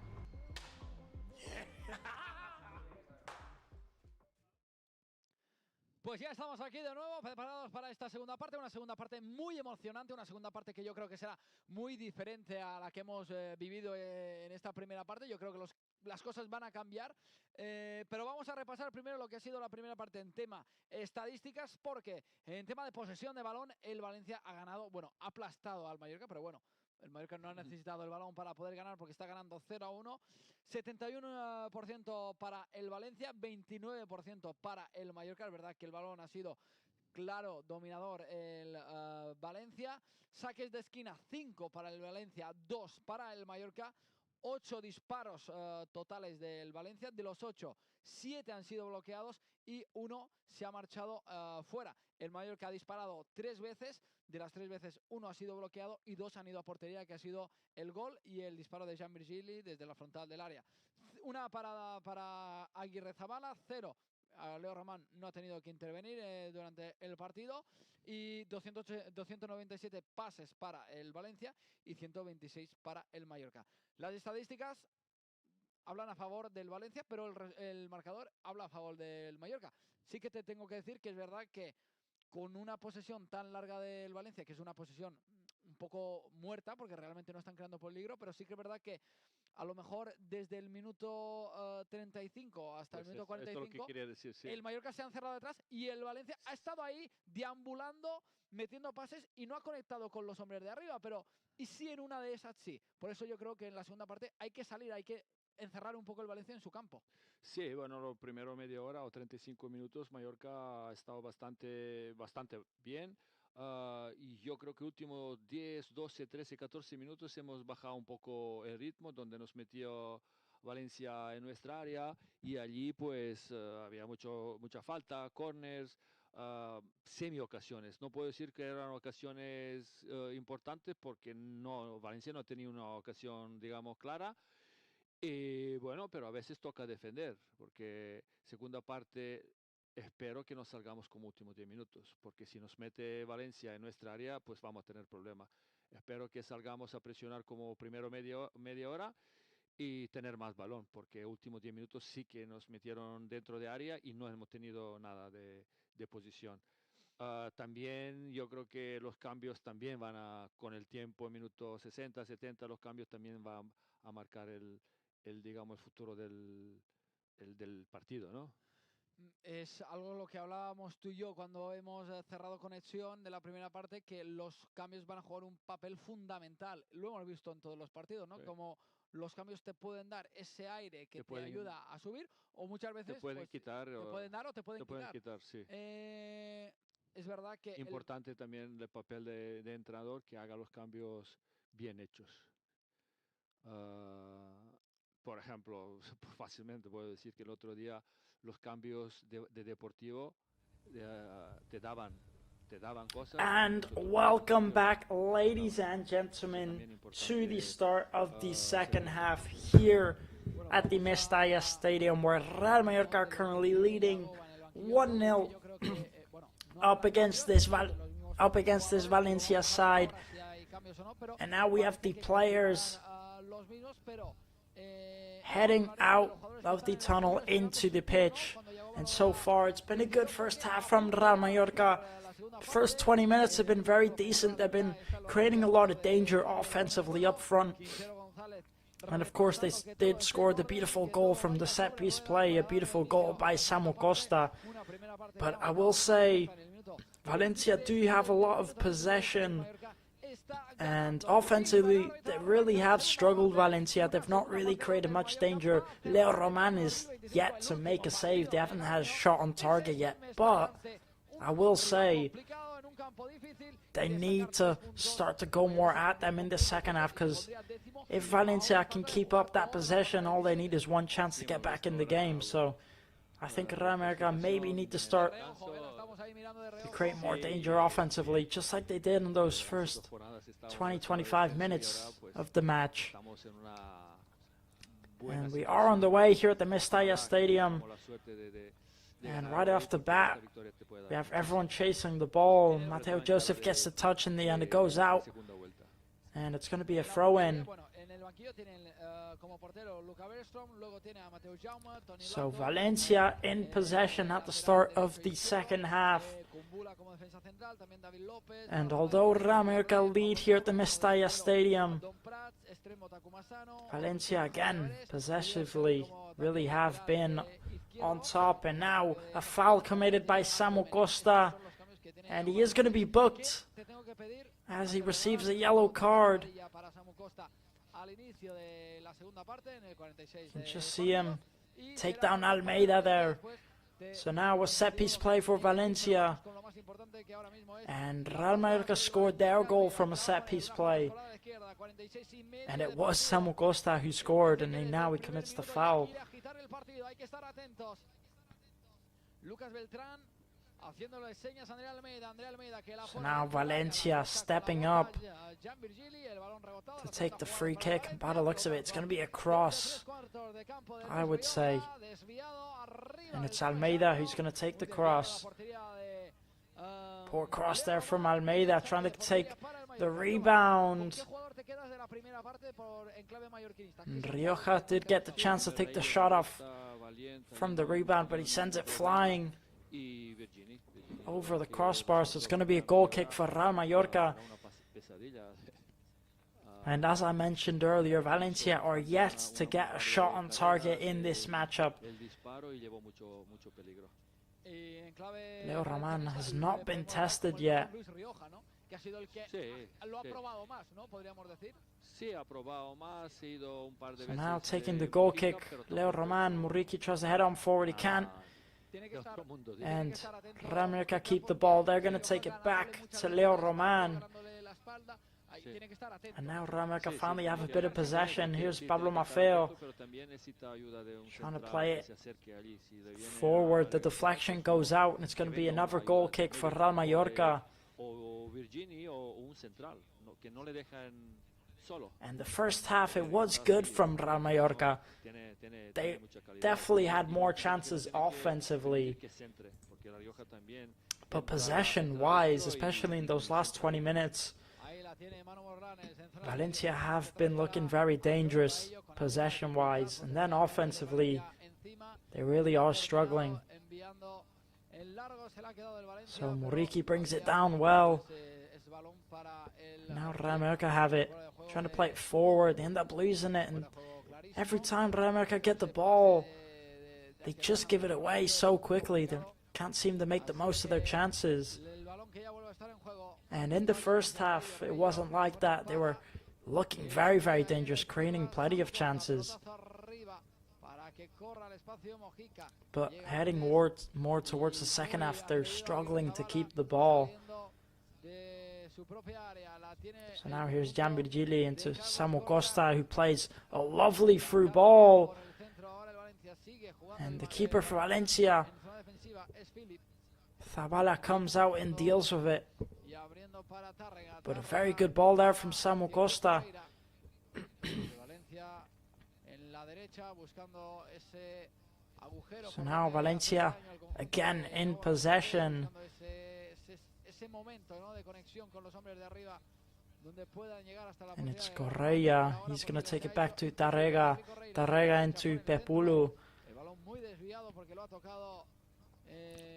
Pues ya estamos aquí de nuevo, preparados para esta segunda parte, una segunda parte muy emocionante, una segunda parte que yo creo que será muy diferente a la que hemos vivido en esta primera parte. Yo creo que las cosas van a cambiar, pero vamos a repasar primero lo que ha sido la primera parte en tema estadísticas, porque en tema de posesión de balón, el Valencia ha ganado, bueno, ha aplastado al Mallorca, pero bueno, el Mallorca no ha necesitado el balón para poder ganar porque está ganando 0-1. 71% para el Valencia, 29% para el Mallorca. Es verdad que el balón ha sido claro dominador el Valencia. Saques de esquina 5 para el Valencia, 2 para el Mallorca. 8 disparos totales del Valencia. De los 8, 7 han sido bloqueados y 1 se ha marchado fuera. El Mallorca ha disparado 3 veces, de las 3 veces 1 ha sido bloqueado y 2 han ido a portería, que ha sido el gol y el disparo de Jean Virgili desde la frontal del área. Una parada para Aguirre Zabala, 0. Leo Román no ha tenido que intervenir durante el partido y 297 pases para el Valencia y 126 para el Mallorca. Las estadísticas hablan a favor del Valencia, pero el marcador habla a favor del Mallorca. Sí que te tengo que decir que es verdad que con una posesión tan larga del Valencia, que es una posesión un poco muerta, porque realmente no están creando peligro, pero sí que es verdad que a lo mejor desde el minuto 35 hasta Pues el minuto esto es 45, lo que quería decir, sí. el Mallorca se ha encerrado detrás y el Valencia ha estado ahí deambulando, metiendo pases y no ha conectado con los hombres de arriba, pero y sí en una de esas sí. Por eso yo creo que en la segunda parte hay que salir, hay que encerrar un poco el Valencia en su campo. Sí, bueno, lo primero media hora o 35 minutos, Mallorca ha estado bastante bien. Y yo creo que últimos 10, 12, 13, 14 minutos hemos bajado un poco el ritmo, donde nos metió Valencia en nuestra área y allí pues había mucha falta, corners, semi ocasiones. No puedo decir que eran ocasiones importantes porque no, Valencia no tenía una ocasión, digamos, clara. Y bueno, pero a veces toca defender, porque segunda parte espero que no salgamos como últimos 10 minutos, porque si nos mete Valencia en nuestra área, pues vamos a tener problemas. Espero que salgamos a presionar como primero media hora y tener más balón, porque últimos 10 minutos sí que nos metieron dentro de área y no hemos tenido nada de posición. También yo creo que los cambios también van a, con el tiempo, en minutos 60, 70, los cambios también van a marcar digamos, el futuro del partido, ¿no? Es algo lo que hablábamos tú y yo cuando hemos cerrado conexión de la primera parte, que los cambios van a jugar un papel fundamental. Lo hemos visto en todos los partidos, ¿no? Sí. Como los cambios te pueden dar ese aire que Te te pueden- ayuda a subir, o muchas veces Te pueden pues, quitar, te pueden dar o te pueden te pueden quitar. quitar, sí. Es verdad que Importante también el papel de entrenador que haga los cambios bien hechos. Por ejemplo, fácilmente puedo decir que el otro día los cambios de Deportivo te daban cosas. And Nosotros welcome no back, teníamos. ladies and Eso gentlemen, también to the importante, start of the second segundo. half here at the Mestalla Stadium, where Real Mallorca are currently leading 1-0 up against this Valencia side. And now we have the players heading out of the tunnel into the pitch. And so far, it's been a good first half from Real Mallorca. First 20 minutes have been very decent. They've been creating a lot of danger offensively up front. And of course, they did score the beautiful goal from the set-piece play, a beautiful goal by Samu Costa. But I will say, Valencia do have a lot of possession. And offensively, they really have struggled, Valencia. They've not really created much danger. Leo Roman is yet to make a save. They haven't had a shot on target yet. But I will say, they need to start to go more at them in the second half, because if Valencia can keep up that possession, all they need is one chance to get back in the game. So I think Real Mallorca maybe need to start to create more danger offensively, just like they did in those first 20-25 minutes of the match. And we are on the way here at the Mestalla Stadium. And right off the bat, we have everyone chasing the ball. Mateo Joseph gets the touch in the end. It goes out. And it's going to be a throw-in. So Valencia in possession at the start of the second half. And although Real Mallorca lead here at the Mestalla Stadium, Valencia again possessively really have been on top. And now a foul committed by Samu Costa, and he is going to be booked as he receives a yellow card. You can just see him take down Almeida there. So now a set piece play for Valencia. And Real Mallorca scored their goal from a set piece play. And it was Samu Costa who scored, and now he commits the foul. So now Valencia stepping up to take the free kick. By the looks of it, it's going to be a cross, I would say. And it's Almeida who's going to take the cross. Poor cross there from Almeida, trying to take the rebound. And Rioja did get the chance to take the shot off from the rebound, but he sends it flying over the crossbar. So it's going to be a goal kick for Real Mallorca. And as I mentioned earlier, Valencia are yet to get a shot on target in this matchup. Leo Roman has not been tested yet. So now taking the goal kick, Leo Roman, Muriqi tries to head on forward, he can't. And Real Mallorca keep the ball, they're going to take it back to Leo Roman. And now Real Mallorca finally have a bit of possession. Here's Pablo Maffeo trying to play it forward. The deflection goes out, and it's going to be another goal kick for Real Mallorca. And the first half, it was good from Real Mallorca. They definitely had more chances offensively. But possession-wise, especially in those last 20 minutes, Valencia have been looking very dangerous possession-wise, and then offensively, they really are struggling. So Muriqi brings it down well. Now Real Mallorca have it, trying to play it forward. They end up losing it, and every time Real Mallorca get the ball, they just give it away so quickly. They can't seem to make the most of their chances. And in the first half, it wasn't like that. They were looking very, very dangerous, creating plenty of chances. But heading more towards the second half, they're struggling to keep the ball. So now here's Jan Virgili into Samu Costa, who plays a lovely through ball. And the keeper for Valencia, Zabala, comes out and deals with it. But a very good ball there from Samu Costa. So now Valencia again in possession. And it's Correa. He's going to take it back to Tarrega. Tarrega into Pepulu.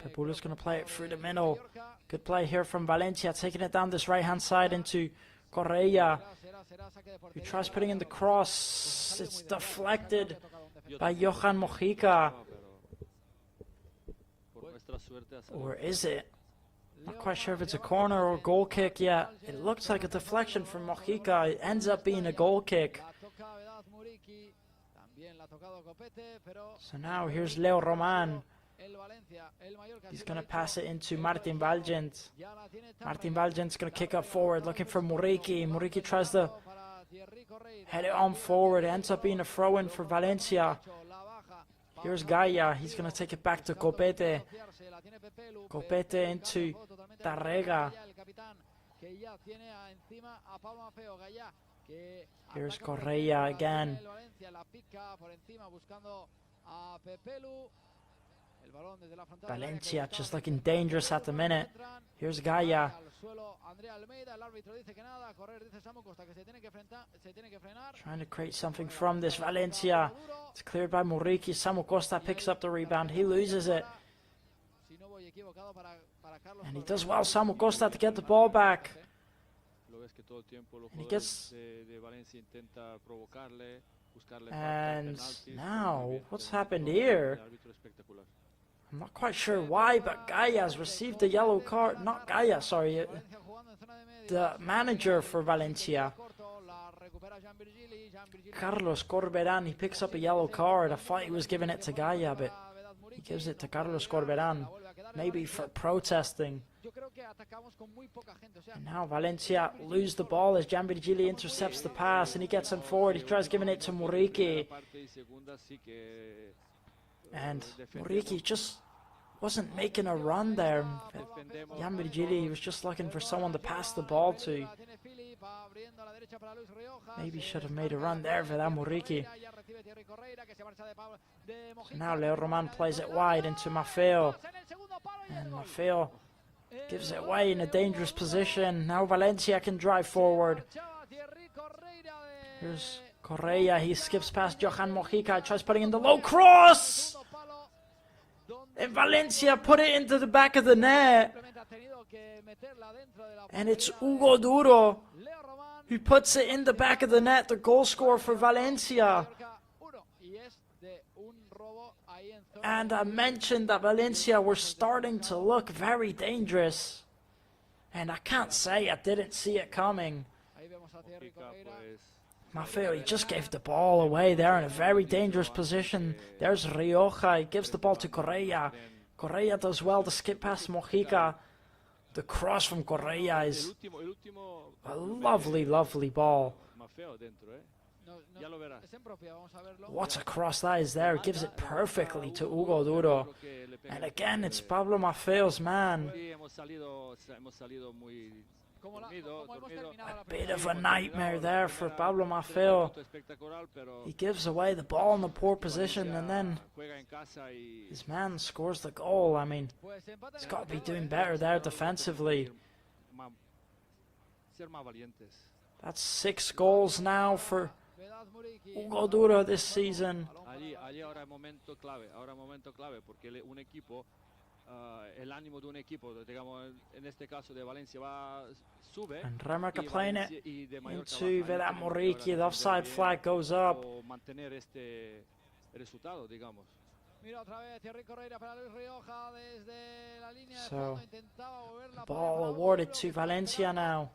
Pepulu's going to play it through the middle. Good play here from Valencia, taking it down this right-hand side into Correa, who tries putting in the cross. It's deflected by Johan Mojica. Or is it? Not quite sure if it's a corner or a goal kick yet. It looks like a deflection from Mojica. It ends up being a goal kick. So now here's Leo Roman. He's going to pass it into Martin Valgent. Martin Valgent's going to kick up forward, looking for Muriqi. Muriqi tries to head it on forward. It ends up being a throw-in for Valencia. Here's Gaia. He's going to take it back to Copete. Copete into Tarrega. Here's Correa again. Valencia just looking dangerous at the minute. Here's Gaia. Trying to create something from this Valencia. It's cleared by Muriqi. Samu Costa picks up the rebound. He loses it. And he does well, Samu Costa, to get the ball back. And he gets... And now, what's happened here? I'm not quite sure why, but Gaia has received a yellow card. Not Gaia, sorry. The manager for Valencia, Carlos Corberán, he picks up a yellow card. I thought he was giving it to Gaia, but He gives it to Carlos Corberán, maybe for protesting. And now Valencia lose the ball as Gianvirgili intercepts the pass and he gets on forward. He tries giving it to Muriqi. And Muriqi just wasn't making a run there. Gianvirgili was just looking for someone to pass the ball to. Maybe should have made a run there for that Muriqi. So now Leo Roman plays it wide into Maffeo. And Maffeo gives it away in a dangerous position. Now Valencia can drive forward. Here's Correa. He skips past Johan Mojica. Tries putting in the low cross. And Valencia put it into the back of the net. And it's Hugo Duro who puts it in the back of the net, the goal scorer for Valencia. And I mentioned that Valencia were starting to look very dangerous. And I can't say I didn't see it coming. Maffeo, he just gave the ball away there in a very dangerous position. There's Rioja, he gives the ball to Correa. Correa does well to skip past Mojica. The cross from Correa is a lovely, lovely ball. What a cross that is there. It gives it perfectly to Hugo Duro. And again, it's Pablo Maffeo's man. A bit of a nightmare there for Pablo Maffeo. He gives away the ball in a poor position and then his man scores the goal. I mean, he's got to be doing better there defensively. That's 6 goals now for Hugo Duro this season. And Remarca playing it into Vedat Muriqi. The offside flag goes up. So, ball awarded to Valencia now.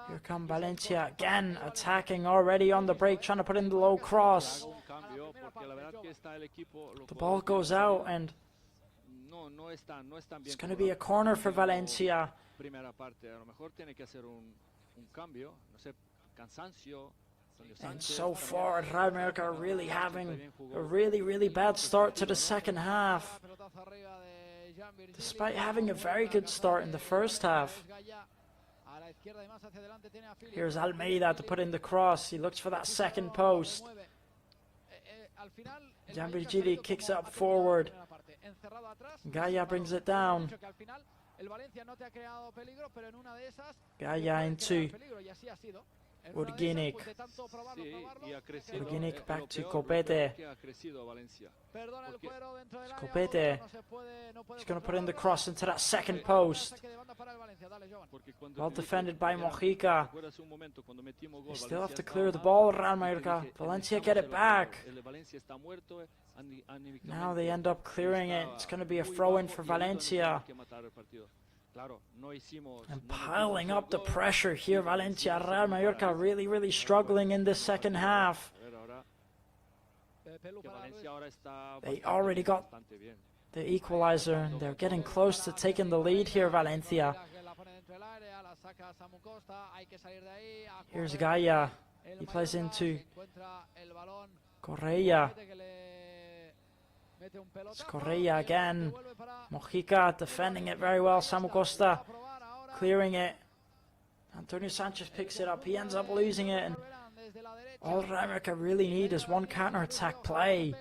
Here come Valencia again, attacking already on the break, trying to put in the low cross. The ball goes out and it's going to be a corner for Valencia. And so far, Real Mallorca are really having a really bad start to the second half, despite having a very good start in the first half. Here's Almeida to put in the cross. He looks for that second post. Gianvirgili kicks it up forward. Gaia brings it down. Gaia into Urginic. Urginic back to Copete. Copete. He's going to put in the cross into that second post. Well defended by Mojica. They still have to clear the ball around Mallorca. Valencia get it back. Now they end up clearing it. It's going to be a throw-in for Valencia. And piling up the pressure here, Valencia. Real Mallorca really struggling in this second half. They already got the equalizer and they're getting close to taking the lead here, Valencia. Here's Gaia. He plays into Correa. It's Correa again. Mojica defending it very well. Samu Costa clearing it. Antonio Sanchez picks it up. He ends up losing it. And all Real Mallorca really need is one counter-attack play.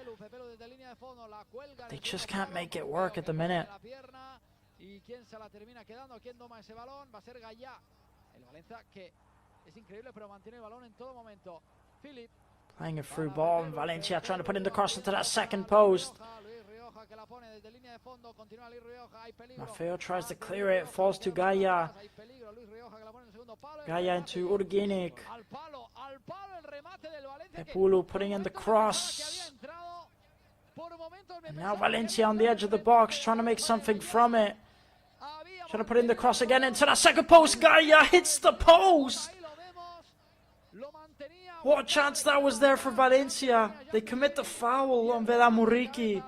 They just can't make it work at the minute. Playing a through ball, and Valencia trying to put in the cross into that second post. Maffeo tries to clear it, falls to Gaia. Gaia into Urginic. Pepulu putting in the cross. And now Valencia on the edge of the box, trying to make something from it. Trying to put in the cross again into that second post. Gaia hits the post. What a chance that was there for Valencia. They commit the foul on Velamuriki.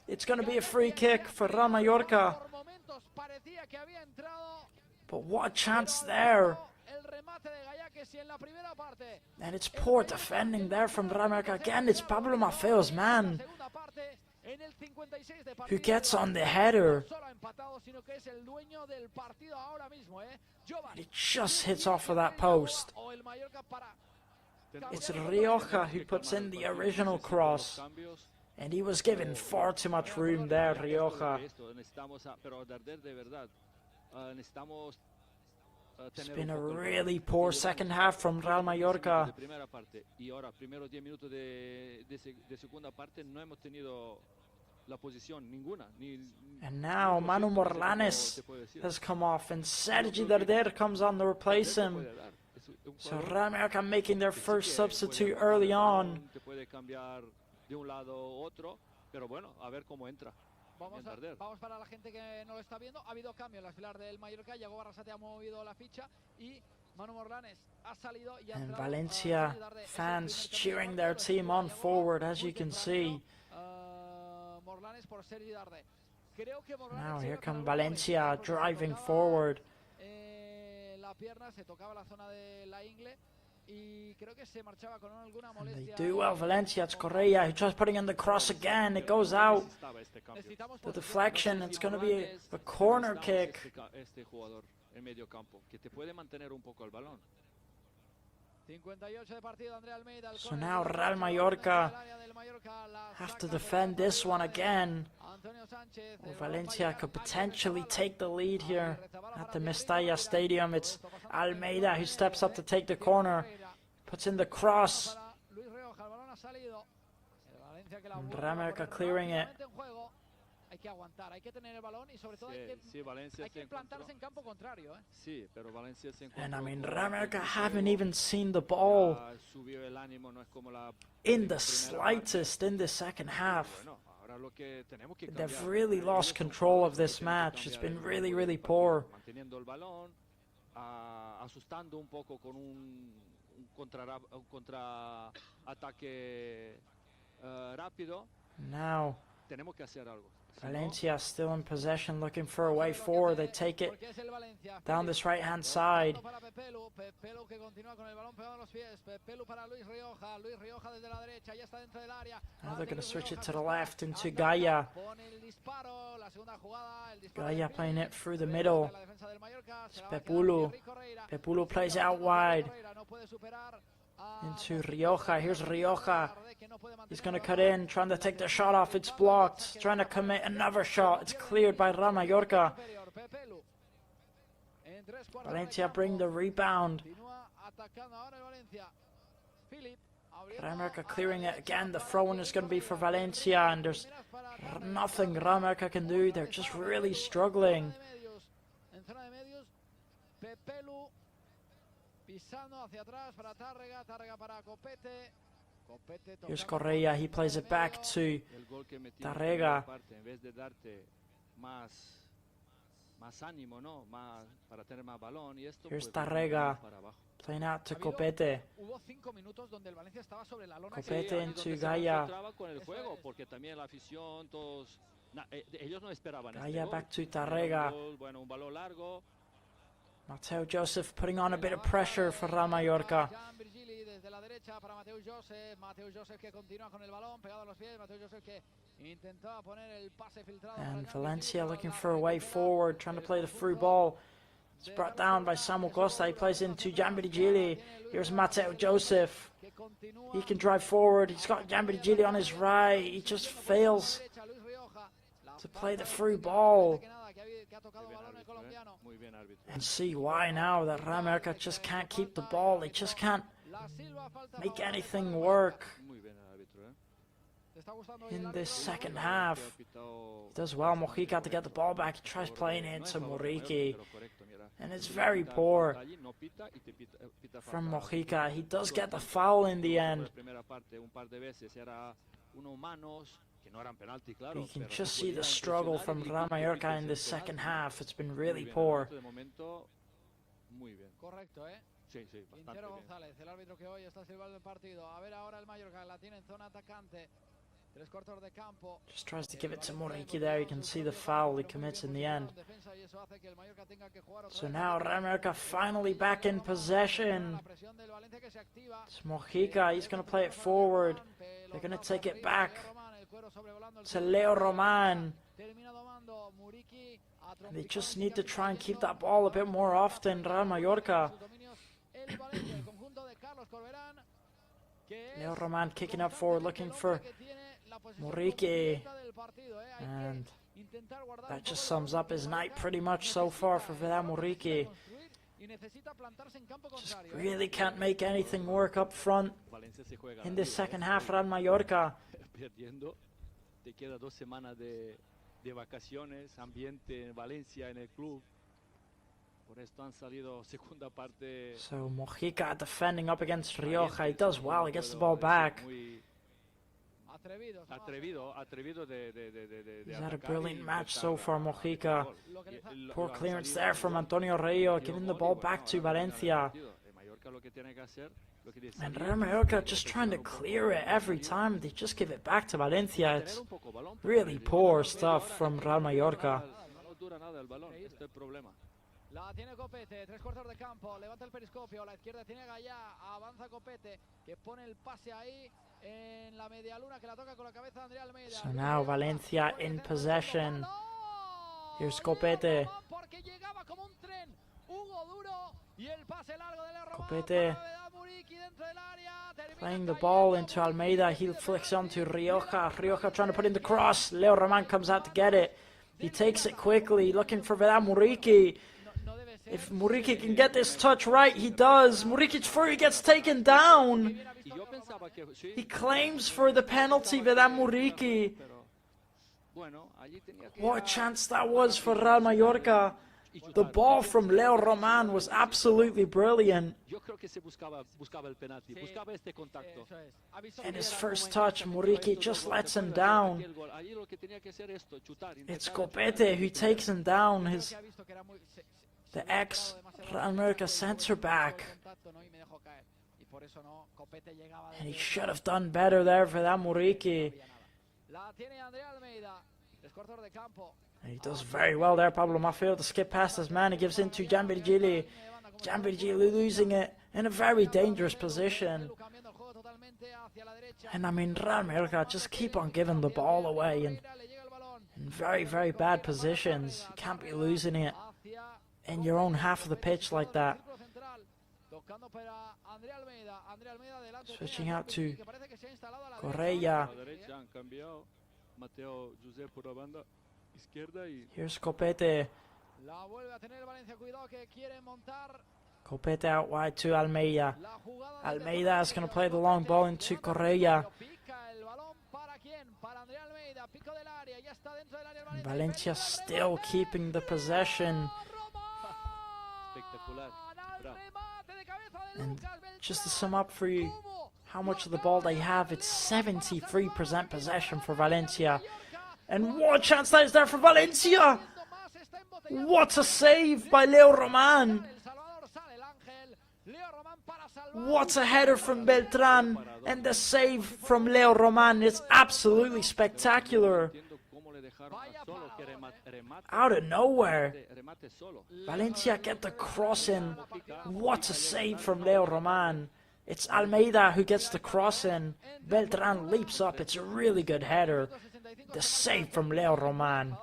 It's going to be a free kick for Real Mallorca. Por momentos parecía que había entrado. But what a chance there. El remate de Gallakes y en la primera parte. And it's poor defending there from Real Mallorca. Again, it's Pablo Maffeo's man Segunda parte en el 56 de who partido. gets on the header. No solo ha empatado, sino que es el dueño del partido ahora mismo, Giovanni. It just hits off of that post. O el Mallorca para It's Rioja who puts in the original cross. And he was given far too much room there, Rioja. It's been a really poor second half from Real Mallorca. And now Manu Morlanes has come off and Sergi Darder comes on to replace him. So Real Mallorca making their first substitute early on. Vamos para la gente que no lo está viendo. Ha habido cambio en las filas del Mallorca. Yago Barrasate ha movido la ficha y Manu Morlanes ha salido y ha And entrado, Valencia fans cheering their team on forward, as you can see. Morlanes por Sergi Darder. Creo que Morlanes Now llega here con come algún Valencia movimiento, porque driving tocaba, forward. La pierna, se tocaba la zona de la ingle y creo que se marchaba con alguna And they molestia. do well, Valencia. It's Correa who tries putting in the cross again. It goes out. The deflection. It's going to be a corner kick. Este jugador en medio campo que te puede mantener un poco el balón. 58 de partido, Andrea Almeida. So now Real Mallorca have to defend this one again. Or Valencia could potentially take the lead here at the Mestalla Stadium. It's Almeida who steps up to take the corner. Puts in the cross. And Real Mallorca clearing it. Hay que aguantar, hay que tener el balón y sobre todo hay que plantarse en campo contrario. Sí, pero Valencia se encontró. And I mean, Real Mallorca haven't even seen the ball Subió el ánimo, no es como la in the slightest in the second half. Bueno, ahora lo que tenemos que They've cambiar. really lost control of this match. It's been really, really poor. Manteniendo el balón, asustando un poco con un contraataque rápido. Now, Tenemos que hacer algo. Si no, Valencia still in possession, looking for a way forward. They take it Porque es el Valencia. down this right-hand side. Para Pepelu, Pepelu que continúa con el balón pegado a los pies. Pepelu para Luis Rioja desde la derecha, ya está dentro del área. Now they're going to switch it to the left into Gaia. Pone el disparo, la segunda jugada, el disparo Gaia de playing Miguel. it through the middle. La defensa del Mallorca, se It's la va a quedar Pepulu. Thierry Correia. Pepulu plays out wide No puede superar into Rioja. Here's Rioja. He's going to cut in, trying to take the shot off. It's blocked. Trying to commit another shot. It's cleared by Real Mallorca. Valencia bring the rebound. Real Mallorca clearing it again. The throw-in is going to be for Valencia, and there's nothing Real Mallorca can do. They're just really struggling. En zona de medios, Pepelu pisando hacia atrás para Tárrega, Tárrega para Copete. Copete Here's tocando Correa. He plays it back to el gol que metimos en la Tárrega. primera parte, en vez de darte más ánimo, ¿no? Para tener más balón y esto. Here's pues, Tárrega. para abajo. Playing out to Copete. Hubo 5 minutos donde el Valencia estaba sobre la lona. Copete Sí, ahí into donde se Gaia. encontraba con el Eso juego, es. porque también la afición, todos, ellos no esperaban este Gaia gol. back to Era un Tárrega. gol, bueno, un balón largo. Mateo Joseph putting on a bit of pressure for Real Mallorca. Jan Virgili desde la derecha para Mateo Joseph. Mateo Joseph que continúa con el balón pegado a los pies. Mateo Joseph que intentaba poner el pase filtrado. para And Jan Valencia Virgili, looking la for a way recupera forward, trying to play the through ball. It's brought down by Samu Costa. He plays into Gili. Here's Mateo Joseph. que continúa He can drive forward. He's got Gili on his right. He just fails derecha, Luis Rioja. La to play the falta through ball. que nada, que ha tocado Muy bien, balón el árbitro, colombiano. Muy bien, árbitro. And see why now that Real Mallorca just can't keep the ball. They just can't La Silva, falta make favorable anything para el work Muy bien, árbitro, ¿Te está gustando hoy el in árbitro? this second half. Que ha pitado- He does well, Mojica, to get the ball back. He tries playing it No es into favor de Mallorca, Moriki. pero correcto, mira. And it's very poor Allí no pita y te pita from falta. Mojica. He does get the foul in the La end. primera parte un par de veces era unos manos que no eran penalti, claro. You can pero just que see the podían struggle presionar from y Real que Mallorca pites in el the penalti. second half. It's been Muy really bien, poor. árbitro, de momento muy bien. Correcto, ¿eh? Sí, sí, bastante Quintero bien. González, el árbitro que hoy está silbando el partido. A ver ahora el Mallorca, la tiene en zona atacante. 3 cuartos de campo. Just tries to give it to Muriqui there. You can see the foul he commits in the end. So now Real Mallorca finally back in possession. It's Mojica, he's going to play it forward. They're going to take it back to Leo Roman. And they just need to try and keep that ball a bit more often, Real Mallorca. Leo Roman kicking up forward, looking for Muriqui. And that just sums up his night pretty much so far for Vidal Muriqui. Just really can't make anything work up front in this second half, Real Mallorca. Perdiendo, te queda 2 semanas de vacaciones, ambiente en Valencia, en el club. Por esto han salido segunda parte. So Mojica defending up against Rioja. He does well, he gets the ball back. Atrevido de He's had a brilliant match so far, Mojica. Poor clearance there from Antonio Rayo, giving the ball back to Valencia. And Real Mallorca just trying to clear it every time. They just give it back to Valencia. It's really poor stuff from Real Mallorca. No dura nada el balón, este es el problema. La tiene Copete, 3 cuartos de campo, levanta el periscopio, la izquierda tiene Gallá, avanza Copete, que pone el pase ahí en la media luna, que la toca con la cabeza de Andrea Almeida. So now Valencia in possession. Here's Copete. Porque llegaba como un tren, Hugo Duro, y el pase largo de Leo Roman. Copete playing the ball into Almeida. He flicks onto Rioja. Rioja trying to put in the cross. Leo Roman comes out to get it. He takes it quickly, looking for Vidal Muriqui. If Muriqui can get this touch right, he does. Muriqi's free, he gets taken down. He claims for the penalty, Vidal Muriqui. What a chance that was for Real Mallorca. The ball from Leo Roman was absolutely brilliant. And his first touch, Muriqui just lets him down. It's Copete who takes him down, the ex-Real Mallorca centre-back. And he should have done better there for that Muriqui. And he does very well there, Pablo Maffeo, to skip past his man. He gives in to Gianvirgili. Gianvirgili losing it in a very dangerous position. And I mean, Real Mallorca just keep on giving the ball away in very, very bad positions. You can't be losing it in your own half of the pitch like that. Switching out to Correa. Here's Copete. Copete out wide to Almeida. Almeida is going to play the long ball into Correa. And Valencia still keeping the possession. And just to sum up for you how much of the ball they have, it's 73% possession for Valencia. And what a chance that is there for Valencia! What a save by Leo Roman! What a header from Beltran! And the save from Leo Roman is absolutely spectacular. Out of nowhere, Valencia get the cross in. What a save from Leo Roman. It's Almeida who gets the cross in. Beltran leaps up. It's a really good header. The save from Leo Roman.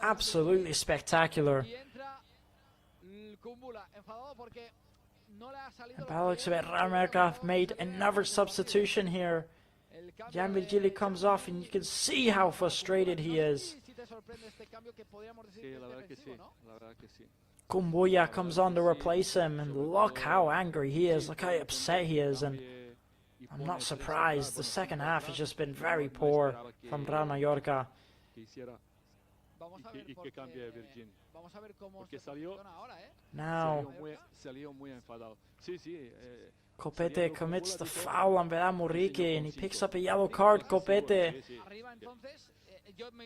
Absolutely spectacular. And by the looks of it, Real Mallorca have made another substitution here. Gianvirgili comes off and you can see how frustrated he is. Kumbuya comes on to replace him, and look how angry he is, look how upset he is, and I'm not surprised. The second half has just been very poor from Real Mallorca. Now, Copete commits the foul on Vidal Muriqui, and he picks up a yellow card, Copete.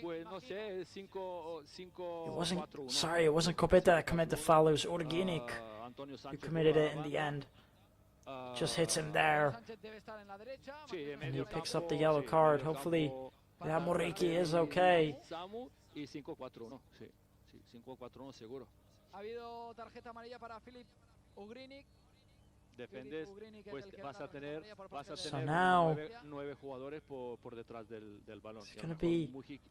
Pues no sé, 5-4-1. It wasn't. Sorry, it wasn't Copete that committed the foul. It was Urginic Antonio who Sánchez committed por la it in the banda. end. Just hits him there, Sánchez debe estar en la derecha. Sí, en and he medio picks campo, up the yellow sí, card. medio Hopefully, campo, that Pata, Moriki is Samu, okay. Samu y 5-4-1. Sí, sí, 5-4-1 seguro. Ha habido tarjeta amarilla para Filip Ugrinic. Defendes, Ugrinic es pues el que vas da a la tener, tarjeta amarilla por vas a parte de So tener now- nueve jugadores por detrás del balón. It's Y a lo gonna mejor be Muriqui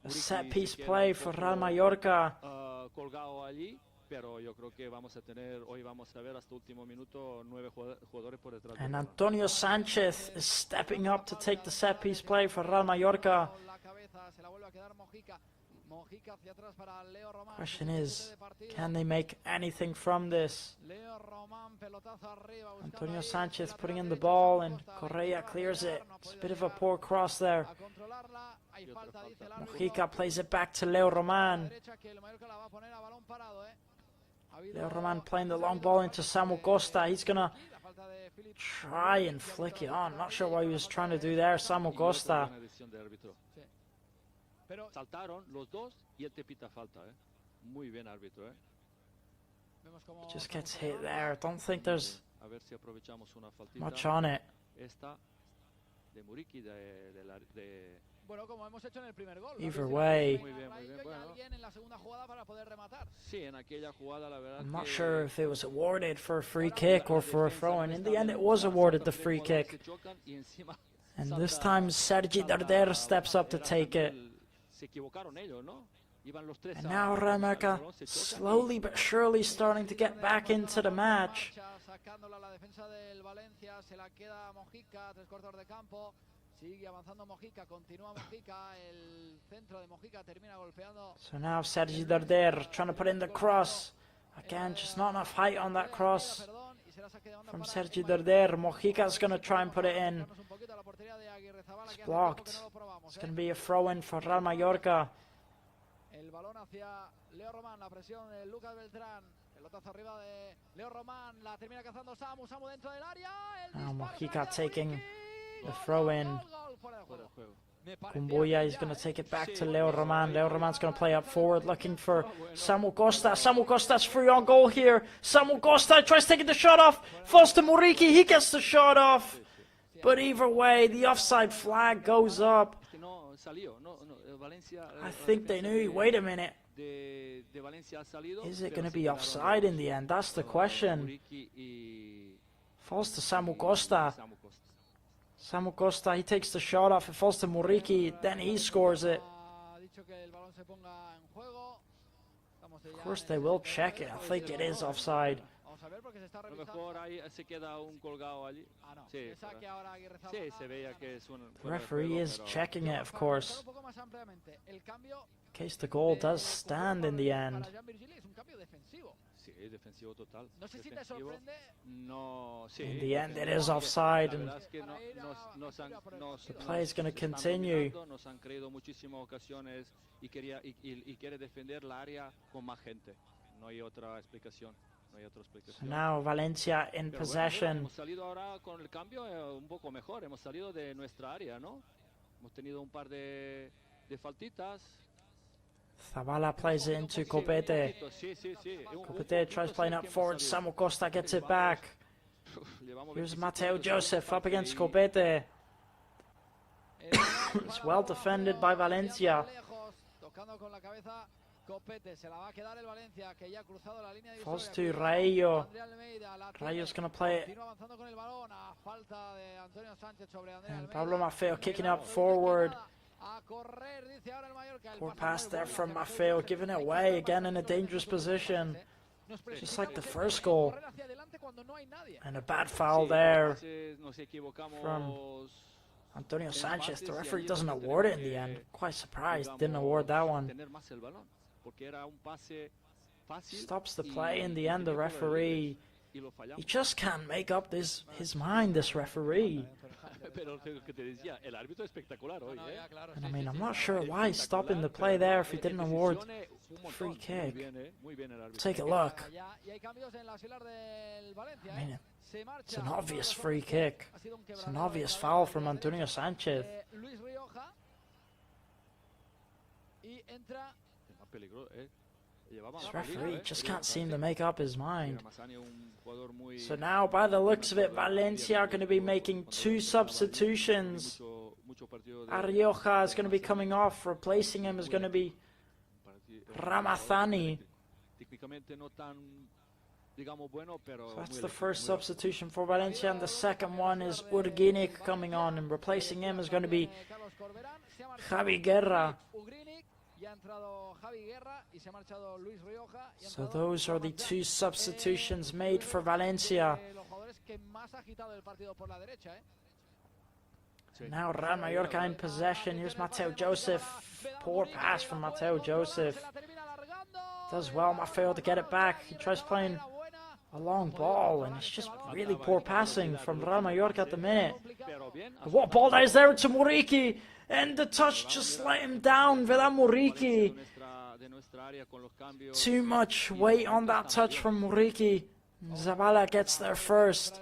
A se set piece queda play un for poco, Real Mallorca. colgado allí, pero yo creo que vamos a tener, hoy vamos a ver hasta último minuto 9 jugadores por detrás del And balón. Antonio Sanchez is stepping up to take the set piece play for Real Mallorca. La cabeza se la vuelve a quedar Mojica. Mojica hacia atrás para Leo Román. Question 77 is, de partido. can they make anything from this? Leo Román, pelotazo arriba, buscando Antonio ahí Sanchez el putting lateral in the derecho, ball, Samu and Costa. Correa Intentaba clears it. llegar, no ha It's a podido bit of a llegar poor cross there. a controlarla. Hay Y otra falta, dice el falta. árbitro. Mojica plays it back to Leo A Roman. la derecha, que el Mallorca la va a poner a balón parado, Ha habido- Leo Roman playing the long ball into Samu Costa. He's gonna La falta de Filip try and flick it on. Not sure what he was trying to do there, Samu Y otra Costa. buena decisión del árbitro. Pero Saltaron los dos y él te pita falta, Muy bien árbitro, vemos cómo Just Samu gets Costa hit there. Don't think there's A ver si aprovechamos una faltita. much on it. Esta de Muriqui de Bueno, como hemos hecho en el primer gol. Either ¿no? way. Muy bien, Y bueno. alguien en la segunda jugada para poder rematar. Sí, en aquella jugada la verdad I'm not que sure if it was awarded for a free kick or for a throw, and in the end it was awarded the free kick. And this time Sergi Darder steps up to take it. Se equivocaron ellos, ¿no? Iban los tres And a- now Real Mallorca se chocan slowly but surely starting to get back into the match. Sacándola a la defensa del Valencia, se la queda Mojica, 3/4 de campo. Sigue avanzando Mojica, continúa Mojica, el centro de Mojica termina golpeando. So now Sergi Darder trying to put in the cross. Again, just not enough height on that cross Perdón, y será saque de banda from para Sergi el Mallorca. Darder. Mojica's going to try and put it in. Acercarnos un poquito a la portería de Aguirrezabala, It's que hace tiempo que blocked. no lo probamos, It's going to be a throw in for Real Mallorca. El balón hacia Leo Román, la presión de Lucas Beltrán. Pelotazo arriba de Leo Román, la termina cazando Samu dentro del área. El Now disparo Mojica fuera de taking Muriqui. the Gol, throw gol, in. gol, gol, fuera de fuera de juego. juego. Me parecía Kumbuya que is ya, going to take it back Sí, to Leo Roman. Leo Roman's going to play up Bueno, forward looking for Samu Costa. Samu Costa's free on goal here. Samu Costa tries taking the shot off. Falls to Muriqui. He gets the shot off. But either way, the offside flag goes up. Es que no salió, Valencia. I think they knew. Wait a minute. De Valencia ha salido. Is it pero going to se be quedaron offside in los, the end? That's the question. Muriqui y Falls to Samu Costa. Samu Costa. Samu Costa, he takes the shot off. It falls to Muriqui. Then he scores it. ha dicho que el balón se ponga en juego. Estamos ya Of course, en they el will 79. check it. I think it is offside. Vamos a ver porque se está A lo revisando. mejor ahí se queda un colgado allí. Ah, no. Sí, Le saque ahora Aguirrezabala. Sí, se veía que es un. The fuera de referee juego, is pero- checking it, of Para course. analizar un poco más ampliamente, el cambio In case the goal does de stand in the para end. Jan Virgili es un cambio defensivo. Sí, defensivo total. No sé si te Defensivo. sorprende. No, sí. In the end, it defensivo. is offside, La and verdad es que Para ir a- nos han, a por el nos, partido. the play is going to nos están continue. dominando, nos han creado muchísimas ocasiones y quiere defender la área con más gente. No hay otra explicación. No hay otra So explicación. now Valencia in Pero bueno, mira, possession. hemos salido ahora con el cambio un poco mejor. Hemos salido de nuestra área, ¿no? Hemos tenido un par de faltitas. Zavala plays it into Copete. Sí, sí, sí. Copete tries playing up forward. Samu Costa gets it back. Here's Mateo Joseph up against Copete. It's well defended by Valencia. Tocando con la cabeza Copete, se la va a quedar el Valencia que ya ha cruzado la línea Falls divisoria. to Cuidado, Rayo. André Almeida, la Rayo's tiene, going to play it. continúa avanzando con el balón a falta de Antonio Sánchez sobre André And Almeida. Pablo Maffeo kicking Cuidado, up forward. a correr, dice ahora el Mallorca. El Poor pase pass muy there bueno, from se Maffeo, recupera, giving it hay que away estar again in a más dangerous atentos en position. pases, Nos Just presionan like the que first hay que goal. correr hacia adelante cuando no hay nadie. And a bad foul there. Nos equivocamos. from Antonio en Sanchez. The pases y referee allí doesn't es donde award it in tenemos the end. que, Quite surprised. digamos, Didn't award that one. tener más el balón, porque era un pase fácil Stops the y- play in the y end. The tenía que correr referee, y lo he fallamos. just can't make up his mind, this referee. Pero lo que te decía, el árbitro es espectacular hoy, No, ¿eh? ya, claro, And sí, I mean, sí, I'm sí. not sure why he's Espectacular, stopping the pero play there if he en didn't award. decisiones, un montón. free kick. Muy bien el árbitro. Take a look. Ya, y hay cambios en la auxiliar del Valencia. I mean, Se marcha. it's an obvious free kick. Ha sido un It's an quebradero obvious de foul cabeza from hacia la Antonio derecha. Sanchez. Luis Rioja. Y entra Más peligro, llevaba This más peligro, referee just can't seem to make up his mind. Masani, un jugador muy So now, by the looks of it, Valencia are going to be making 2 substitutions. mucho partido de Arioja is going to be coming off. Replacing him is going to be Ramazani. técnicamente no tan digamos bueno, pero So that's muy the eléctrico, first muy substitution for Valencia, and the second one is Urginic coming on, and replacing him is going to be Carlos Corberán, se ha marchado Javi Guerra. Ugrinic, y ha entrado Javi Guerra y se ha marchado Luis Rioja. Y ha So entrado those are the 2 substitutions made for Valencia. los jugadores que más ha agitado el partido por la derecha, Now Real Mallorca in possession. Here's Mateo Joseph. Poor pass from Mateo Joseph. Does well, Maffeo, to get it back. He tries playing a long ball, and it's just really poor passing from Real Mallorca at the minute. What ball that is there to Muriqi, and the touch just let him down. Vela Muriqi. Too much weight on that touch from Muriqi. Zabala gets there first.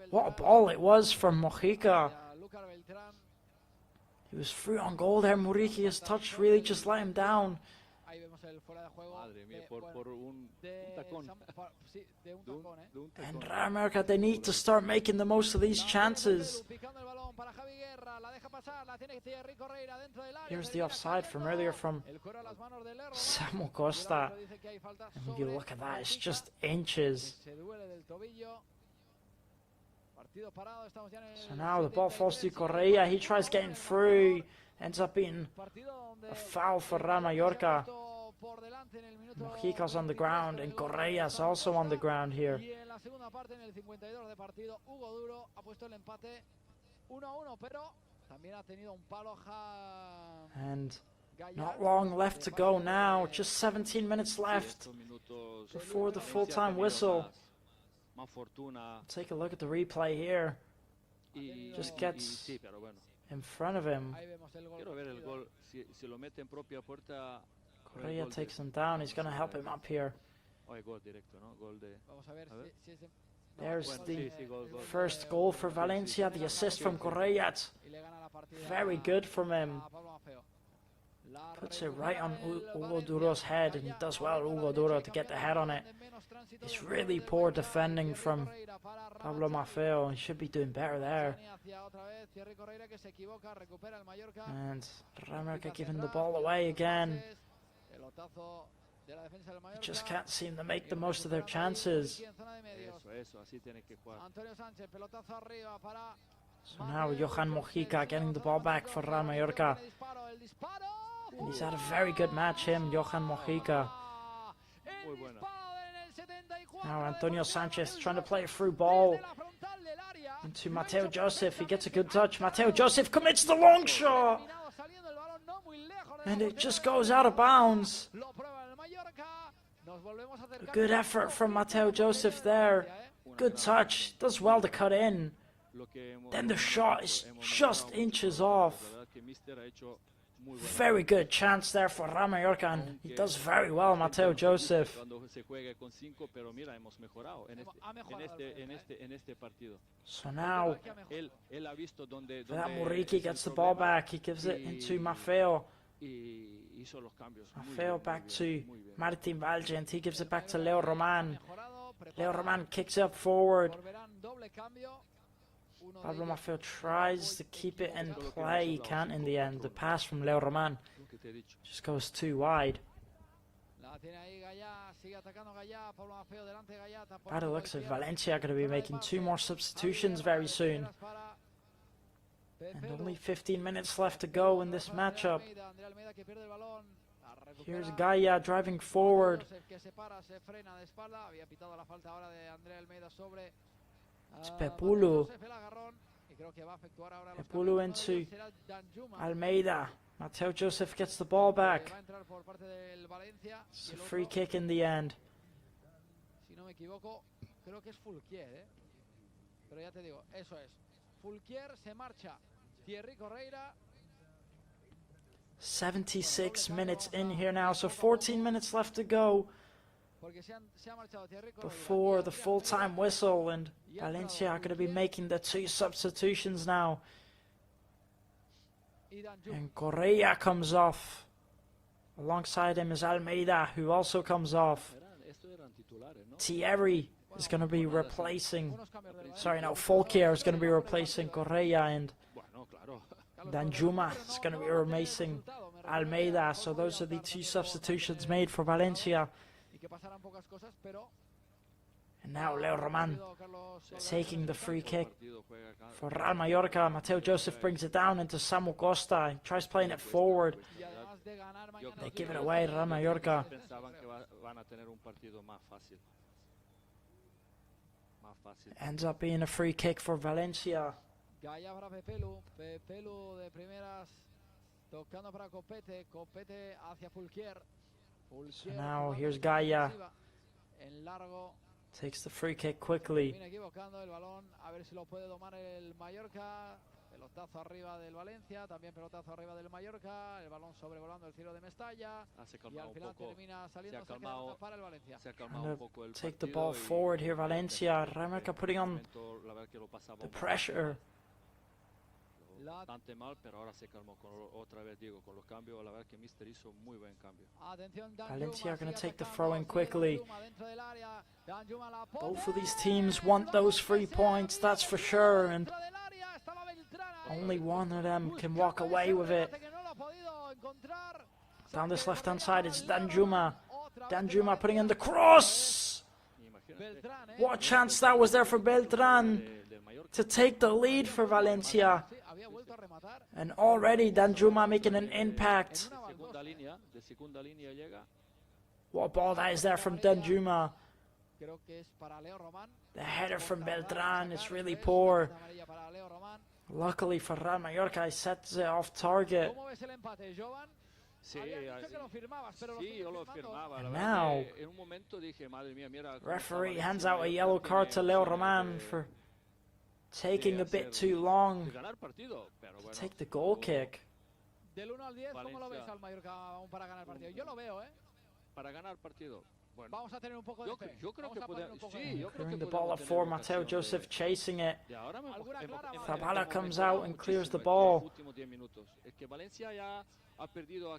What a ball it was from Mojica. He was free on goal there, Muriqi. His touch really just let him down. Ahí vemos el fuera de juego. Madre mía, por un tacón. Sí, de un tacón, De un tacón. And Real Mallorca, they need to start making the most of these chances. Picando el balón para Javi Guerra, la deja pasar, la tiene Thierry Correia dentro del área. Here's the offside from earlier from El cuero a las manos del Lerro. Samuel Costa. Dice que hay falta And when you sobre look at that, it's Mojica. just inches. Se duele del tobillo. Partido parado, estamos ya en el So now the ball falls to 73. Correa. He tries getting through. Ends up being Partido donde a foul for Real Mallorca. por delante en el minuto Mojica's on the 23 ground, con el and gol de Correa's Samuel also on the Costa. ground here. Y en la segunda parte, en el 52 de partido, Hugo Duro ha puesto el empate 1-1, pero también ha tenido un palo And Gallar. not long left to go now. Just 17 minutes left Estos minutos before the Valencia ha full-time tenido whistle. más fortuna Take a look at the replay here. Just gets sí, pero bueno. in front of him. Ahí vemos el gol. Quiero ver el gol. Si lo mete en propia puerta. Correa takes him down. He's going to help him up here. Oye, gol directo, ¿no? Gol de. Vamos a ver, A ver. si es de... There's Bueno, the sí, sí, gol, gol. first goal for Valencia. The assist from Correa. It's Y le gana la partida very good from him. a Pablo Maffeo. La Puts it right on recupera el Hugo Valencia. Duro's head, and he does well, Hugo Duro, to get the head on it. It's really poor defending from Pablo Maffeo. He should be doing better there. And Real Mallorca giving the ball away again. They just can't seem to make the most of their chances. Eso, así tiene que jugar. Antonio Sánchez, pelotazo arriba para So now Johan Mojica getting the ball back for Real Mallorca. And he's had a very good match, him, Johan Mojica. Muy buena. Now Antonio Sanchez trying to play a through ball into Mateo Joseph. He gets a good touch. Mateo Joseph commits the long shot. And it just goes out of bounds. A good effort from Mateo Joseph there. Good touch. Does well to cut in. Lo que hemos- Then the shot is just inches off. La verdad que Mister ha hecho muy buena. Very good chance there for Real Mallorca, and he does very well, Mateo Joseph. Cuando se juegue con 5, pero mira, hemos mejorado en este partido. So now, Él ha visto donde for that es Muriqui el gets the ball problema back. He gives it into Maffeo. y hizo los cambios. Muy Maffeo bien, back muy to bien, muy bien. Martin Valgent. He gives it back to Leo Roman. Leo Roman kicks up forward. Pablo Maffeo tries to keep it in play. He can't in the end. The pass from Leo Roman Lo que te he dicho. just goes too wide. By the looks of Valencia, are going to be making 2 more substitutions very soon. And only 15 minutes left to go in this matchup. Here's Gaia driving forward. It's Pepulu. Pepulu into Almeida. Mateo Joseph gets the ball back. It's a free kick in the end. Si no me equivoco, creo que es Fulquier, ¿eh? Pero ya te digo, eso es. Fulquier se marcha. Thierry Correia. 76 minutes in here now, so 14 minutes left to go before the full-time whistle, and Valencia are going to be making the 2 substitutions now. y Danjuma. And Correa comes off. Alongside him is Almeida, who also comes off. Estos eran titulares, ¿no? Thierry is going to be replacing. Buenos cambios del Sorry, no, Valencia. Folkier is going to be replacing Correa, and Bueno, claro. Danjuma is going to be replacing Almeida. So those are the two substitutions made for Valencia. Y que pasaran pocas cosas, pero And now Leo Roman Carlos taking the free kick Partido juega acá. for Real Mallorca. Mateo Joseph brings it down into Samu Costa. He tries playing it forward. y además de ganar mañana They give it away, Real Mallorca. Pensaban que van a tener un partido más fácil. Más fácil. Ends up being a free kick for Valencia. Gaya para Pepelu, Pepelu de primeras tocando para Copete, Copete hacia Fulquier. Fulquier now jugando here's en Gaya. ofensiva. En largo, Takes the free kick quickly. viene equivocando el balón, a ver si lo puede domar el Mallorca. Pelotazo arriba del Valencia, también pelotazo arriba del Mallorca, el balón sobrevolando el cielo de Mestalla Se ha y al calmado un final poco. termina saliendo se ha saque de calmado. banda para el Valencia. Se ha calmado Trying un to poco el take the partido ball y forward here, Valencia. Real Mallorca putting on la verdad que lo pasaba the un poco pressure. bastante mal, pero ahora se calmó. Otra vez digo, con los cambios, la verdad que Mister hizo muy buen cambio. Atención, Danjuma Valencia are gonna sigue take the atacando, throw in sigue quickly. Danjuma dentro del área, Danjuma la pone, Both of these teams want those 3 points, that's for sure, and dentro del área, estaba Beltrán ahí, only one of them can walk buscando away ese with it. remate que no lo ha podido encontrar. Down this Saque de left-hand Correa side, it's para Leo Danjuma. Roman. Otra vez Danjuma el putting in the Valencia. cross. Imagínate. Beltrán, What a chance that was there for Beltran Del Mallorca. to take the lead for Valencia. Sí, había vuelto a rematar And already Danjuma making an impact. en una baldosa. De segunda línea llega. What a ball that is there from Danjuma. Creo que es para Leo Roman. The header from Beltran is really poor. Tarjeta amarilla para Leo Roman. Luckily for Real Mallorca, he sets it off target. ¿Cómo ves el empate, Jovan? Sí, Habías dicho que lo firmabas, pero sí, yo lo sigues firmando. firmaba. La And verdad now, que en un momento dije, madre mía, mira. cómo Referee está hands Valencia, out a Mallorca yellow card tiene to Leo opciones Roman de- for taking a bit hacer- too long de ganar partido, pero to bueno, take the goal luego, kick. Del 1 al 10, ¿cómo lo ves Valencia. al Mallorca aún para ganar el partido? Yo lo veo, ¿eh? Para ganar partido. Bueno, Vamos a tener un poco de yo, fe. yo creo Vamos que a poner podemos. un poco de Sí, fe. yo creo Clearing que the ball podemos up tener for Mateo ocasión Joseph de- chasing it. de ahora Alguna clara va a haber. Zabala comes hemos out mejorado and clears the muchísimo ball. en los últimos 10 minutos. Es que Valencia ya ha perdido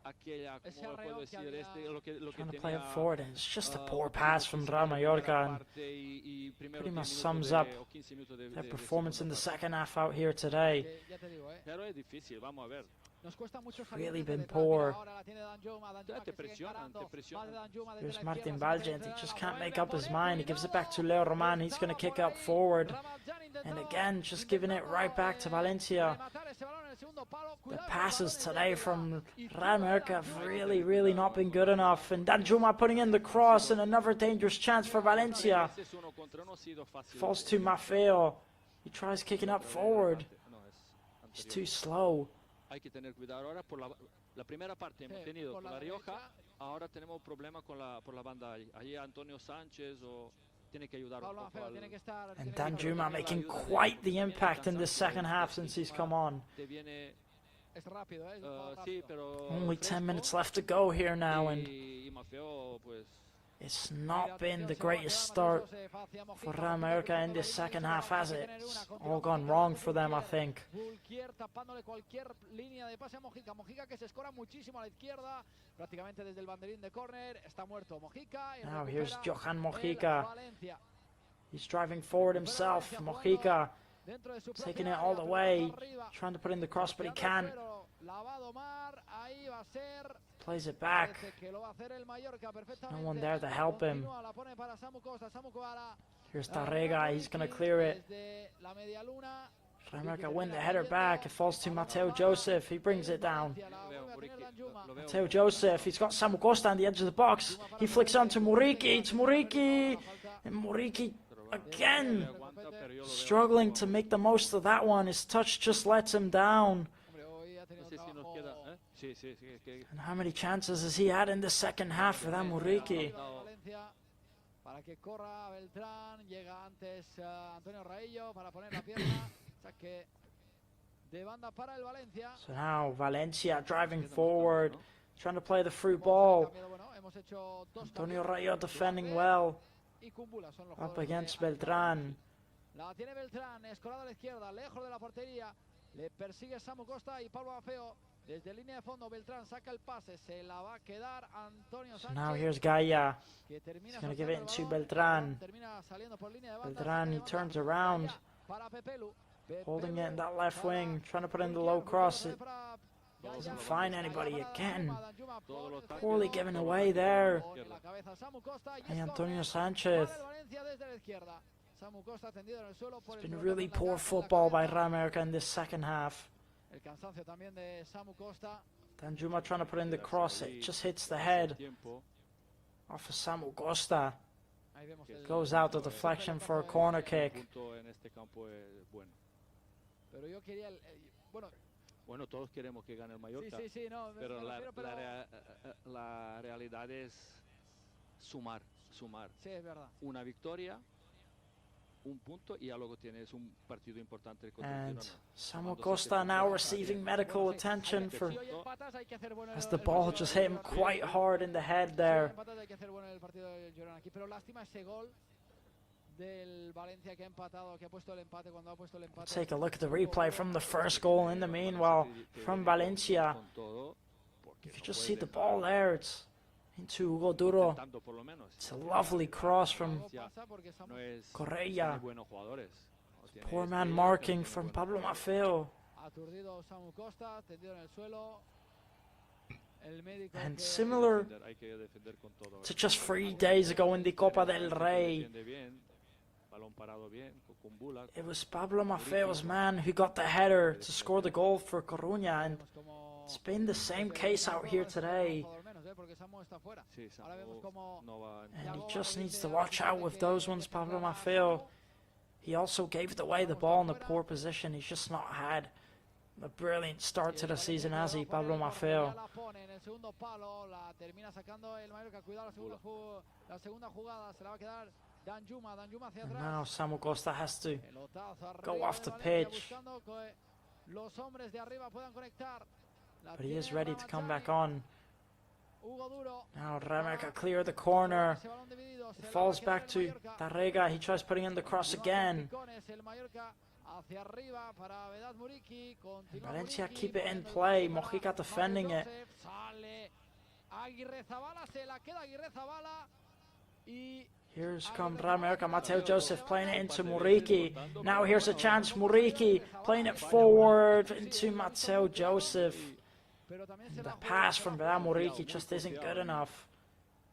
aquella, Ese ¿cómo lo arreo puedo que decir? había- Lo que Trying to tenía, play it forward, and it's just a un poor poquito pass from Real posesión en la primera Mallorca. And parte y primeros pretty 10 much minutos sums de- up o 15 minutos de their de performance in the segunda parte. second half out here today. Que ya te digo, ¿eh? Pero es difícil, vamos a ver. Nos cuesta mucho Really salir desde been detrás. poor. Mira, ahora la tiene Danjuma, Danjuma Te que sigue presionan, encarando. te presionan. Va de Danjuma desde Here's la Martin izquierda, Valgent. He se just la can't mueve make up por his él, mind. He gives it back to cuidado. Leo Roman. He's going to kick Estaba out por ahí. forward. Ramazan intentó- And again, just giving it right back to Valencia. rematar ese balón en el segundo palo. The Cuidado, passes el balón today en from llega. Y Real tira Mallorca have Danjuma. really not been good enough. And Danjuma putting in the cross and another dangerous chance for Valencia. Ese es uno contra uno, ha sido fácil. Falls to Maffeo. He tries kicking up forward. No, es He's anterior. too slow. Hay que tener cuidado ahora por la primera parte hemos Sí, tenido por con la la Rioja, derecha. ahora tenemos problemas por la banda ahí. Ahí Antonio Sánchez o tiene que ayudar un Pablo poco Maffeo al- tiene que estar. And tiene que estar Danjuma bien. making quite the impact in this second half since he's come on. te viene Es rápido, ¿eh? Es un jugador sí, rápido. pero Only 10 fresco, minutes left to go here now, and y Maffeo pues it's Mira, not been atención, the se va a greatest quedar Mateo start Joseph hacia Mojica, for Real Mojica Mallorca in cruzando this la línea second izquierda, half, has hay que it? tener una, It's continúa all gone Mojica, wrong for them, I Fulquier. think. Fulquier tapándole cualquier línea de pase a Mojica. Mojica que se escora muchísimo a la izquierda, prácticamente desde el banderín de córner. Está muerto Mojica. Y Now recupera here's Johan el Mojica. Valencia. He's driving forward himself. Mojica Dentro de su taking propia it all área, the pelota way, arriba. trying to put in the cross, but he Tirando can't. Suero, la va a domar, ahí va a ser. Plays it back. Parece que lo va a hacer el Mallorca perfectamente. No one there to help him. Continúa, la pone para Samu Costa, Samu Costa. Here's Tarrega. He's going to clear it. Desde la media luna. Real Mallorca win the header back. It falls to Mateo Joseph. He brings it down. La vuelve a tener Danjuma. Mateo Joseph. He's got Samu Costa on the edge of the box. He flicks on to Muriqui. It's Muriqui. And Muriqui again aguanta, pero yo lo veo struggling como- to make the most of that one. His touch just lets him down. Hombre, hoy ha no tenido sé si nos trabajo. queda sí, es que And how many chances has he had in the second half for that Muriqui? Valencia, para que corra Beltrán, llega antes Antonio Raillo para poner la pierna, saque de banda para el Valencia. So now Valencia driving forward, trying to play the through ball. Bueno, hemos hecho dos Antonio cambios. Rayo defending well, Y Kumbula son los up jugadores against de- Beltran. La tiene Beltrán, escorado a la izquierda, lejos de la portería. Le persigue Samu Costa y Pablo Afeo. Desde línea de fondo, Beltrán saca el pase, se la va a quedar Antonio So Sánchez. now here's Gaia. Que termina He's gonna give it soltando el into balón. Beltrán. Termina saliendo por línea de banda, Beltrán, he saque de turns banda. around, Gaia para Pepelu. holding it in Pepelu that left para wing, trying to put in the Burkiar. low Burkiar cross. otra It vez para Gaia. doesn't find anybody Gaia para again. Danjuma, Danjuma Todos los por el Poorly centro. given away there. Pone la cabeza Samu Costa y Hey, es Antonio córner Sánchez. para el Valencia desde la izquierda. Samu Costa tendido en el suelo por It's el been suelo, really atacar poor con la football by cabeza. Real America in this second half. El cansancio también de Samu Costa. Danjuma trying to put in the cross. It just hits the head Tiempo. off of Samu Costa. Ahí vemos el Goes out the deflection for a corner kick. Punto en este campo es bueno. Pero yo quería bueno, Bueno, todos queremos que gane el sí, Mallorca, sí, sí, no, pero, me la, refiero, pero la realidad es sumar. sí, es verdad. Una victoria, un punto y ya luego tienes un partido importante contra el And Girona. Samu Costa now receiving medical attention for Si hoy empatas hay que hacer bueno as el the ball partido just del hit him Girona. quite hard in the head Si hoy there. empatas hay que hacer bueno el partido del Girona aquí, pero lástima ese gol del Valencia que ha empatado, que ha puesto el empate cuando ha puesto el empate. Take a look at the replay from the first goal. In the meanwhile, from Valencia, Con todo, porque you can no just puedes see the dejar ball there. It's into Hugo Duro. intentando por lo menos. It's a lovely cross from Algo pasa porque Samu No es Correa. tiene buenos jugadores. No tiene Poor man estrellas, marking pero tiene from buenos Pablo jugadores. Maffeo. aturdido Samu Costa, tendido en el suelo. El médico And que- similar Hay que defender con todo. to just 3 days ago in the Copa del Rey, Defiende bien, balón parado bien, con Bula. it was Pablo Maffeo's man who got the header to score the goal for Coruña, and vemos como- it's been the same case out here today. Un jugador menos, porque Samu está fuera. Sí, Ahora vemos como no va And he just needs to watch out with those ones, Pablo Maffeo. He also gave away the ball in a poor position. He's just not had a brilliant start to the season, has he, Pablo Maffeo? La pone en el segundo palo, la termina sacando el Mallorca. Cuidado, la segunda jugada se la va a quedar Danjuma hacia And atrás. now Samu Costa has to Pelotazo go arriba off de the Valencia, pitch. buscando que los hombres de arriba puedan conectar. La But he is tiene ready para to come Matchday. back on. Hugo Duro. Now Remeca clear the corner. Ese balón dividido, se It la falls va a quedar back el to Mallorca. Tarrega. He tries putting in the cross Lo hace again. Picones, el Mallorca hacia arriba para Vedat Muriqui. Continúa Valencia Muriqui, keep it in poniendo el play. balón para Mojica Mateo defending it. Joseph, sale Aguirre Zabala, se la queda Aguirre Zabala y Here's come Remeca. Mateo Joseph playing it into Muriqui. Now here's a chance. Muriqui playing it forward into Mateo Joseph. pero también se The va a pass jugar. from Vedat Muriqui just isn't good enough.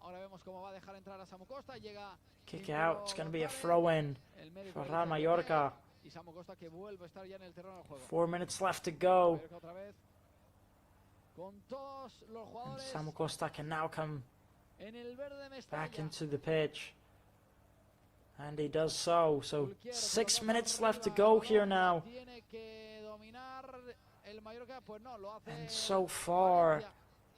Ahora vemos cómo va a dejar entrar a Samu Costa, llega Kick Íñigo out. It's going to be a González, throw-in el médico for dice Real que Mallorca. y Samu Costa que vuelve a estar ya en el terreno del juego. 4 minutes left to go. Mallorca otra vez con todos los And jugadores Samu Costa can now come en el verde back Mestalla. into the pitch. And he does so. So 6 minutes left to go here now. Tiene que dominar el Mallorca, pues no, lo hace And so far, Valencia.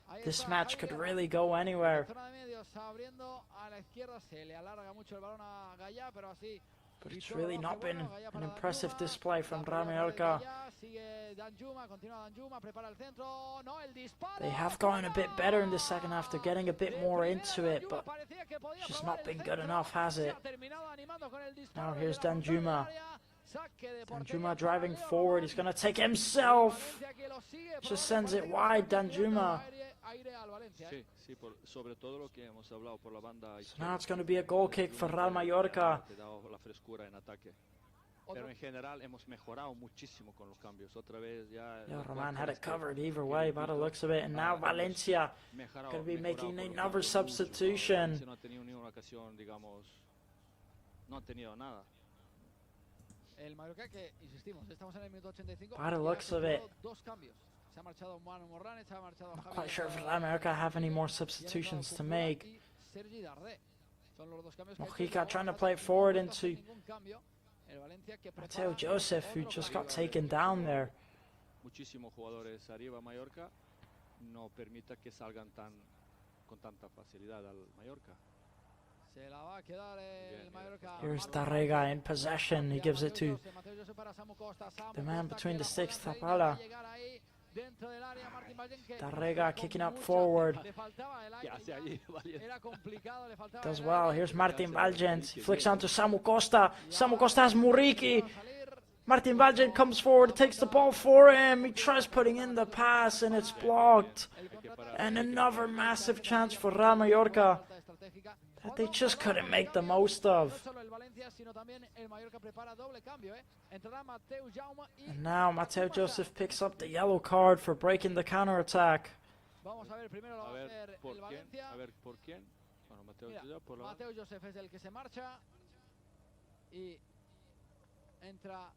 Ahí this está match Javi could Guerra. really go anywhere. Zona de medios, abriendo a la izquierda, se le alarga mucho el balón a Gaya, pero así. But y it's todo really lo not hace been bueno, Gaya an para impressive Danjuma, display from la Real pelota de Mallorca. Gaya, sigue Danjuma, continúa Danjuma, prepara el centro, no, el disparo. They have gotten a bit better in the second half. They're getting a bit De more primera, into it, Danjuma but parecía que podía it's just probar not el been good centro, enough, has se it? ha terminado animando con el disparo Now desde here's la frontal del Danjuma. área, saque de portería Danjuma para driving Leo forward. Román. He's going to take it himself. Valencia que lo sigue, Just probando, sends it parece que wide, está tirando Danjuma. aire al Valencia, Sí, sí, sobre todo lo que hemos hablado por la banda So now it's going to be a goal kick for Real Mallorca. Te da la frescura en ataque. Otro- Pero en general hemos mejorado muchísimo con los cambios. Otra vez ya. Yeah, la Roman cuarta had vez it que- covered either que way by the repito, looks of it. And now hemos Valencia mejorado- going to be mejorado making por los another cambios mucho. substitution. Valencia no ha tenido ni una ocasión, digamos. No ha tenido nada. El Mallorca que, insistimos, estamos en el minuto 85. By the y ha looks of it. efectuado dos cambios. Se ha marchado Manu Morlanes, se ha marchado Not Javi quite sure if Guerra, Real America have any more y han substitutions entrado to Kupula make. y Sergi Darder. Son los dos cambios que ha hecho Mojica y luego trying to no play ha it forward vuelto a hacer into ningún cambio. El Valencia que Mateo prepara Joseph, who otro just cambio. got taken down there. Muchísimos jugadores arriba Mallorca. No permita que salgan con tanta facilidad al Mallorca. Se la va a quedar el Bien, Mallorca. Here's Marco Tarrega in possession. He gives it to Mateo Joseph para Samu Costa. Samu the man Costa between que the la sticks, juega entre Zabala. líneas, va a llegar ahí dentro del área, Martín Vallen, que Tarrega con kicking up mucha- forward. le faltaba el ¿Qué aire, hace allí? Valiente. era complicado, le faltaba Does el well. aire. Here's Martin Valgent. He flicks onto Samu Costa. Samu Costa has Muriqui. Va a salir Martin Valgen comes forward, takes the ball for him. He tries putting in the pass and it's blocked. And another massive chance for Real Mallorca that they just couldn't make the most of. And now Mateo Joseph picks up the yellow card for breaking the counter-attack. Vamos a ver, primero lo va a hacer ¿por el quién? Valencia. A ver, ¿por quién? Bueno, Mateo Mira, Joseph por la... Mateo Joseph es el que se marcha y entra.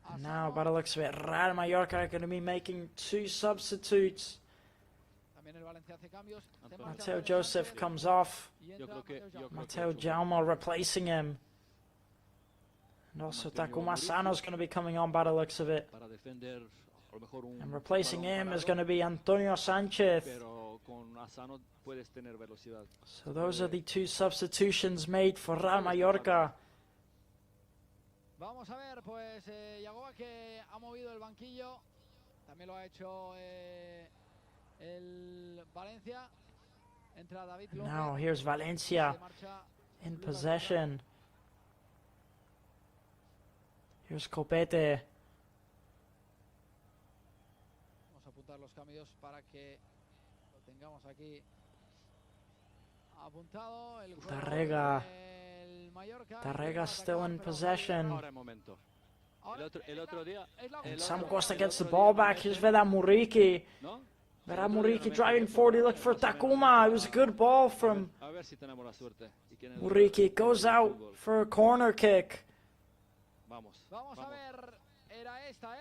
And now, by the looks of it, Real Mallorca are going to be making 2 substitutes. También el Valencia hace cambios. Se marcha Mateo Mateo Joseph Sánchez comes off. y Yo entra creo que... Mateo Jaume. Mateo Jaume replacing him. And also Takuma Sano's going to be coming on by the looks of it. Para defender a lo mejor un And replacing balón him is parado, going to be Antonio Sanchez. pero con Asano puedes tener velocidad. So those are the 2 substitutions made for Real Mallorca. Vamos a ver, pues Yagoba que ha movido el banquillo. También lo ha hecho el Valencia. Entra David López. Now here's Valencia Se marcha in Lucas possession. Here's Copete. Vamos a apuntar los cambios para que lo tengamos aquí apuntado. El jugador Tarrega. del Mallorca. Tarrega still in possession. Ahora el momento. El otro día... And Sam Costa gets the ball back. Here's Vedat Muriqi. ¿No? Vedat Muriqi driving forward. He looked for Takuma. It was a good ball from A ver si tenemos la suerte. ¿Y quién es el Muriqi. Goes out fútbol? for a corner kick. Vamos. Vamos a ver, era esta,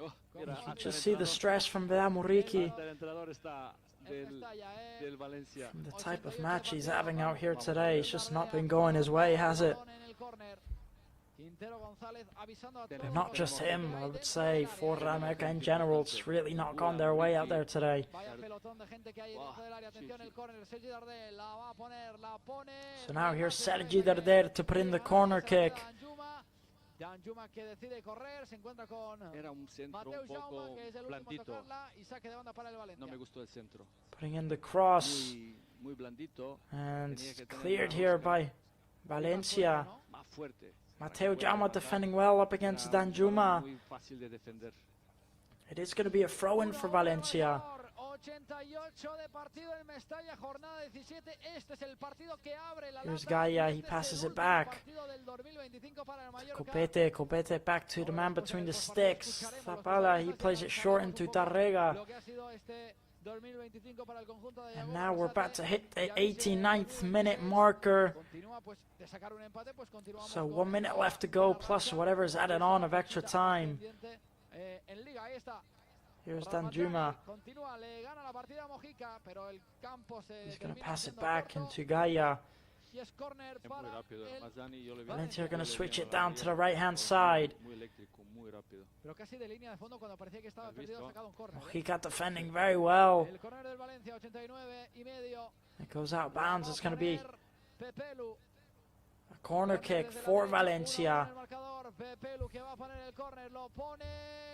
Oh, mira, You hasta just el see the entrenador- stress from Vedat Muriqui. hasta el entrenador está del, Esta ya, del Valencia. From the type of match he's having out here today, it's just not been going his way, has it? And not just him, I would say, for Real Mallorca in general, it's really not gone their way out there today. So now here's Sergi Darder to put in the corner kick. Danjuma que decide correr, se encuentra con Era un centro Mateo un poco Jaume, que es el último en blandito. tocarla, y saque de banda para el Valencia. No me gustó el centro. Putting in the cross. Muy blandito. And Tenía que tener cleared más here Oscar. by Valencia. Más fuerte. Mateo Jaume defending well up against Danjuma. Muy fácil de defender. It is going to be a throw-in for Valencia. 88 de partido en Mestalla, jornada 17. Este es el partido que abre la Here's lata. Gaia, he Este es passes el it último back. partido del 2025 para el Mallorca. Copete back to the man between the sticks. Zapala, he plays it short into Tarrega. Lo que ha sido este 2025 para el conjunto de And Yagoba now we're about to Arrasate. hit the Ya veis, 89th minute marker. Continúa, pues, de sacar un empate, pues continuamos So con 1 minute esta left to go, racha. plus whatever's added on of extra time. En Liga, ahí está. Here's Ramadani Danjuma. continúa, le gana la partida a Mojica, pero el campo se He's going to termina pass it siendo back corto, into Gaia. y es córner Es muy para rápido. el Mazzani, yo le vi. Valencia are going to Muy switch bien, it down to the Valencia. right-hand side. Muy eléctrico, muy rápido. pero casi de línea de fondo cuando parecía que estaba ¿Has perdido, ha visto? sacado un córner. Mojica defending very well. El córner del Valencia, 89 y medio. It goes out bounds. It's going to be Pepelu. a corner kick for Valencia. El marcador, Pepelu que va a poner el córner, lo pone,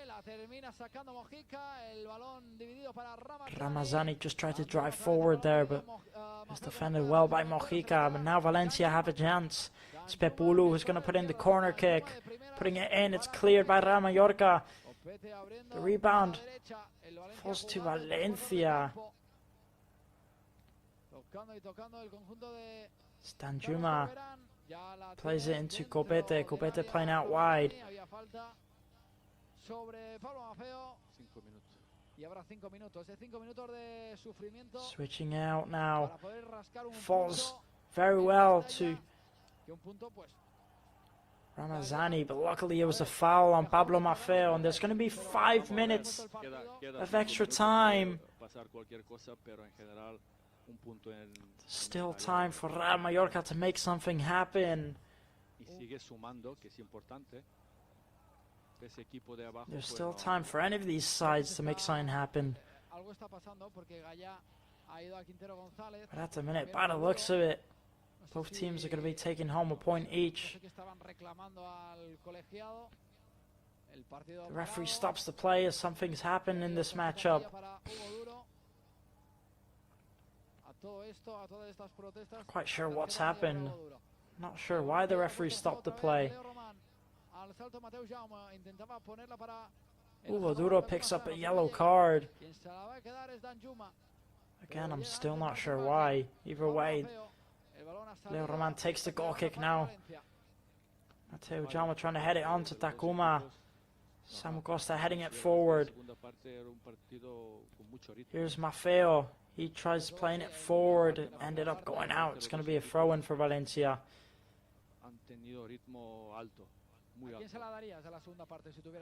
la termina sacando Mojica, el balón dividido para Ramazani. Ramazani just tried to drive forward there, but was defended well by Mojica. But now Valencia have a chance. It's Pepulu who's going to put in the corner kick. Putting it in, it's cleared by Real Mallorca. The rebound falls to Valencia. Tocando y tocando el conjunto de It's Danjuma plays it into Copete. Copete playing out wide. Había falta sobre Pablo Mafeo 5 minutos. y habrá 5 minutos. De 5 minutos de sufrimiento Switching out now. para poder rascar un Falls punto very well to y un punto pues Ramazani, but luckily it was a foul on Pablo Mafeo, and there's going to be 5 minutes Queda of 5 extra minutos, time. puede pasar cualquier cosa, pero en general un punto en Still time for Real Mallorca to make something happen. y sigue sumando, que es importante. Ese equipo de abajo There's pues, still no- time for any of these sides to make something happen. algo está pasando porque Gaya ha ido a Quintero González. But at the minute, by the looks of it, both teams are going to be taking home a point No each. sé qué estaban reclamando al colegiado. El partido The referee parado. stops the play as something's happened in this matchup. Para Hugo Duro. A todo esto, a todas estas protestas. Quite sure what's tarjeta amarilla para happened. Hugo Duro. Not sure why the referee stopped the play. Leo Román al salto Mateu Jaume, intentaba ponerla para Ugo Duro picks up a yellow card. Quien se la va a quedar es Danjuma. Again, I'm still not sure why. Either way, Leo Roman takes the goal kick now. Mateo Jaume trying to head it on to Takuma. Samu Costa heading it forward. Here's Maffeo. He tries playing it forward. Ended up going out. It's going to be a throw-in for Valencia.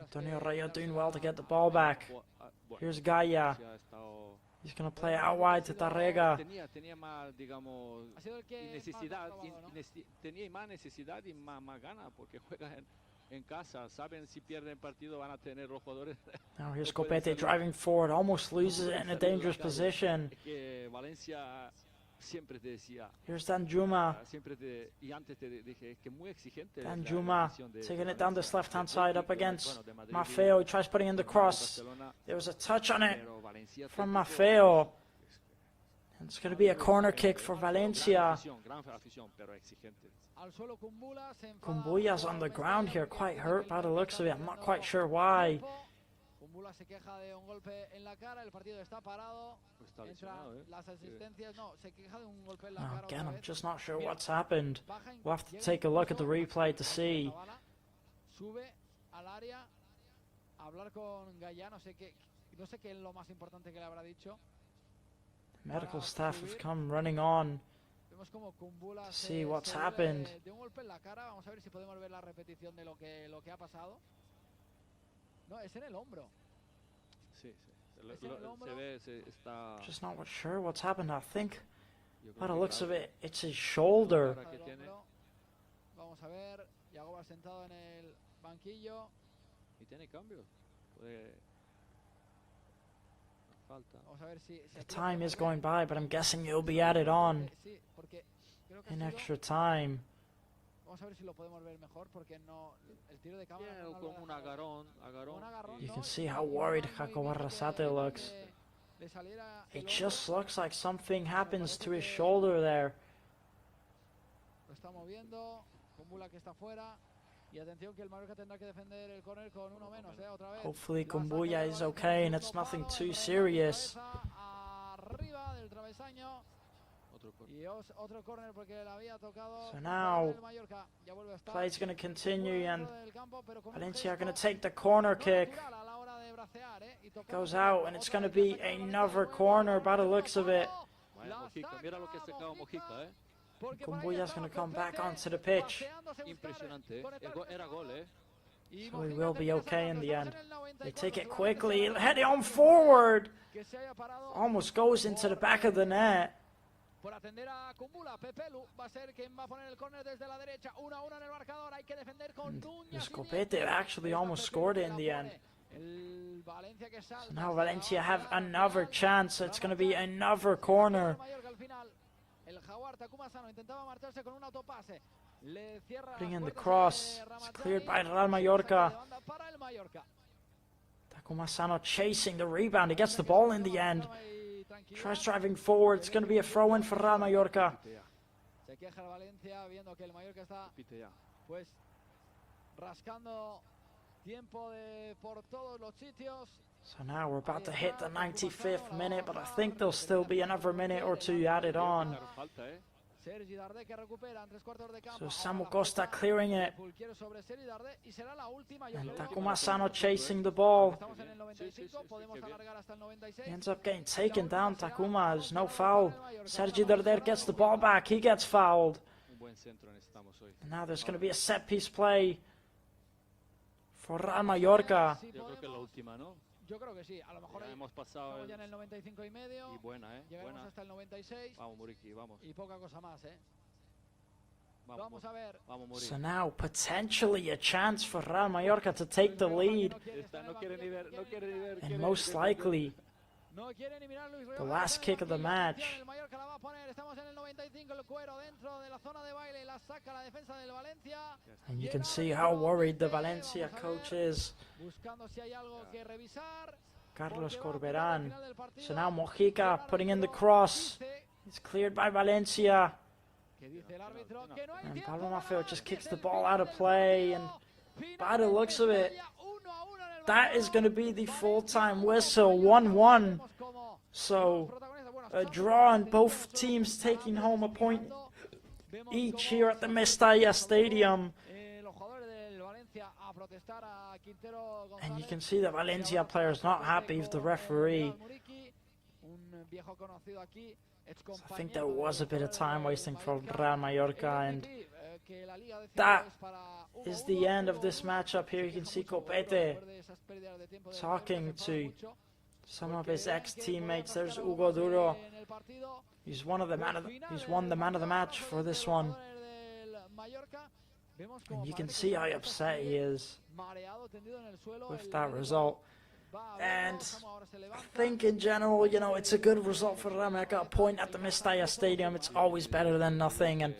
Antonio Rayo doing well to get the ball back. Here's Gaia. He's going to play it out wide to Tarrega. Tenía más, digamos, tenía más necesidad y más ganas porque juega en casa. Saben si pierden partido van a tener los jugadores. Now here's Copete driving forward. Almost loses it in a dangerous position. Valencia siempre te decía. Here's Danjuma. Y antes te dije que muy exigente. Danjuma taking it down this left-hand side up against Maffeo. He tries putting in the cross. There was a touch on it from Maffeo. And it's going to be a corner kick for Valencia. Kumbuya's on the ground here, quite hurt by the looks of it. I'm not quite sure why. Kumbula se queja de un golpe en la cara, el partido está parado. Entran las asistencias, no, se queja de un golpe en la cara. Again, I'm just not sure what's happened. We'll have to take a look at the replay to see. Sube al área a hablar con Gaia, no sé qué es lo más importante que le habrá dicho. Medical staff have come running on to see what's happened. De un golpe en la cara, vamos a ver si podemos ver la repetición de lo que ha pasado. No, es en el hombro. Sí, se ve, está. Just not sure what's happened. I think, by the looks of it, it's his shoulder. Vamos a ver, Yago va sentado en el banquillo. Y tiene cambios. Falta. Vamos a ver si the time is going by, but I'm guessing he'll be added on in extra time. Vamos a ver si lo podemos ver mejor porque no el tiro de cámara como un agarrón. You can see how worried Jaco Barrasate looks. It just looks like something happens to his shoulder there. Lo está moviendo, Kumbula que está fuera. Y atención que el Mallorca tendrá que defender el córner con uno menos, otra vez. Hopefully Kumbuya is okay and it's nothing too serious. Arriba del travesaño. Y otro córner porque le había tocado. So now play's going to continue and Valencia are going to take the corner kick. It goes out and it's going to be another corner by the looks of it. Mira lo que sacaba Mojica, Kumbuya's going to come back onto the pitch. Impresionante, era gol, So he will be okay in the end. They take it quickly, head it on forward. Almost goes into the back of the net. Por atender a Kumbula, Pepelu va a ser quien va a poner el córner desde la derecha. 1-1 en el marcador, hay que defender con uñas. Copete actually almost scored it in the end. So now Valencia have another chance. It's going to be another corner. Putting in the cross. It's cleared by Real Mallorca. Takuma Sano chasing the rebound. He gets the ball in the end. Tries driving forward. It's going to be a throw-in for Real Mallorca. Se queja el Valencia viendo que el Mallorca está pues rascando tiempo por todos los sitios. So now we're about to hit the 95th minute, but I think there'll still be another minute or two added on. So Samu Costa clearing it. And Takuma Sano chasing the ball. He ends up getting taken down, Takuma. There's no foul. Sergi Darder gets the ball back. He gets fouled. And now there's going to be a set-piece play for Real Mallorca. Yo creo que sí, a lo mejor hemos pasado ya en el 95 y medio. Y buena, llegaremos hasta el 96. Vamos, Muriqui, vamos. Y poca cosa más, Vamos a ver. So now potentially a chance for Real Mallorca to take the lead. And most likely the last kick of the match. And you can see how worried the Valencia coach is. Carlos Corberán. So now Mojica putting in the cross. It's cleared by Valencia. And Pablo Maffeo just kicks the ball out of play, and by the looks of it, that is going to be the full-time whistle, 1-1. So, a draw and both teams taking home a point each here at the Mestalla Stadium. And you can see the Valencia players not happy with the referee. So I think there was a bit of time wasting for Real Mallorca, and that is the end of this matchup. Here you can see Copete talking to some of his ex-teammates. There's Hugo Duro. He's won the man of the match for this one. And you can see how upset he is with that result. And I think in general, you know, it's a good result for Real Mallorca. A point at the Mestalla Stadium, it's always better than nothing. And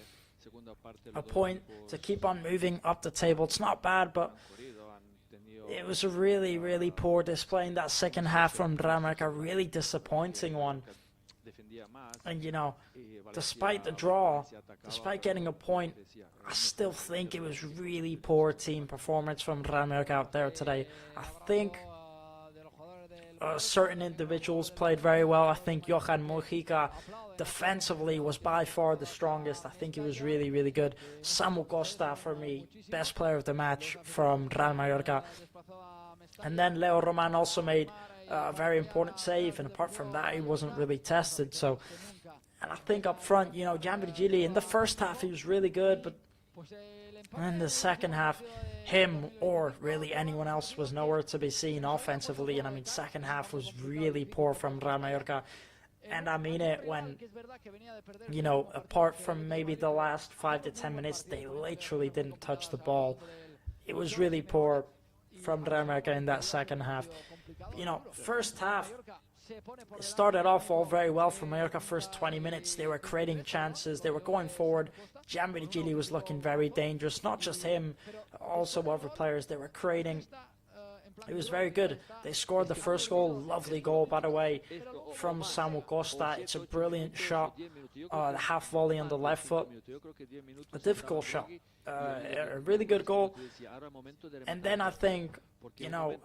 a point to keep on moving up the table. It's not bad, but it was a really, really poor display in that second half from Real Mallorca. A really disappointing one. And, you know, despite the draw, despite getting a point, I still think it was really poor team performance from Real Mallorca out there today. I think certain individuals played very well. I think Johan Mojica defensively was by far the strongest. I think he was really, really good. Samu Costa, for me, best player of the match from Real Mallorca. And then Leo Roman also made a very important save, and apart from that, he wasn't really tested. So, and I think up front, you know, Gianvirgili, in the first half, he was really good, but in the second half, him or really anyone else was nowhere to be seen offensively. And I mean, second half was really poor from Real Mallorca. And I mean it when, you know, apart from maybe the last 5 to 10 minutes, they literally didn't touch the ball. It was really poor from Real Mallorca in that second half. You know, first half, it started off all very well for Mallorca. First 20 minutes, they were creating chances, they were going forward. Gianvirgili was looking very dangerous, not just him, also other players. They were creating. It was very good. They scored the first goal, lovely goal, by the way, from Samu Costa. It's a brilliant shot, the half volley on the left foot, a difficult shot, a really good goal. And then I think, you know,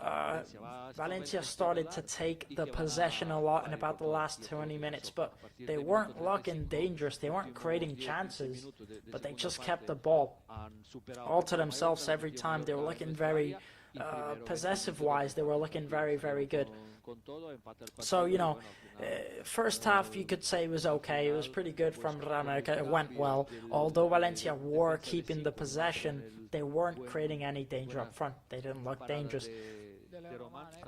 Valencia started to take the possession a lot in about the last 20 minutes, but they weren't looking dangerous, they weren't creating chances, but they just kept the ball all to themselves every time. They were looking very possessive-wise, they were looking very, very good. So, you know, first half you could say was okay. It was pretty good from Real Mallorca. It went well. Although Valencia were keeping the possession, they weren't creating any danger up front. They didn't look dangerous.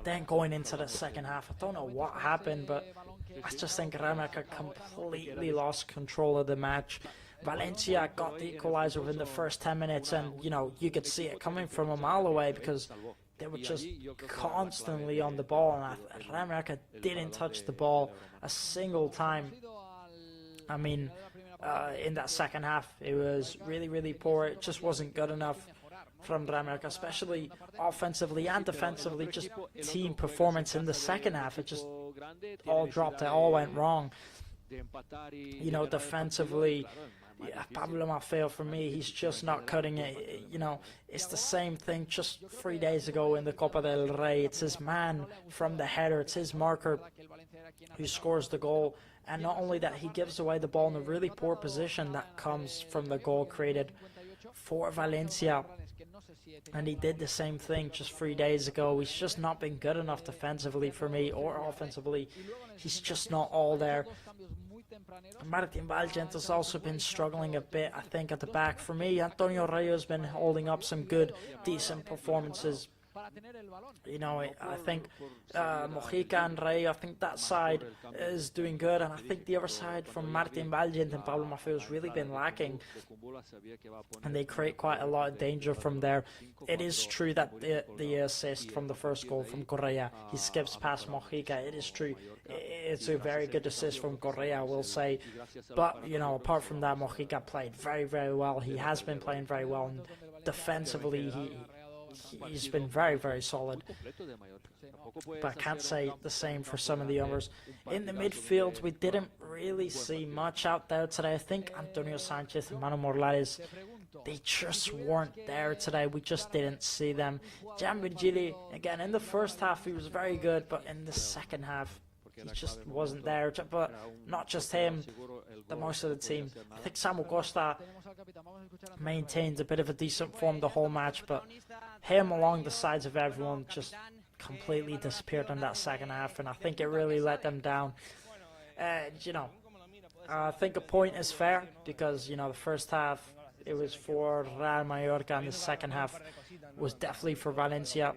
Then going into the second half, I don't know what happened, but I just think Real Mallorca completely lost control of the match. Valencia got the equalizer within the first 10 minutes, and, you know, you could see it coming from a mile away because they were just constantly on the ball, and Real Mallorca didn't touch the ball a single time. I mean, in that second half, it was really, really poor. It just wasn't good enough from Real Mallorca, especially offensively and defensively. Just team performance in the second half, it just all dropped. It all went wrong. You know, defensively, yeah, Pablo Maffeo, for me, he's just not cutting it. You know, it's the same thing just 3 days ago in the Copa del Rey. It's his man from the header, it's his marker who scores the goal. And not only that, he gives away the ball in a really poor position that comes from the goal created for Valencia. And he did the same thing just 3 days ago. He's just not been good enough defensively for me, or offensively. He's just not all there. Martin Valgent has also been struggling a bit, I think, at the back. For me, Antonio Rey has been holding up some good, decent performances. You know, I think Mojica and Rey, I think that side is doing good, and I think the other side from Martin Valgent and Pablo Maffeo has really been lacking, and they create quite a lot of danger from there. It is true that the assist from the first goal from Correa, he skips past Mojica. It is true. It's a very good assist from Correa, I will say. But, you know, apart from that, Mojica played very, very well. He has been playing very well, and defensively, he's been very, very solid. But I can't say the same for some of the others. In the midfield, we didn't really see much out there today. I think Antonio Sanchez and Manu Morlares they just weren't there today. We just didn't see them. Jan Virgili, again, in the first half, he was very good, but in the second half, he just wasn't there. But not just him, the most of the team. I think Samu Costa maintained a bit of a decent form the whole match, but him along the sides of everyone just completely disappeared in that second half, and I think it really let them down. I think a point is fair because, the first half it was for Real Mallorca and the second half was definitely for Valencia.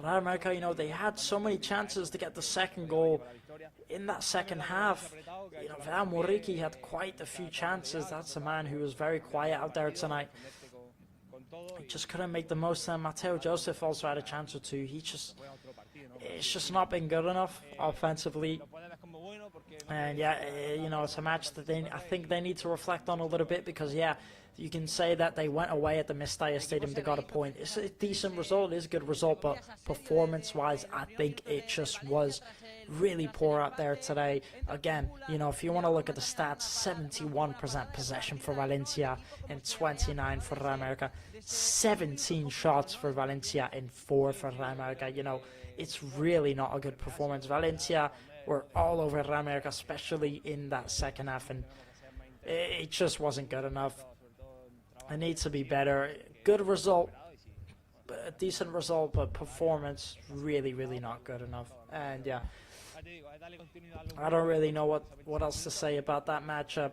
Real Mallorca, they had so many chances to get the second goal in that second half. Vidal Moriki had quite a few chances. That's a man who was very quiet out there tonight. He just couldn't make the most of them. Mateo Joseph also had a chance or two. It's just not been good enough offensively. And it's a match that I think they need to reflect on a little bit because, you can say that they went away at the Mestalla Stadium, they got a point. It's a decent result, it is a good result, but performance-wise, I think it just was really poor out there today. Again, if you want to look at the stats, 71% possession for Valencia and 29 for Real Mallorca. 17 shots for Valencia and 4 for Real Mallorca. It's really not a good performance. Valencia were all over Real Mallorca, especially in that second half, and it just wasn't good enough. It needs to be better. Good result, a decent result, but performance really, really not good enough. And I don't really know what else to say about that matchup.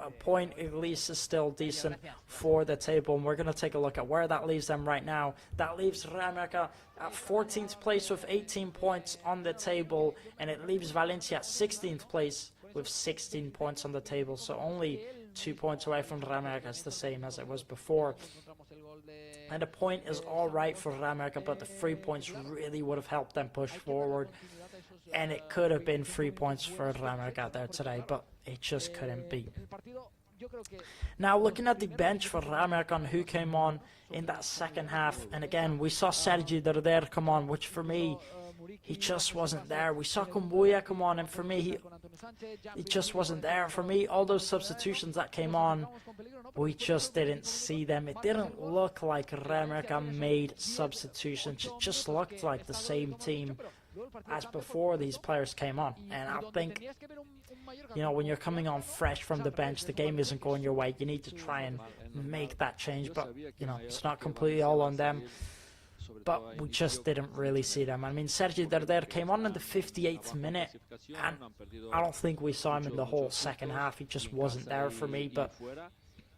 A point at least is still decent for the table, and we're going to take a look at where that leaves them right now. That leaves Real Mallorca at 14th place with 18 points on the table, and it leaves Valencia at 16th place with 16 points on the table, so only 2 points away from Real Mallorca. It's the same as it was before. And a point is all right for Real Mallorca, but the 3 points really would have helped them push forward. And it could have been 3 points for Real Mallorca out there today, but it just couldn't be. Now, looking at the bench for Real Mallorca and who came on in that second half, and again, we saw Sergi Derder come on, which for me, he just wasn't there. We saw Kumbuya come on, and for me, he just wasn't there. For me, all those substitutions that came on, we just didn't see them. It didn't look like Real Mallorca made substitutions. It just looked like the same team as before these players came on. And I think, when you're coming on fresh from the bench, the game isn't going your way. You need to try and make that change, but, it's not completely all on them. But we just didn't really see them. I mean, Sergi Derder came on in the 58th minute, and I don't think we saw him in the whole second half. He just wasn't there for me, but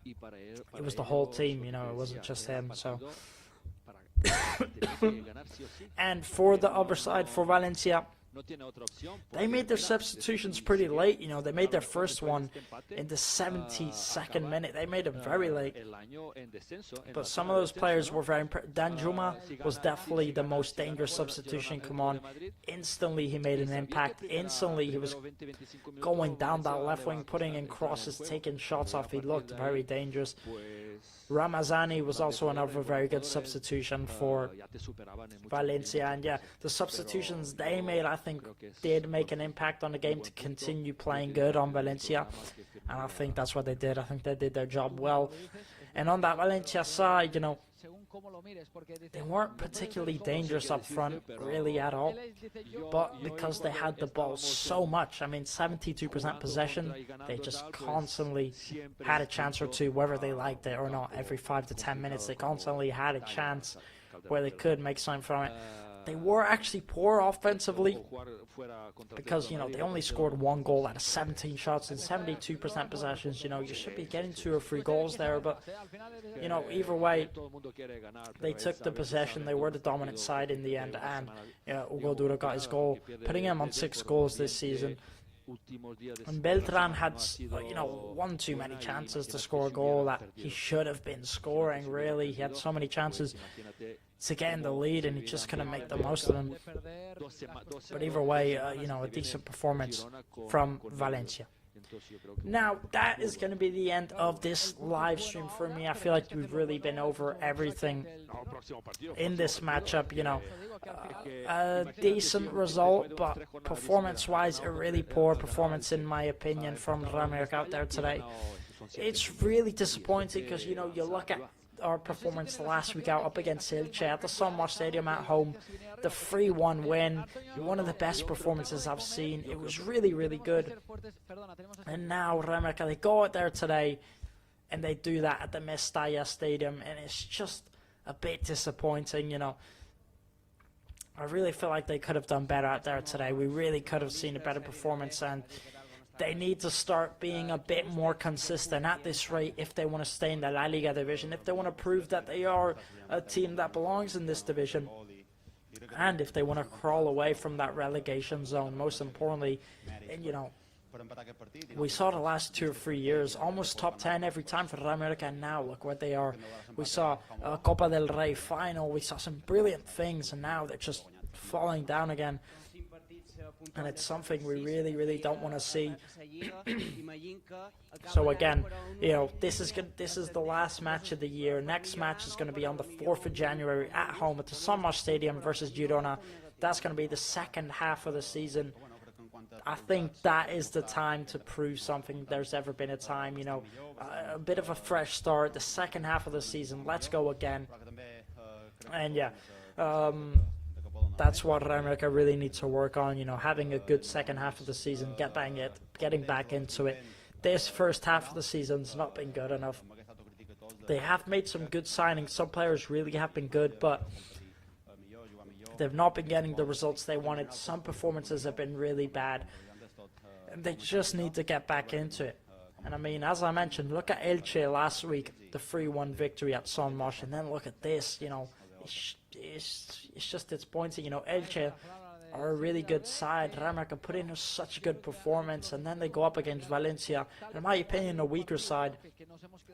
it was the whole team, it wasn't just him. So, and for the other side, for Valencia, they made their substitutions pretty late. They made their first one in the 72nd minute. They made it very late. But some of those players were very impressive. Danjuma was definitely the most dangerous substitution. Come on. Instantly he made an impact. Instantly he was going down that left wing, putting in crosses, taking shots off. He looked very dangerous. Ramazani was also another very good substitution for Valencia. And the substitutions they made, I think, did make an impact on the game to continue playing good on Valencia. And I think that's what they did. I think they did their job well. And on that Valencia side, they weren't particularly dangerous up front, really at all. But because they had the ball so much, 72% possession, they just constantly had a chance or two, whether they liked it or not. Every 5 to 10 minutes, they constantly had a chance where they could make something from it. They were actually poor offensively because, they only scored 1 goal out of 17 shots and 72% possessions. You should be getting 2 or 3 goals there, but, either way, they took the possession. They were the dominant side in the end, and Hugo Duro got his goal, putting him on 6 goals this season. And Beltran had, one too many chances to score a goal that he should have been scoring, really. He had so many chances to get in the lead, and he just couldn't make the most of them. But either way, a decent performance from Valencia. Now, that is going to be the end of this live stream for me. I feel like we've really been over everything in this matchup. A decent result, but performance-wise, a really poor performance, in my opinion, from Real Mallorca out there today. it's really disappointing because, you know, you look at our performance last week out up against Elche at the Sunmar Stadium at home, the 3-1 win, one of the best performances I've seen. It was really, really good. And now Remarca, they go out there today and they do that at the Mestalla Stadium, and it's just a bit disappointing, you know. I really feel like they could have done better out there today. We really could have seen a better performance, and they need to start being a bit more consistent at this rate if they want to stay in the La Liga division, if they want to prove that they are a team that belongs in this division, and if they want to crawl away from that relegation zone, most importantly. And, you know, we saw the last 2 or 3 years, almost top 10 every time for Real Mallorca, and now look where they are. We saw a Copa del Rey final, we saw some brilliant things, and now they're just falling down again. And it's something we really, really don't want to see. So again, you know, this is the last match of the year. Next match is going to be on the 4th of January at home at the Sunmar Stadium versus Girona. That's going to be the second half of the season. I think that is the time to prove something. There's ever been a time, you know, a bit of a fresh start. The second half of the season, let's go again. And yeah, that's what Remarca really needs to work on, you know, having a good second half of the season, getting back into it. This first half of the season's not been good enough. They have made some good signings. Some players really have been good, but they've not been getting the results they wanted. Some performances have been really bad. And they just need to get back into it. And I mean, as I mentioned, look at Elche last week, the 3-1 victory at Son Mosh, and then look at this, you know, it's just disappointing. You know, Elche are a really good side. Remarca put in such a good performance, and then they go up against Valencia, in my opinion, a weaker side,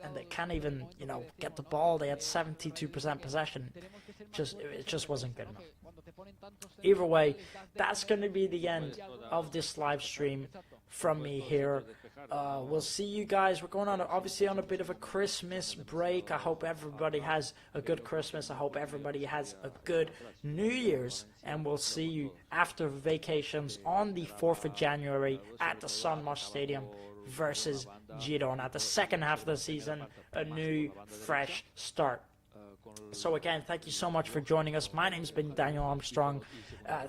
and they can't even, you know, get the ball. They had 72% possession. It just wasn't good enough. Either way, that's going to be the end of this live stream from me here. We'll see you guys. We're going on, obviously, on a bit of a Christmas break. I hope everybody has a good Christmas. I hope everybody has a good New Year's. And we'll see you after vacations on the 4th of January at the Sunmar Stadium versus Girona. At the second half of the season, a new, fresh start. So again, thank you so much for joining us. My name's been Daniel Armstrong.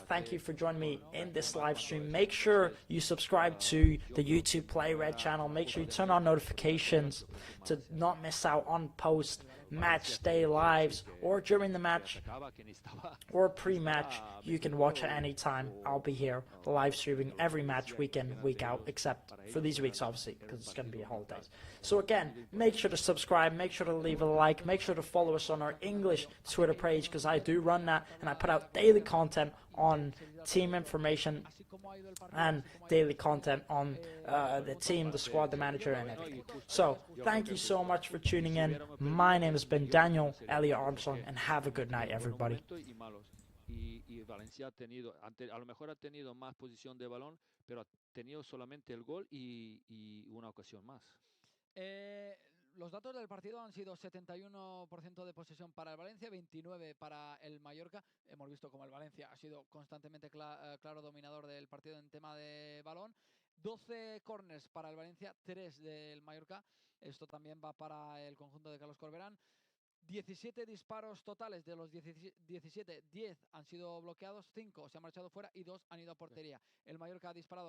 Thank you for joining me in this live stream. Make sure you subscribe to the YouTube Play Red channel. Make sure you turn on notifications to not miss out on post match day lives, or during the match or pre-match. You can watch at any time. I'll be here live streaming every match week in, week out, except for these weeks, obviously, because it's going to be holidays. So again, make sure to subscribe, make sure to leave a like, make sure to follow us on our English Twitter page, because I do run that, and I put out daily content on team information and daily content on the team, the squad, the manager, and everything. So thank you so much for tuning in. My name has been Daniel Elliot Armstrong, and have a good night, everybody. Y Valencia ha tenido, a lo mejor ha tenido más posición de balón, pero ha tenido solamente el gol y una ocasión más. Los datos del partido han sido 71% de posesión para el Valencia, 29% para el Mallorca. Hemos visto como el Valencia ha sido constantemente claro dominador del partido en tema de balón. 12 corners para el Valencia, 3 del Mallorca. Esto también va para el conjunto de Carlos Corberán. 17 disparos totales, de los 17, 10 han sido bloqueados, 5 se han marchado fuera y 2 han ido a portería. El Mallorca ha disparado